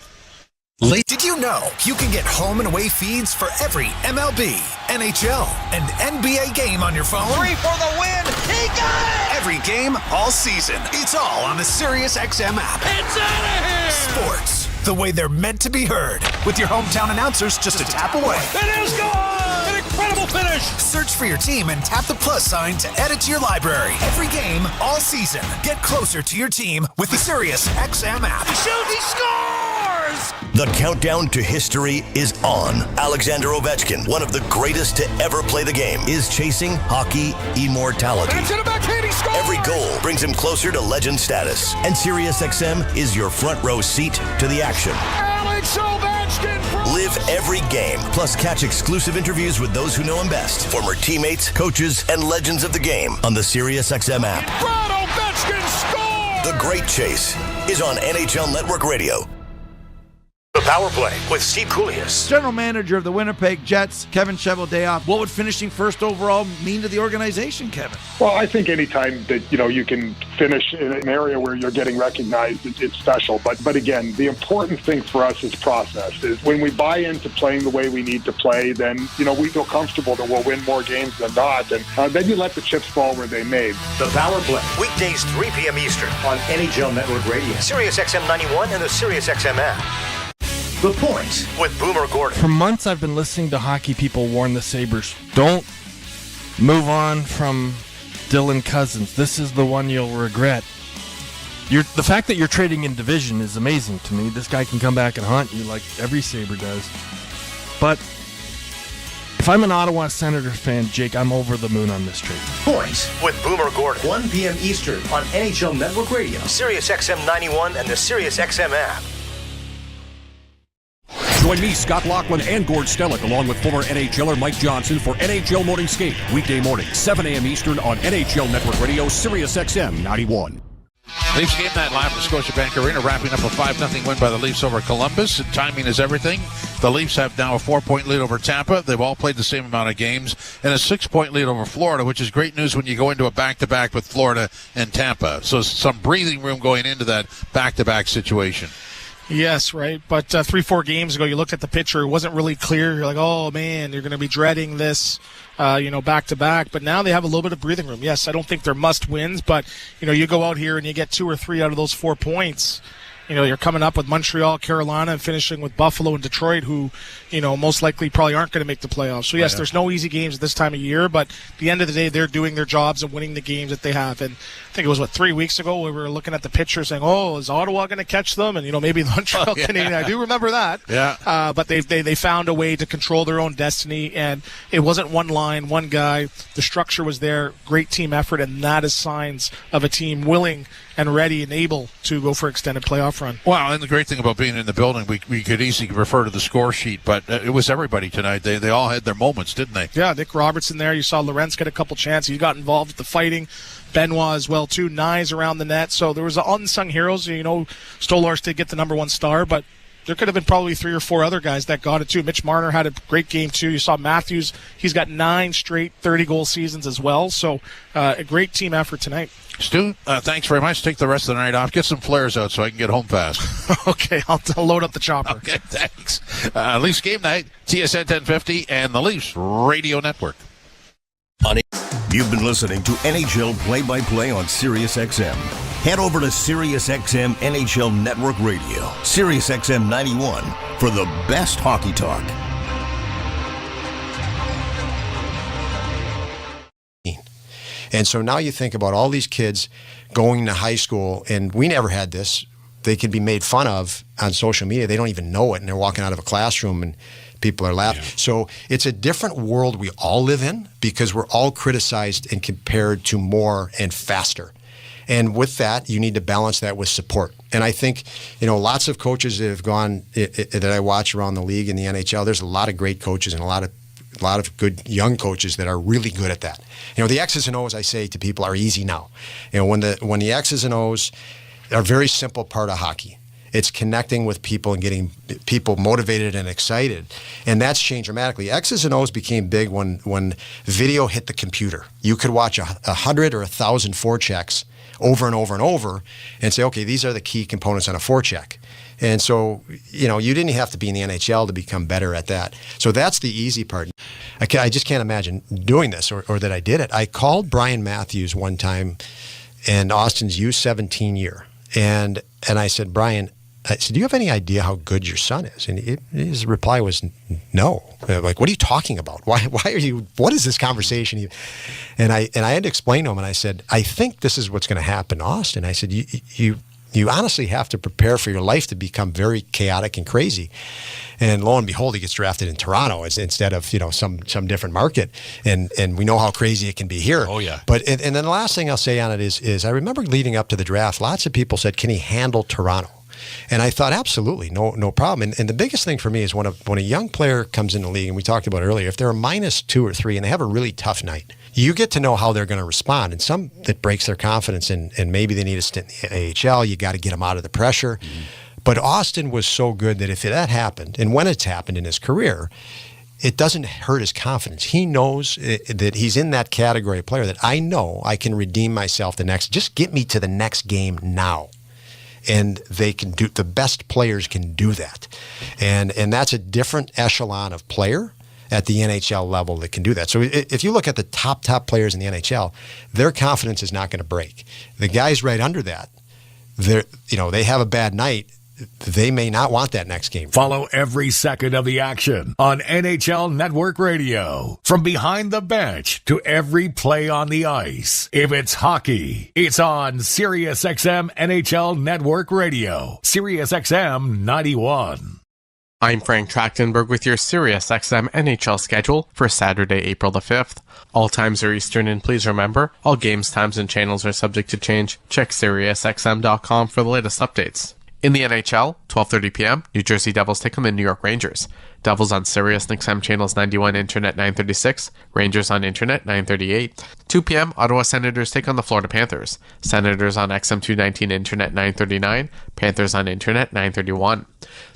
Did you know you can get home and away feeds for every MLB, NHL, and NBA game on your phone? 3 for the win. He got it! Every game, all season. It's all on the SiriusXM app. It's out of here! Sports, the way they're meant to be heard. With your hometown announcers just a tap away. It is gone! An incredible finish! Search for your team and tap the plus sign to add it to your library. Every game, all season. Get closer to your team with the SiriusXM app. Shoot, he scores! The countdown to history is on. Alexander Ovechkin, one of the greatest to ever play the game, is chasing hockey immortality. And to the backhand, he scores! Every goal brings him closer to legend status. And SiriusXM is your front row seat to the action. Alex Ovechkin! Live every game, plus catch exclusive interviews with those who know him best, former teammates, coaches, and legends of the game on the SiriusXM app. Brad Ovechkin scores! The Great Chase is on NHL Network Radio. The Power Play with Steve Koulias. General manager of the Winnipeg Jets, Kevin Cheveldayoff. What would finishing first overall mean to the organization, Kevin? Well, I think any time that, you can finish in an area where you're getting recognized, it's special. But again, the important thing for us is process. Is when we buy into playing the way we need to play, then, we feel comfortable that we'll win more games than not. And then you let the chips fall where they may. The Power Play, weekdays 3 p.m. Eastern on NHL Network Radio, SiriusXM 91, and the SiriusXM app. The Point with Boomer Gordon. For months, I've been listening to hockey people warn the Sabres. Don't move on from Dylan Cousins. This is the one you'll regret. The fact that you're trading in division is amazing to me. This guy can come back and haunt you like every Sabre does. But if I'm an Ottawa Senators fan, Jake, I'm over the moon on this trade. Point with Boomer Gordon. 1 p.m. Eastern on NHL Network Radio, SiriusXM 91, and the SiriusXM app. Join me, Scott Laughlin, and Gord Stellick, along with former NHLer Mike Johnson for NHL Morning Skate. Weekday morning, 7 a.m. Eastern on NHL Network Radio, Sirius XM 91. Leafs game night live from Scotiabank Arena, wrapping up a 5-0 win by the Leafs over Columbus. And timing is everything. The Leafs have now a 4-point lead over Tampa. They've all played the same amount of games, and a 6-point lead over Florida, which is great news when you go into a back-to-back with Florida and Tampa. So some breathing room going into that back-to-back situation. Yes, right. But 3-4 games ago, you looked at the picture. It wasn't really clear. You're like, oh, man, you're going to be dreading this, back-to-back. But now they have a little bit of breathing room. Yes, I don't think they're must-wins, but, you go out here and you get 2 or 3 out of those 4 points. You're coming up with Montreal, Carolina, and finishing with Buffalo and Detroit, who, most likely probably aren't going to make the playoffs. So, yes, there's no easy games at this time of year, but at the end of the day, they're doing their jobs and winning the games that they have. And I think it was, 3 weeks ago, we were looking at the picture saying, oh, is Ottawa going to catch them? And, maybe the Montreal Canadiens. I do remember that. Yeah. But they found a way to control their own destiny, and it wasn't one line, one guy. The structure was there, great team effort, and that is signs of a team willing and ready and able to go for extended playoff run. Well, and the great thing about being in the building, we could easily refer to the score sheet, but it was everybody tonight. They all had their moments, didn't they? Yeah, Nick Robertson there. You saw Lorenz get a couple chances. He got involved with the fighting. Benoit as well, too. Knies around the net. So there was unsung heroes. Stolarz did get the number 1 star, but there could have been probably 3 or 4 other guys that got it, too. Mitch Marner had a great game, too. You saw Matthews. He's got 9 straight 30-goal seasons as well. So a great team effort tonight. Stu, thanks very much. Take the rest of the night off. Get some flares out so I can get home fast. Okay, I'll load up the chopper. Okay, thanks. Leafs game night, TSN 1050, and the Leafs Radio Network. You've been listening to NHL Play-by-Play on Sirius XM. Head over to Sirius XM NHL Network Radio, Sirius XM 91, for the best hockey talk. And so now you think about all these kids going to high school, and we never had this. They can be made fun of on social media. They don't even know it, and they're walking out of a classroom and people are laughing. Yeah. So it's a different world we all live in because we're all criticized and compared to more and faster. And with that, you need to balance that with support. And I think, lots of coaches that have gone that I watch around the league in the NHL, there's a lot of great coaches and a lot of good young coaches that are really good at that. The X's and O's, I say to people, are easy now. When the X's and O's are a very simple part of hockey. It's connecting with people and getting people motivated and excited. And that's changed dramatically. X's and O's became big when video hit the computer. You could watch 100 or 1,000 forechecks over and over and over and say, okay, these are the key components on a forecheck. And so, you didn't have to be in the NHL to become better at that. So that's the easy part. I just can't imagine doing this or that I did it. I called Brian Matthews one time in Austin's U17 year. And I said, Brian, I said, do you have any idea how good your son is? And his reply was no. Like, what are you talking about? Why are you, what is this conversation? And I had to explain to him, and I said, I think this is what's going to happen in Austin. I said, you honestly have to prepare for your life to become very chaotic and crazy. And lo and behold, he gets drafted in Toronto instead of some different market. And we know how crazy it can be here. Oh yeah. But and then the last thing I'll say on it is I remember leading up to the draft, lots of people said, can he handle Toronto? And I thought, absolutely, no problem. And the biggest thing for me is when a young player comes in the league, and we talked about it earlier, if they're a -2 or 3 and they have a really tough night, you get to know how they're going to respond. And some that breaks their confidence, and maybe they need a stint in the AHL. You got to get them out of the pressure. Mm-hmm. But Austin was so good that if that happened, and when it's happened in his career, it doesn't hurt his confidence. He knows that he's in that category of player that I know I can redeem myself just get me to the next game now. And they can do, the best players can do that. And that's a different echelon of player at the NHL level that can do that. So if you look at the top players in the NHL, their confidence is not going to break. The guys right under that, they have a bad night. They may not want that next game. Follow every second of the action on NHL Network Radio. From behind the bench to every play on the ice. If it's hockey, it's on Sirius XM NHL Network Radio. Sirius XM 91. I'm Frank Trachtenberg with your Sirius XM NHL schedule for Saturday, April the 5th. All times are Eastern, and please remember, all games, times, and channels are subject to change. Check SiriusXM.com for the latest updates. In the NHL, 12:30 p.m., New Jersey Devils take on the New York Rangers. Devils on Sirius XM channels 91 Internet 936, Rangers on Internet 938. 2 p.m., Ottawa Senators take on the Florida Panthers. Senators on XM 219 Internet 939, Panthers on Internet 931.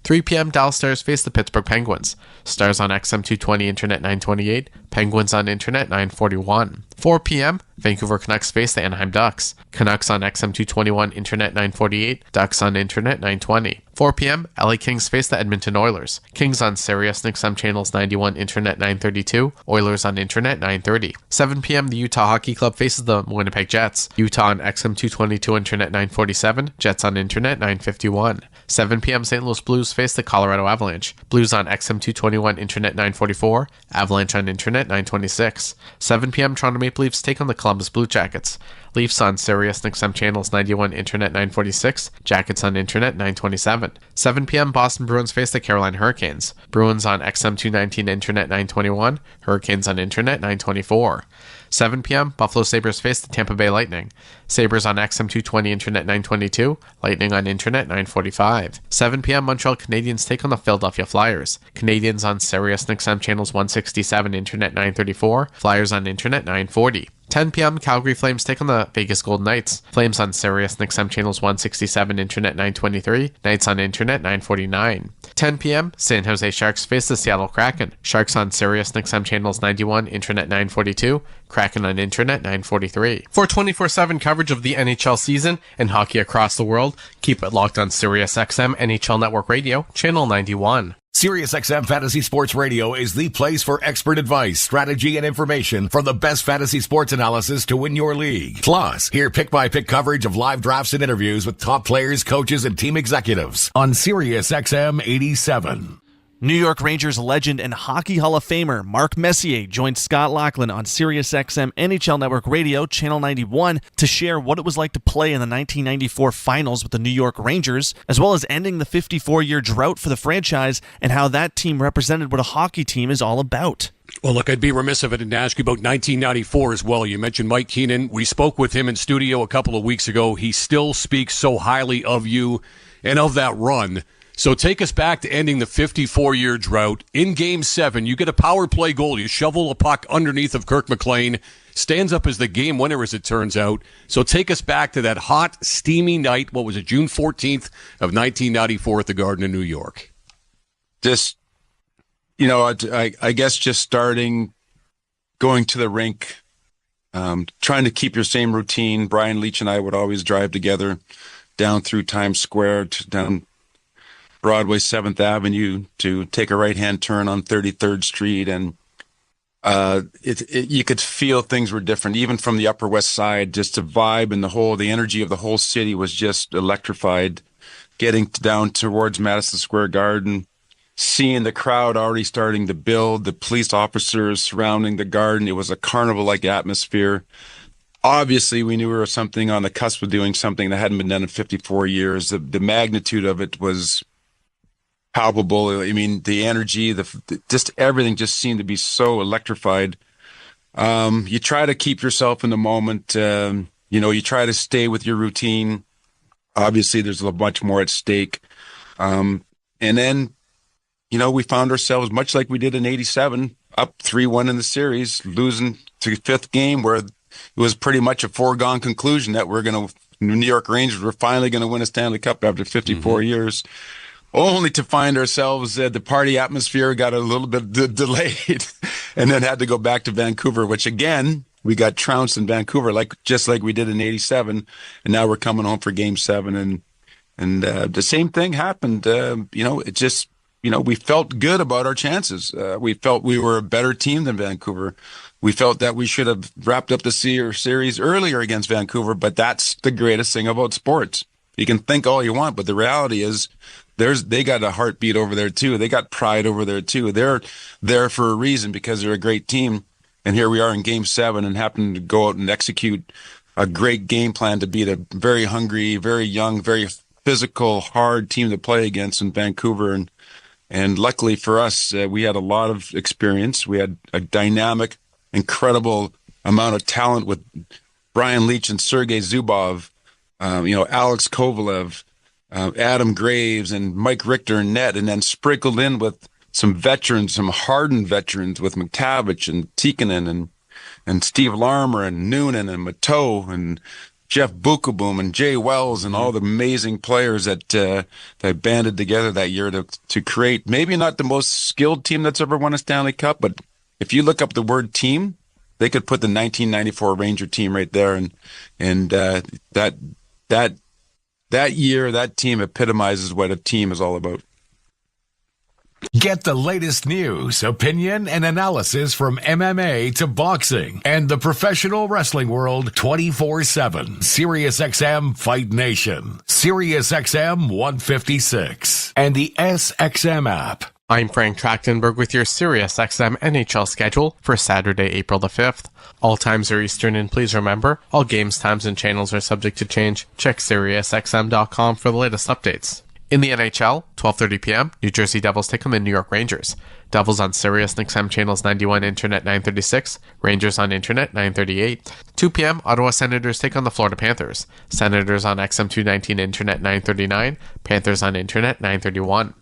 3 p.m., Dallas Stars face the Pittsburgh Penguins. Stars on XM 220 Internet 928, Penguins on Internet 941. 4 p.m., Vancouver Canucks face the Anaheim Ducks. Canucks on XM 221 Internet 948, Ducks on Internet 920. 4 p.m., LA Kings face the Edmonton Oilers. Kings on Sirius XM channels 91 Internet 932, Oilers on Internet 930. 7 p.m., the Utah Hockey Club faces the Winnipeg Jets. Utah on XM 222 Internet 947, Jets on Internet 951. 7 p.m., St. Louis Blues face the Colorado Avalanche. Blues on XM 221 Internet 944, Avalanche on Internet 926. 7 p.m., Toronto Maple Leafs take on the Columbus Blue Jackets. Leafs on Sirius XM channels 91 Internet 946, Jackets on Internet 927. 7 p.m. Boston Bruins face the Carolina Hurricanes. Bruins on XM 219 Internet 921, Hurricanes on Internet 924. 7 p.m. Buffalo Sabres face the Tampa Bay Lightning. Sabres on XM 220 Internet 922, Lightning on Internet 945. 7 p.m. Montreal Canadiens take on the Philadelphia Flyers. Canadiens on Sirius XM channels 167 Internet 934, Flyers on Internet 940. 10 p.m. Calgary Flames take on the Vegas Golden Knights. Flames on Sirius XM channels 167 Internet 923, Knights on Internet 949. 10 p.m. San Jose Sharks face the Seattle Kraken. Sharks on Sirius XM channels 91 Internet 942, Kraken on Internet 943. For 24/7 coverage of the NHL season and hockey across the world, keep it locked on Sirius XM NHL Network Radio, channel 91. SiriusXM Fantasy Sports Radio is the place for expert advice, strategy, and information from the best fantasy sports analysis to win your league. Plus, hear pick-by-pick coverage of live drafts and interviews with top players, coaches, and team executives on SiriusXM 87. New York Rangers legend and Hockey Hall of Famer Mark Messier joined Scott Laughlin on SiriusXM NHL Network Radio, Channel 91, to share what it was like to play in the 1994 finals with the New York Rangers, as well as ending the 54-year drought for the franchise and how that team represented what a hockey team is all about. Well, look, I'd be remiss if I didn't ask you about 1994 as well. You mentioned Mike Keenan. We spoke with him in studio a couple of weeks ago. He still speaks so highly of you and of that run. So take us back to ending the 54-year drought. In Game 7, you get a power play goal. You shovel a puck underneath of Kirk McLean. Stands up as the game winner, as it turns out. So take us back to that hot, steamy night. What was it, June 14th of 1994 at the Garden in New York? Just, I guess just starting, going to the rink, trying to keep your same routine. Brian Leach and I would always drive together down through Times Square, down Broadway 7th Avenue to take a right-hand turn on 33rd Street. And you could feel things were different, even from the Upper West Side. Just the vibe and the energy of the whole city was just electrified. Getting down towards Madison Square Garden, seeing the crowd already starting to build, the police officers surrounding the Garden. It was a carnival-like atmosphere. Obviously, we knew we were something on the cusp of doing something that hadn't been done in 54 years. The magnitude of it was palpable. I mean, the energy, just everything just seemed to be so electrified. You try to keep yourself in the moment. You try to stay with your routine. Obviously, there's much more at stake. And then, we found ourselves, much like we did in 87, up 3-1 in the series, losing to the 5th game, where it was pretty much a foregone conclusion that New York Rangers were finally going to win a Stanley Cup after 54 years. Only to find ourselves, the party atmosphere got a little bit delayed and then had to go back to Vancouver, which again, we got trounced in Vancouver, just like we did in 87. And now we're coming home for Game 7. And the same thing happened. It just, we felt good about our chances. We felt we were a better team than Vancouver. We felt that we should have wrapped up the series earlier against Vancouver, but that's the greatest thing about sports. You can think all you want, but the reality is, they got a heartbeat over there too. They got pride over there too. They're there for a reason because they're a great team. And here we are in Game 7 and happen to go out and execute a great game plan to beat a very hungry, very young, very physical, hard team to play against in Vancouver. And luckily for us, we had a lot of experience. We had a dynamic, incredible amount of talent with Brian Leach and Sergei Zubov, Alex Kovalev, Adam Graves and Mike Richter and net, and then sprinkled in with some veterans, some hardened veterans with McTavish and Tikkanen and Steve Larmer and Noonan and Mateau and Jeff Bukaboom and Jay Wells and all the amazing players that banded together that year to create maybe not the most skilled team that's ever won a Stanley Cup, but if you look up the word team, they could put the 1994 Ranger team right there, and that year, that team epitomizes what a team is all about. Get the latest news, opinion, and analysis from MMA to boxing and the professional wrestling world 24/7. SiriusXM Fight Nation, SiriusXM 156, and the SXM app. I'm Frank Trachtenberg with your SiriusXM NHL schedule for Saturday, April the 5th. All times are Eastern, and please remember, all games, times, and channels are subject to change. Check SiriusXM.com for the latest updates. In the NHL, 12:30 p.m., New Jersey Devils take on the New York Rangers. Devils on Sirius XM channels 91, Internet 936. Rangers on Internet 938. 2 p.m., Ottawa Senators take on the Florida Panthers. Senators on XM 219, Internet 939. Panthers on Internet 931.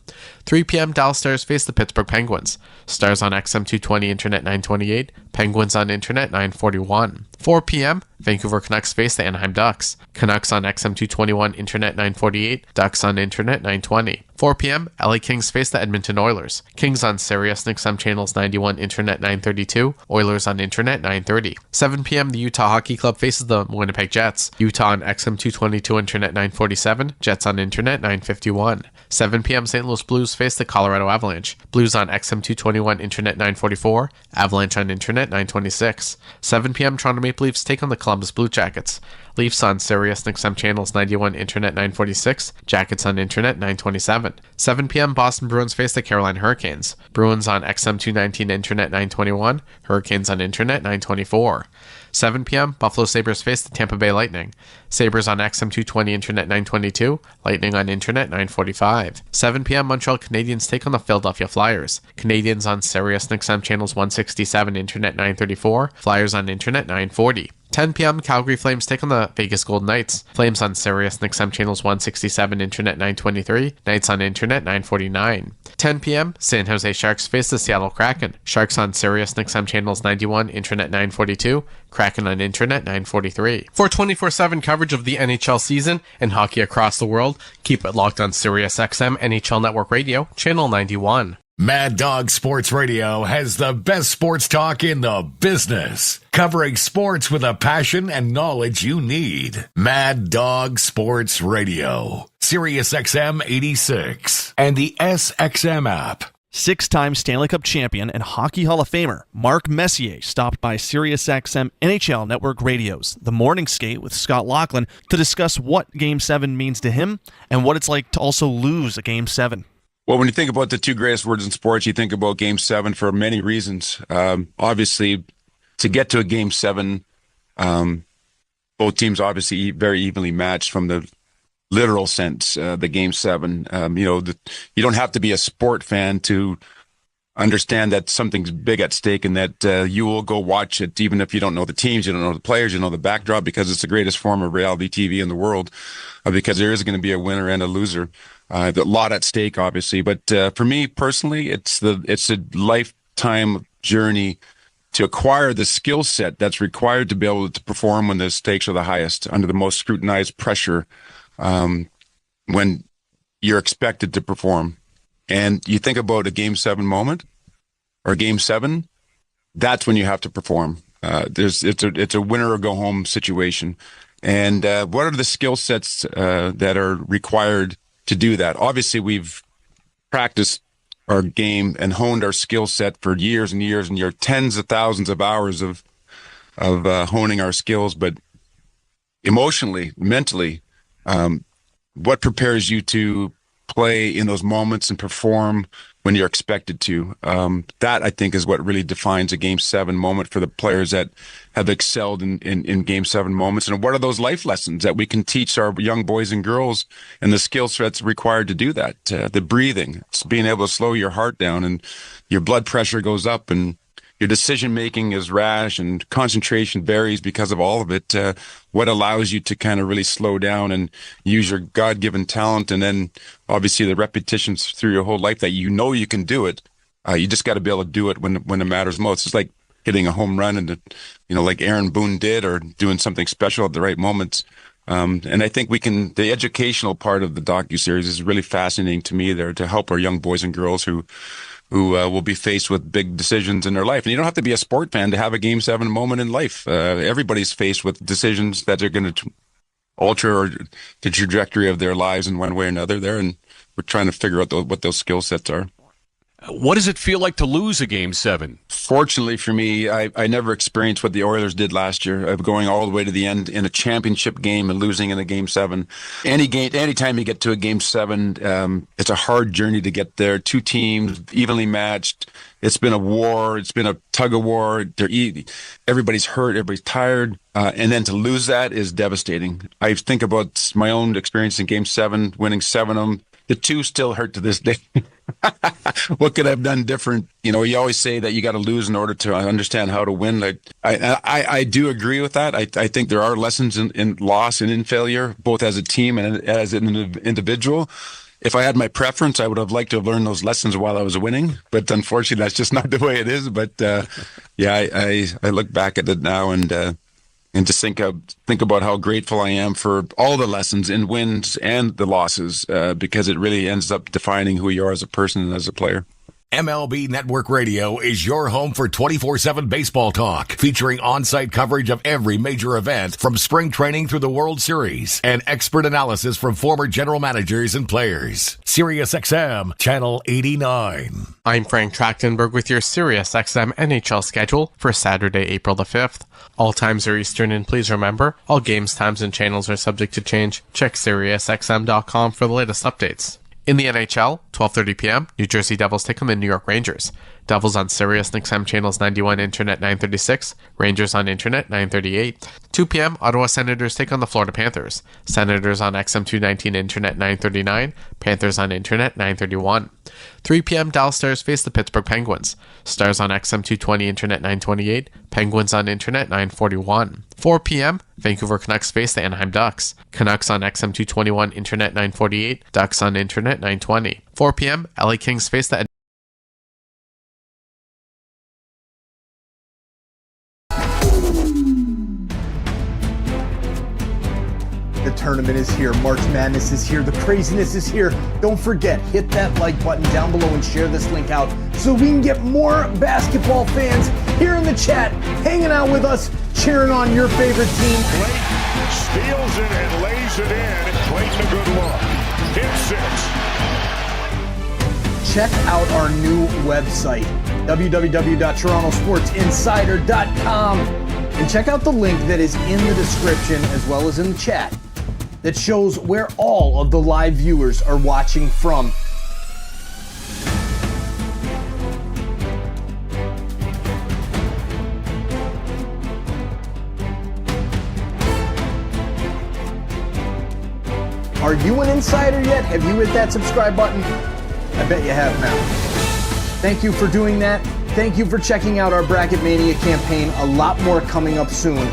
3 p.m., Dallas Stars face the Pittsburgh Penguins. Stars on XM 220, Internet 928. Penguins on Internet 941. 4 p.m., Vancouver Canucks face the Anaheim Ducks. Canucks on XM 221, Internet 948. Ducks on Internet 920. 4 p.m., LA Kings face the Edmonton Oilers. Kings on Sirius XM channels 91, Internet 932. Oilers on Internet 930. 7 p.m., the Utah Hockey Club faces the Winnipeg Jets. Utah on XM 222, Internet 947. Jets on Internet 951. 7 p.m., St. Louis Blues face the Colorado Avalanche. Blues on XM 221, Internet 944. Avalanche on Internet 926. 7 p.m., Toronto Maple Leafs take on the Columbus Blue Jackets. Leafs on Sirius XM channels 91, Internet 946. Jackets on Internet 927. 7 p.m., Boston Bruins face the Carolina Hurricanes. Bruins on XM 219, Internet 921. Hurricanes on Internet 924. 7 p.m., Buffalo Sabres face the Tampa Bay Lightning. Sabres on XM 220, Internet 922. Lightning on Internet 945. 7 p.m., Montreal Canadiens take on the Philadelphia Flyers. Canadiens on Sirius XM channels 167, Internet 934. Flyers on Internet 940. 10 p.m., Calgary Flames take on the Vegas Golden Knights. Flames on Sirius XM channels 167, Internet 923. Knights on Internet 949. 10 p.m., San Jose Sharks face the Seattle Kraken. Sharks on Sirius XM channels 91, Internet 942. Kraken on Internet 943. For 24/7 coverage of the NHL season and hockey across the world, keep it locked on Sirius XM NHL Network Radio, Channel 91. Mad Dog Sports Radio has the best sports talk in the business, covering sports with a passion and knowledge you need. Mad Dog Sports Radio, Sirius XM 86, and the SXM app. 6-time Stanley Cup champion and Hockey Hall of Famer Mark Messier stopped by SiriusXM NHL Network Radio's The Morning Skate with Scott Laughlin to discuss what Game 7 means to him and what it's like to also lose a Game 7. Well, when you think about the two greatest words in sports, you think about Game 7 for many reasons. Obviously, to get to a Game 7, both teams obviously very evenly matched from the literal sense, the Game 7. You don't have to be a sport fan to understand that something's big at stake and that you will go watch it, even if you don't know the teams, you don't know the players, you know the backdrop, because it's the greatest form of reality TV in the world, because there is going to be a winner and a loser. A lot at stake, obviously. But for me personally, it's a lifetime journey to acquire the skill set that's required to be able to perform when the stakes are the highest, under the most scrutinized pressure, when you're expected to perform. And you think about a Game 7 moment or Game 7, that's when you have to perform. It's a winner or go home situation. And what are the skill sets that are required to do that? Obviously, we've practiced our game and honed our skill set for years and years and years, tens of thousands of hours of honing our skills. But emotionally, mentally, what prepares you to play in those moments and perform when you're expected to? That, I think, is what really defines a Game 7 moment for the players that have excelled in Game 7 moments. And what are those life lessons that we can teach our young boys and girls, and the skill sets required to do that? The breathing, it's being able to slow your heart down and your blood pressure goes up, and your decision making is rash and concentration varies because of all of it. What allows you to kind of really slow down and use your God-given talent, and then obviously the repetitions through your whole life that you know you can do it. You just got to be able to do it when it matters most. It's like hitting a home run, and like Aaron Boone did, or doing something special at the right moments. And I think the educational part of the docuseries is really fascinating to me there, to help our young boys and girls who will be faced with big decisions in their life. And you don't have to be a sport fan to have a Game 7 moment in life. Everybody's faced with decisions that are going to alter the trajectory of their lives in one way or another there. And we're trying to figure out what those skill sets are. What does it feel like to lose a Game 7? Fortunately for me, I never experienced what the Oilers did last year, of going all the way to the end in a championship game and losing in a Game 7. Anytime you get to a Game 7, it's a hard journey to get there. Two teams, evenly matched. It's been a war. It's been a tug of war. Everybody's hurt. Everybody's tired. And then to lose that is devastating. I think about my own experience in Game 7, winning 7 of them. The 2 still hurt to this day. What could I have done different? You always say that you got to lose in order to understand how to win. I do agree with that. I think there are lessons in loss and in failure, both as a team and as an individual. If I had my preference, I would have liked to have learned those lessons while I was winning. But unfortunately, that's just not the way it is. But I look back at it now and just think about how grateful I am for all the lessons in wins and the losses, because it really ends up defining who you are as a person and as a player. MLB Network Radio is your home for 24/7 baseball talk, featuring on-site coverage of every major event from spring training through the World Series and expert analysis from former general managers and players. SiriusXM Channel 89. I'm Frank Trachtenberg with your SiriusXM NHL schedule for Saturday, April the 5th. All times are Eastern, and please remember, all games, times, and channels are subject to change. Check SiriusXM.com for the latest updates. In the NHL, 12:30 p.m., New Jersey Devils take on the New York Rangers. Devils on Sirius XM channels 91, Internet 936. Rangers on Internet 938. 2 p.m., Ottawa Senators take on the Florida Panthers. Senators on XM 219, Internet 939. Panthers on Internet 931. 3 p.m., Dallas Stars face the Pittsburgh Penguins. Stars on XM 220, Internet 928. Penguins on Internet 941. 4 p.m., Vancouver Canucks face the Anaheim Ducks. Canucks on XM 221, Internet 948. Ducks on Internet 920. 4 p.m., LA Kings face the The tournament is here. March Madness is here. The craziness is here. Don't forget, hit that like button down below and share this link out so we can get more basketball fans here in the chat, hanging out with us, cheering on your favorite team. Clayton steals it and lays it in. Clayton a good look. Hit 6. Check out our new website, www.torontosportsinsider.com, and check out the link that is in the description as well as in the chat that shows where all of the live viewers are watching from. Are you an insider yet? Have you hit that subscribe button? I bet you have now. Thank you for doing that. Thank you for checking out our Bracket Mania campaign. A lot more coming up soon.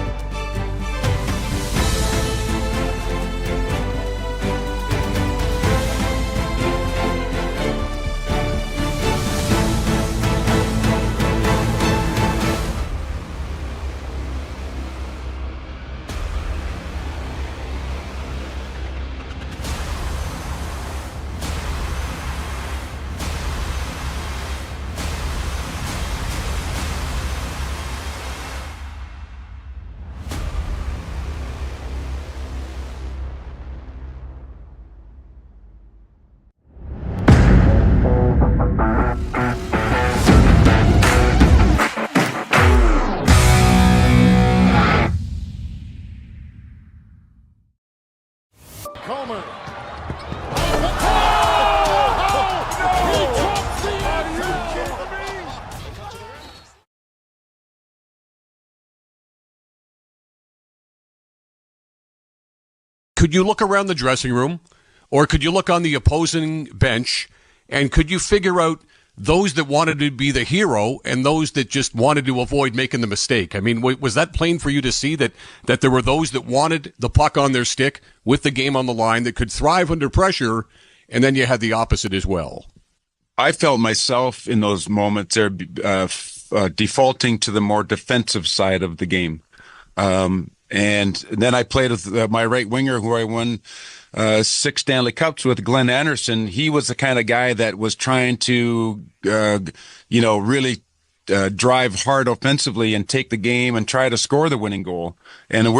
Could you look around the dressing room, or could you look on the opposing bench, and could you figure out those that wanted to be the hero and those that just wanted to avoid making the mistake. I mean, was that plain for you to see that there were those that wanted the puck on their stick with the game on the line that could thrive under pressure, and then you had the opposite as well? I felt myself in those moments there defaulting to the more defensive side of the game. And then I played with my right winger, who I won 6 Stanley Cups with, Glenn Anderson. He was the kind of guy that was trying to, really drive hard offensively and take the game and try to score the winning goal. And we're